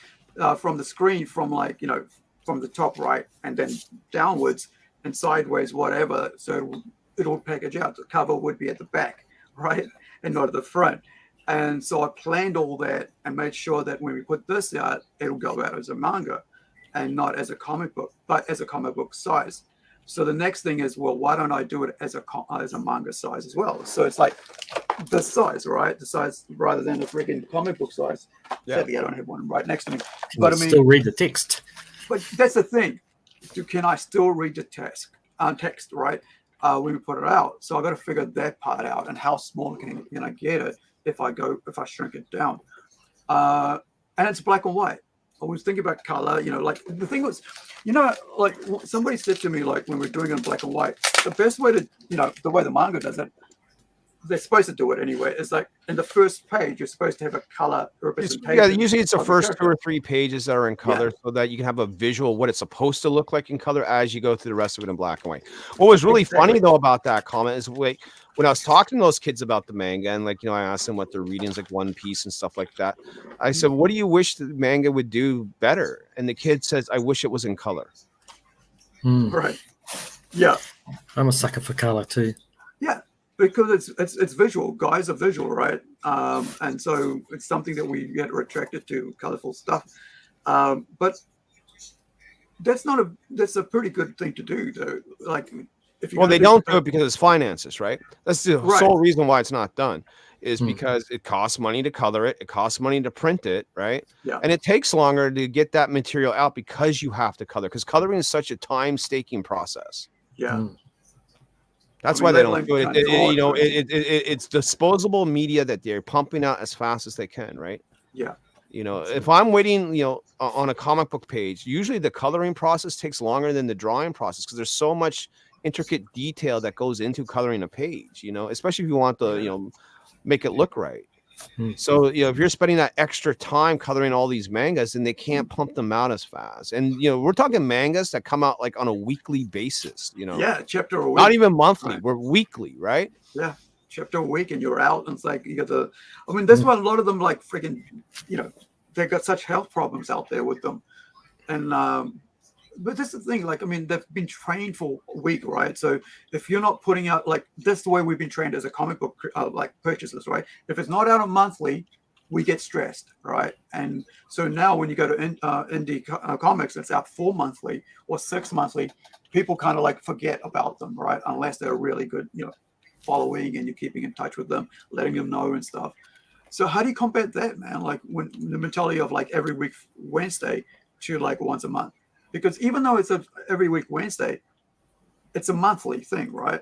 from the screen, from, like, you know, from the top right and then downwards, and sideways, whatever. So it'll package out. The cover would be at the back, right? And not at the front. And so I planned all that and made sure that when we put this out, it'll go out as a manga and not as a comic book, but as a comic book size. So the next thing is, well, why don't I do it as a manga size as well? So it's like this size, right? The size rather than the freaking comic book size. Sadly, I don't have one right next to me. But I mean, still read the text. But that's the thing. Can I still read the text, right? When we put it out. So I got to figure that part out, and how small can I get it if I shrink it down. And it's black and white. I was thinking about color, you know, like the thing was, you know, like somebody said to me, like when we're doing it in black and white, the best way to, you know, the way the manga does it, they're supposed to do it anyway. It's like in the first page, you're supposed to have a color representation. Usually it's the first 2 or 3 pages that are in color, so that you can have a visual what it's supposed to look like in color as you go through the rest of it in black and white. What was really funny though about that comment is when I was talking to those kids about the manga, and like, you know, I asked them what their readings, like One Piece and stuff like that. I said, what do you wish the manga would do better? And the kid says, I wish it was in color. Right. Yeah. I'm a sucker for color too. Yeah. Because it's visual. Guys are visual, right? And so it's something that we get attracted to, colorful stuff. But that's a pretty good thing to do, though. Like, if you Well, they don't do it because it's finances, right? That's the Right. sole reason why it's not done, is Hmm. because it costs money to color it, it costs money to print it, right? Yeah. And it takes longer to get that material out because you have to color, because coloring is such a time-staking process. Yeah. Hmm. That's I mean, why they let don't do it. alone draw You know, it. it's disposable media that they're pumping out as fast as they can, right? Yeah. You know, if I'm waiting, you know, on a comic book page, usually the coloring process takes longer than the drawing process because there's so much intricate detail that goes into coloring a page, you know, especially if you want to, you know, make it look right. Hmm. So, you know, if you're spending that extra time coloring all these mangas, then they can't pump them out as fast. And, you know, we're talking mangas that come out like on a weekly basis, you know, Yeah, chapter a week. not even monthly, Right. we're weekly, right? Yeah, chapter a week, and you're out. And it's like you got the. I mean, that's why a lot of them like freaking. You know, they got such health problems out there with them, and but that's the thing. Like, I mean, they've been trained for a week, right? So if you're not putting out, like, that's the way we've been trained as a comic book like purchasers, right? If it's not out on monthly, we get stressed, right? And so now when you go to indie comics, it's out 4 monthly or 6 monthly. People kind of like forget about them, right? Unless they're really good, you know, following, and you're keeping in touch with them, letting them know and stuff. So how do you combat that, man? Like, when the mentality of like every week Wednesday to like once a month, because even though it's every week Wednesday, it's a monthly thing, right?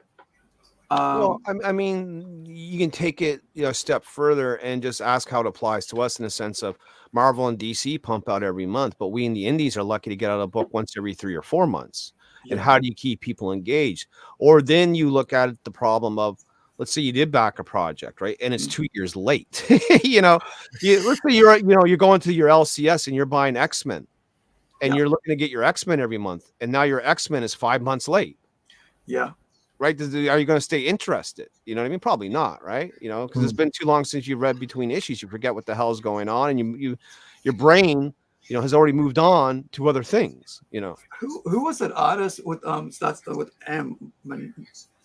Well, I mean, you can take it, you know, a step further and just ask how it applies to us in the sense of Marvel and DC pump out every month, but we in the indies are lucky to get out a book once every 3 or 4 months. And how do you keep people engaged? Or then you look at the problem of, let's say you did back a project, right? And it's 2 years late. You know, let's say you're going to your LCS and you're buying X-Men, and you're looking to get your X-Men every month, and now your X-Men is 5 months late. Yeah. Right? Are you going to stay interested? You know what I mean? Probably not, right? You know, because it's been too long since you read between issues. You forget what the hell is going on, and your brain, you know, has already moved on to other things. You know, who was that artist with starts with M,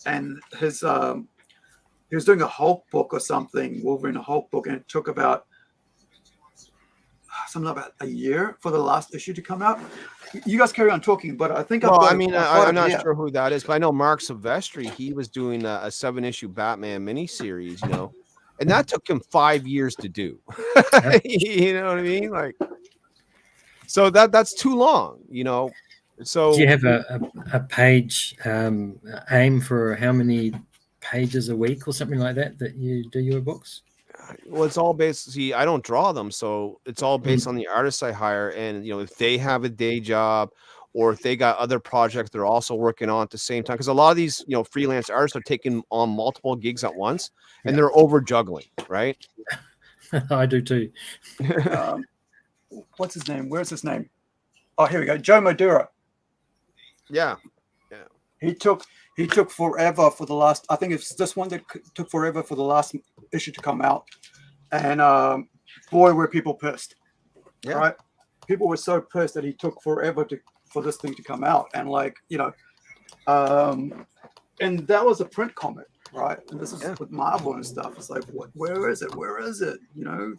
and his he was doing a Hulk book or something, Wolverine a Hulk book, and it took about something about a year for the last issue to come out. You guys carry on talking, but I think well, I mean, I'm not sure who that is, but I know Mark Silvestri. He was doing a 7-issue Batman miniseries, you know, and that took him 5 years to do. You know what I mean? Like, so that's too long, you know. So do you have a page aim for how many pages a week or something like that you do your books? Well, it's all based. See, I don't draw them, so it's all based on the artists I hire, and you know, if they have a day job or if they got other projects they're also working on at the same time, because a lot of these, you know, freelance artists are taking on multiple gigs at once, and they're over juggling, right? I do too. What's his name? Where's his name? Oh, here we go. Joe Madura. Yeah. He took forever for the last. I think it's this one that took forever for the last issue to come out, and boy, were people pissed. Yeah. Right? People were so pissed that he took forever for this thing to come out, and like, you know, and that was a print comic, right? And this is with Marvel and stuff. It's like, what? Where is it? Where is it? You know.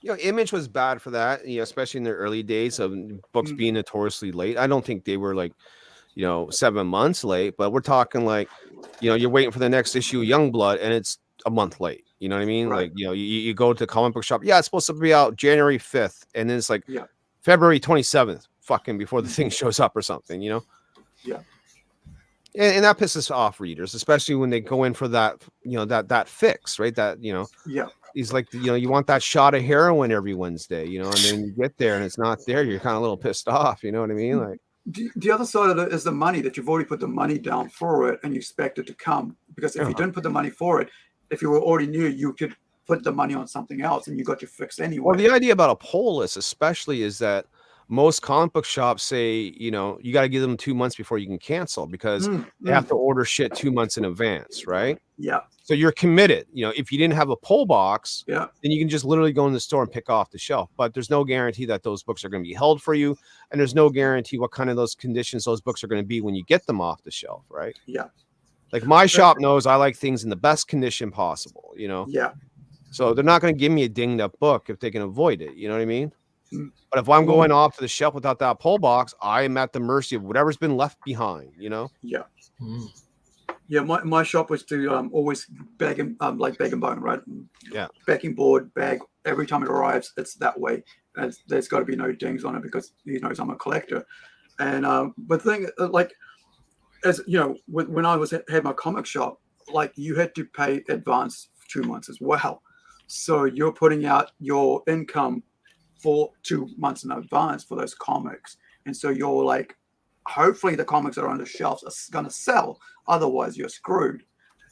You know, Image was bad for that, you know, especially in their early days of books being notoriously late. I don't think they were like, you know, 7 months late, but we're talking like, you know, you're waiting for the next issue of Youngblood and it's a month late. You know what I mean? Right. Like, you know, you go to the comic book shop. Yeah, it's supposed to be out January 5th. And then it's like February 27th, fucking before the thing shows up or something, you know? Yeah. And that pisses off readers, especially when they go in for that, you know, that fix, right? That, you know, he's like, you know, you want that shot of heroin every Wednesday, you know, and then you get there and it's not there. You're kind of a little pissed off. You know what I mean? Like, the other side of it is the money, that you've already put the money down for it and you expect it to come. Because if you didn't put the money for it, if you already knew, you could put the money on something else and you got your fix anyway. Well, the idea about a pull list especially is that most comic book shops say, you know, you got to give them 2 months before you can cancel, because they have to order shit 2 months in advance, right? Yeah. So you're committed. You know, if you didn't have a pull box, then you can just literally go in the store and pick off the shelf. But there's no guarantee that those books are going to be held for you, and there's no guarantee what kind of those conditions those books are going to be when you get them off the shelf, right? Yeah. Like my shop knows I like things in the best condition possible, you know? Yeah. So they're not going to give me a dinged up book if they can avoid it. You know what I mean? But if I'm going off to the shelf without that pull box, I am at the mercy of whatever's been left behind, you know? Yeah. Yeah, my shop was to always bag and bag and bone, right? Yeah. Backing board, bag, every time it arrives, it's that way. And there's got to be no dings on it because he knows I'm a collector. And but the thing, like, as you know, when I had my comic shop, like you had to pay advance 2 months as well. So you're putting out your income for 2 months in advance for those comics. And so you're like, hopefully the comics that are on the shelves are going to sell. Otherwise, you're screwed.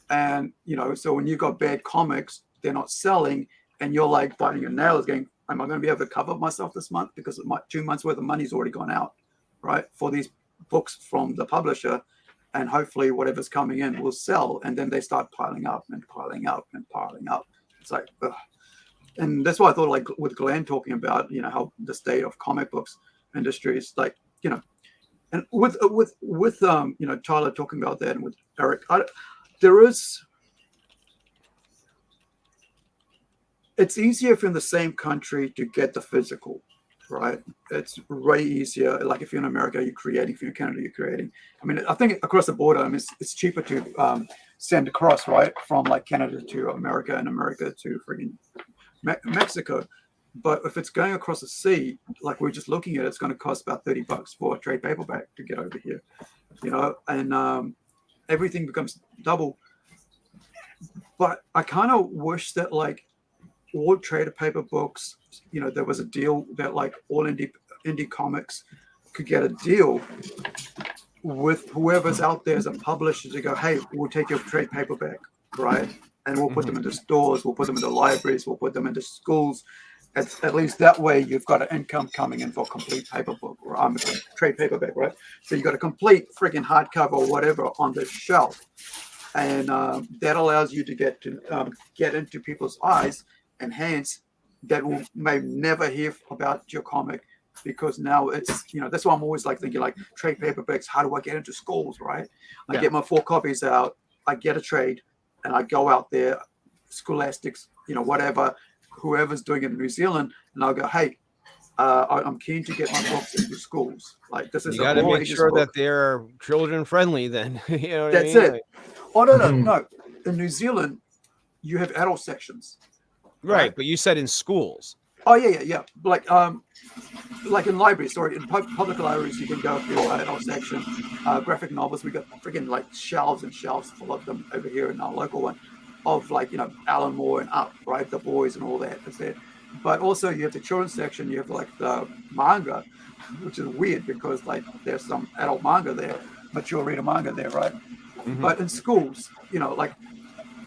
And, you know, so when you've got bad comics, they're not selling, and you're like biting your nails going, am I going to be able to cover myself this month? Because my 2 months worth of money's already gone out, right? For these books from the publisher. And hopefully whatever's coming in will sell. And then they start piling up and piling up and piling up. It's like, ugh. And that's why I thought, like with Glenn talking about, you know, how the state of comic books industry is, like, you know, and with you know, Tyler talking about that, and with Eric, it's easier if you're in the same country to get the physical, right? It's way easier. Like if you're in America, you're creating. If you're in Canada, you're creating. I mean, I think across the border, I mean, it's cheaper to send across, right, from like Canada to America and America to friggin' Mexico. But if it's going across the sea, like we're just looking at it, it's going to cost about $30 for a trade paperback to get over here, you know, and everything becomes double. But I kind of wish that, like, all trade paper books, you know, there was a deal that like all indie comics could get a deal with whoever's out there as a publisher to go, hey, we'll take your trade paperback, right? And we'll put them into stores, we'll put them into libraries, we'll put them into schools. At least that way you've got an income coming in for a complete paper book or trade paperback, right? So you've got a complete freaking hardcover or whatever on the shelf. And that allows you to get into people's eyes and hands that may never hear about your comic, because now it's, you know, that's why I'm always like thinking like trade paperbacks, how do I get into schools, right? I get my 4 copies out, I get a trade, and I go out there, Scholastics, you know, whatever, whoever's doing it in New Zealand, and I'll go, hey, I'm keen to get my books into schools. Like this is, you got to make sure that they're children friendly. Then you know that's what I mean? it. Oh no. In New Zealand, you have adult sections. Right, but you said in schools. Oh yeah. Like in libraries, or in public libraries, you can go to an adult section. Graphic novels, we got freaking like shelves and shelves full of them over here in our local one, of like, you know, Alan Moore and up, right, the boys and all that is there. But also you have the children's section, you have like the manga, which is weird because like there's some adult manga there, mature reader manga there, right? But in schools, you know, like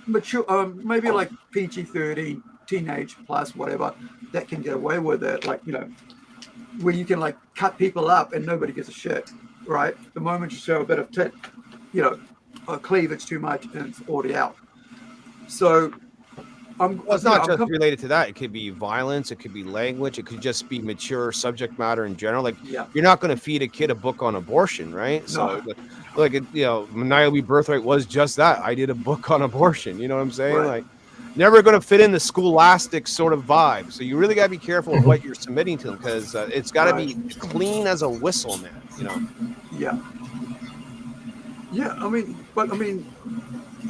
mature, maybe like PG-13, teenage plus whatever, that can get away with it, like, you know, where you can like cut people up and nobody gives a shit, right? The moment you show a bit of tit, you know, a cleavage too much and it's already out. So it's not just related to that. It could be violence, it could be language, it could just be mature subject matter in general. Like you're not going to feed a kid a book on abortion, right? No. So like, you know, Niobe Birthright was just that. I did a book on abortion, you know what I'm saying? Right. Like never going to fit in the scholastic sort of vibe. So you really got to be careful with what you're submitting to them, because it's got to be clean as a whistle, man, you know? Yeah, I mean,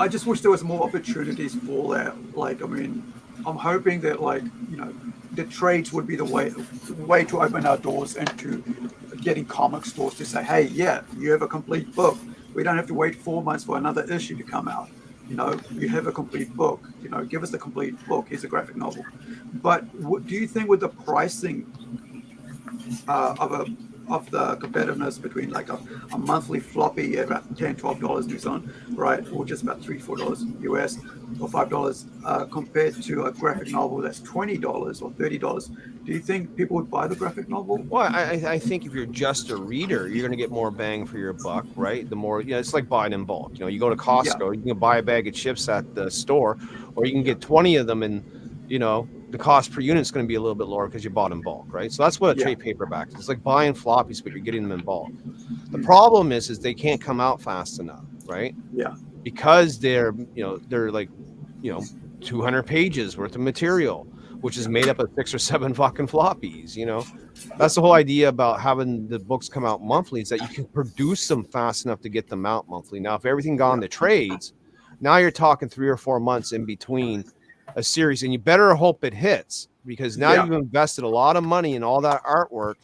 I just wish there was more opportunities for that. Like, I mean, I'm hoping that, like, you know, the trades would be the way to open our doors into getting comic stores to say, hey, yeah, you have a complete book. We don't have to wait 4 months for another issue to come out. You know, you have a complete book. You know, give us the complete book. Here's a graphic novel. But what do you think with the pricing of the competitiveness between like a monthly floppy at about $10, $12 New Zealand, right, or just about $3-4 US or $5 compared to a graphic novel that's $20 or $30? Do you think people would buy the graphic novel? Well, I think if you're just a reader, you're going to get more bang for your buck, right? The more, you know, it's like buying in bulk. You know, you go to Costco, you can buy a bag of chips at the store, or you can get 20 of them, and you know, the cost per unit is going to be a little bit lower because you bought in bulk, right? So that's what a trade paperback is. It's like buying floppies, but you're getting them in bulk. The problem is they can't come out fast enough, right? Yeah. Because they're like, you know, 200 pages worth of material. which is made up of 6 or 7 fucking floppies, you know. That's the whole idea about having the books come out monthly, is that you can produce them fast enough to get them out monthly. Now, if everything got on the trades, now you're talking 3 or 4 months in between a series, and you better hope it hits, because now you've invested a lot of money in all that artwork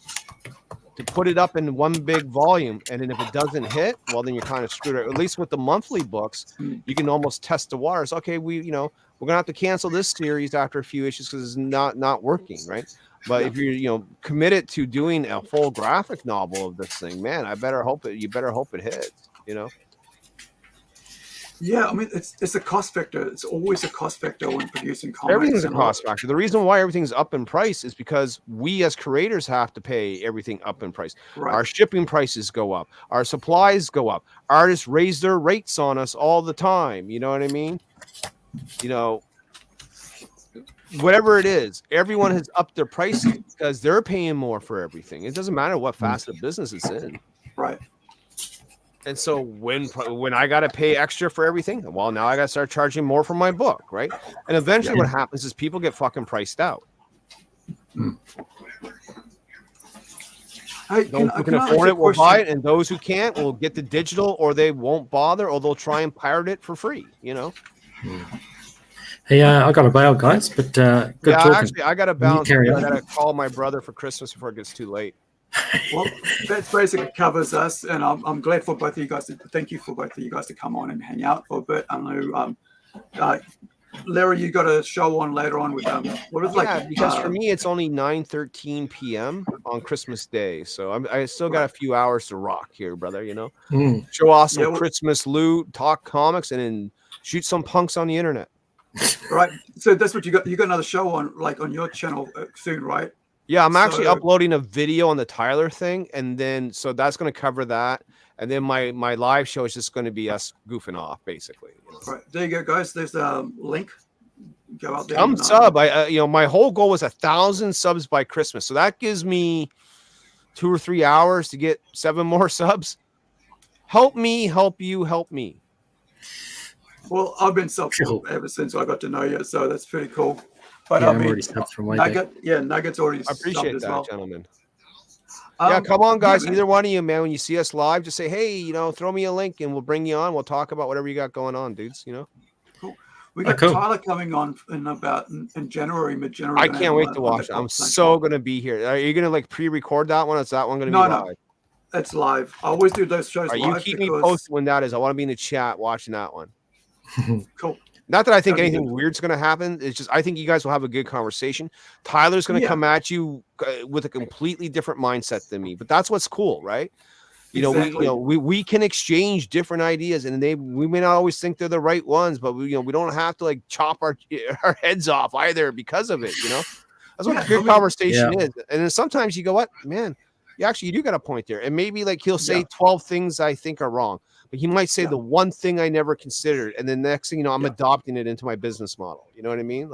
to put it up in one big volume, and then if it doesn't hit, well, then you're kind of screwed. At least with the monthly books, you can almost test the waters. Okay, we're gonna have to cancel this series after a few issues because it's not working, right? But if you're committed to doing a full graphic novel of this thing, man, you better hope it hits, you know. Yeah, I mean, it's a cost factor. It's always a cost factor when producing comics. Everything's a cost factor. The reason why everything's up in price is because we as creators have to pay everything up in price. Right. Our shipping prices go up. Our supplies go up. Artists raise their rates on us all the time. You know what I mean? You know, whatever it is, everyone has upped their prices because they're paying more for everything. It doesn't matter what facet of business it's in. Right. And so when I got to pay extra for everything, well, now I got to start charging more for my book, right? And eventually what happens is people get fucking priced out. Those who can afford it will buy it, and those who can't will get the digital, or they won't bother, or they'll try and pirate it for free, you know? Hey, I got to bail, guys, but good talking. Actually, I got to bounce. Carry I on. got to call my brother for Christmas before it gets too late. Well, that basically covers us, and I'm glad for both of you guys. Thank you for both of you guys to come on and hang out for a bit. I know, Larry, you got a show on later on with what is because for me it's only 9:13 p.m. on Christmas Day, so I still got a few hours to rock here, brother. You know, show off some Christmas loot, talk comics, and then shoot some punks on the internet. Right. So that's what you got. You got another show on on your channel soon, right? Yeah, I'm actually uploading a video on the Tyler thing, and then so that's going to cover that, and then my live show is just going to be us goofing off, basically. You know? Right, there you go, guys. There's a link. Go out there. Sub. My whole goal was 1,000 subs by Christmas, so that gives me 2 or 3 hours to get 7 more subs. Help me, help you, help me. Well, I've been subbed ever since I got to know you, so that's pretty cool. But I'm already subbed from way back. Nugget's already I appreciate subbed as that, well. Gentlemen. Come on, guys. Either one of you, man. When you see us live, just say, hey, throw me a link and we'll bring you on. We'll talk about whatever you got going on, dudes. Cool. We got Tyler coming on in January, mid-January. I can't wait to watch it. I'm so going to be here. Are you going to pre-record that one? Is that one going to be live? No, it's live. I always do those shows live. You keep me posted when that is. I want to be in the chat watching that one. Cool. Not that I think anything weird's going to happen. It's just I think you guys will have a good conversation. Tyler's going to come at you with a completely different mindset than me, but that's what's cool, right? We can exchange different ideas, and we may not always think they're the right ones, but we don't have to chop our heads off either because of it. That's what a good conversation is. And then sometimes you go, "What, man? You do got a point there." And maybe he'll say 12 things I think are wrong. But he might say the one thing I never considered, and then next thing you know, I'm adopting it into my business model. You know what I mean?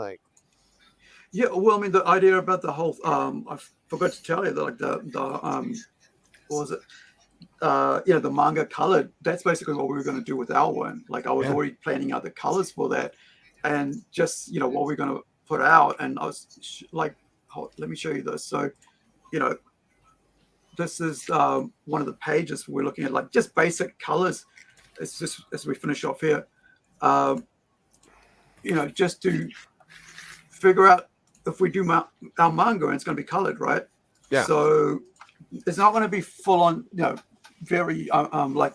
Yeah. Well, I mean, the idea about the whole I forgot to tell you that what was it? The manga colored. That's basically what we were going to do with our one. I was already planning out the colors for that, and just what we're going to put out. And I was let me show you this. So, this is one of the pages we're looking at, just basic colors. It's just as we finish off here, just to figure out if we do our manga and it's going to be colored, right? Yeah. So it's not going to be full on, very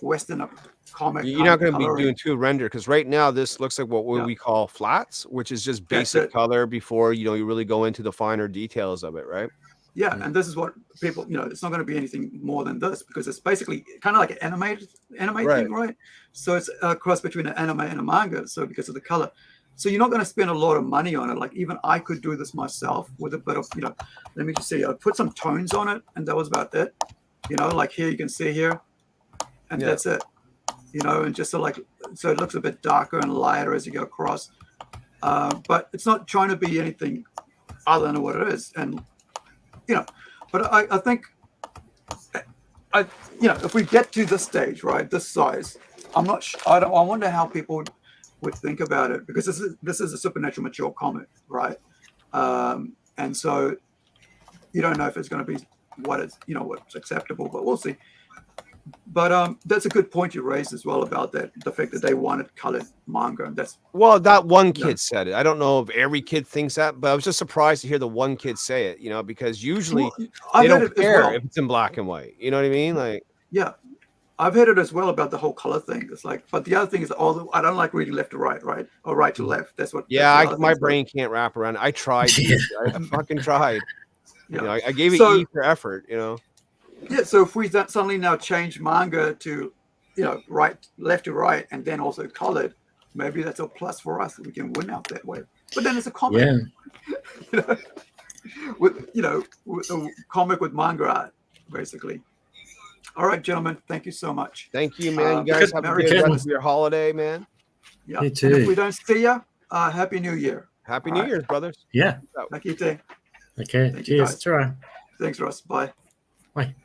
Western comic. You're not going to be doing too render, because right now this looks like what we call flats, which is just basic color before you really go into the finer details of it, right? Yeah, and this is what people, it's not going to be anything more than this, because it's basically kind of like an anime thing, right? So it's a cross between an anime and a manga, so because of the color. So you're not going to spend a lot of money on it. Even I could do this myself with a bit of, let me just see, I put some tones on it, and that was about it. Here you can see here, and that's it. And just so it looks a bit darker and lighter as you go across. But it's not trying to be anything other than what it is. And but I think, if we get to this stage, right, this size, I'm not. I wonder how people would think about it, because this is a supernatural mature comic, right? And so you don't know if it's going to be what's acceptable, but we'll see. But that's a good point you raised as well about the fact that they wanted colored manga. And that's that one kid said it. I don't know if every kid thinks that, but I was just surprised to hear the one kid say it, because usually they don't care if it's in black and white. You know what I mean? Like, yeah, I've heard it as well about the whole color thing. It's like, but the other thing is, I don't like reading left to right, right, or right to left. That's what. Yeah, my brain can't wrap around it. I tried. I fucking tried. Yeah. I gave it E for effort. Yeah, so if we suddenly now change manga to, left to right, and then also colored, maybe that's a plus for us. We can win out that way. But then it's a comic. Yeah. With a comic with manga art, basically. All right, gentlemen, thank you so much. Thank you, man. You guys have a good rest of your holiday, man. Yeah. You too. And if we don't see you, Happy New Year. Happy New Year's, brothers. Yeah. Nakite. Okay. Cheers. Try. Thanks, Ross. Bye. Bye.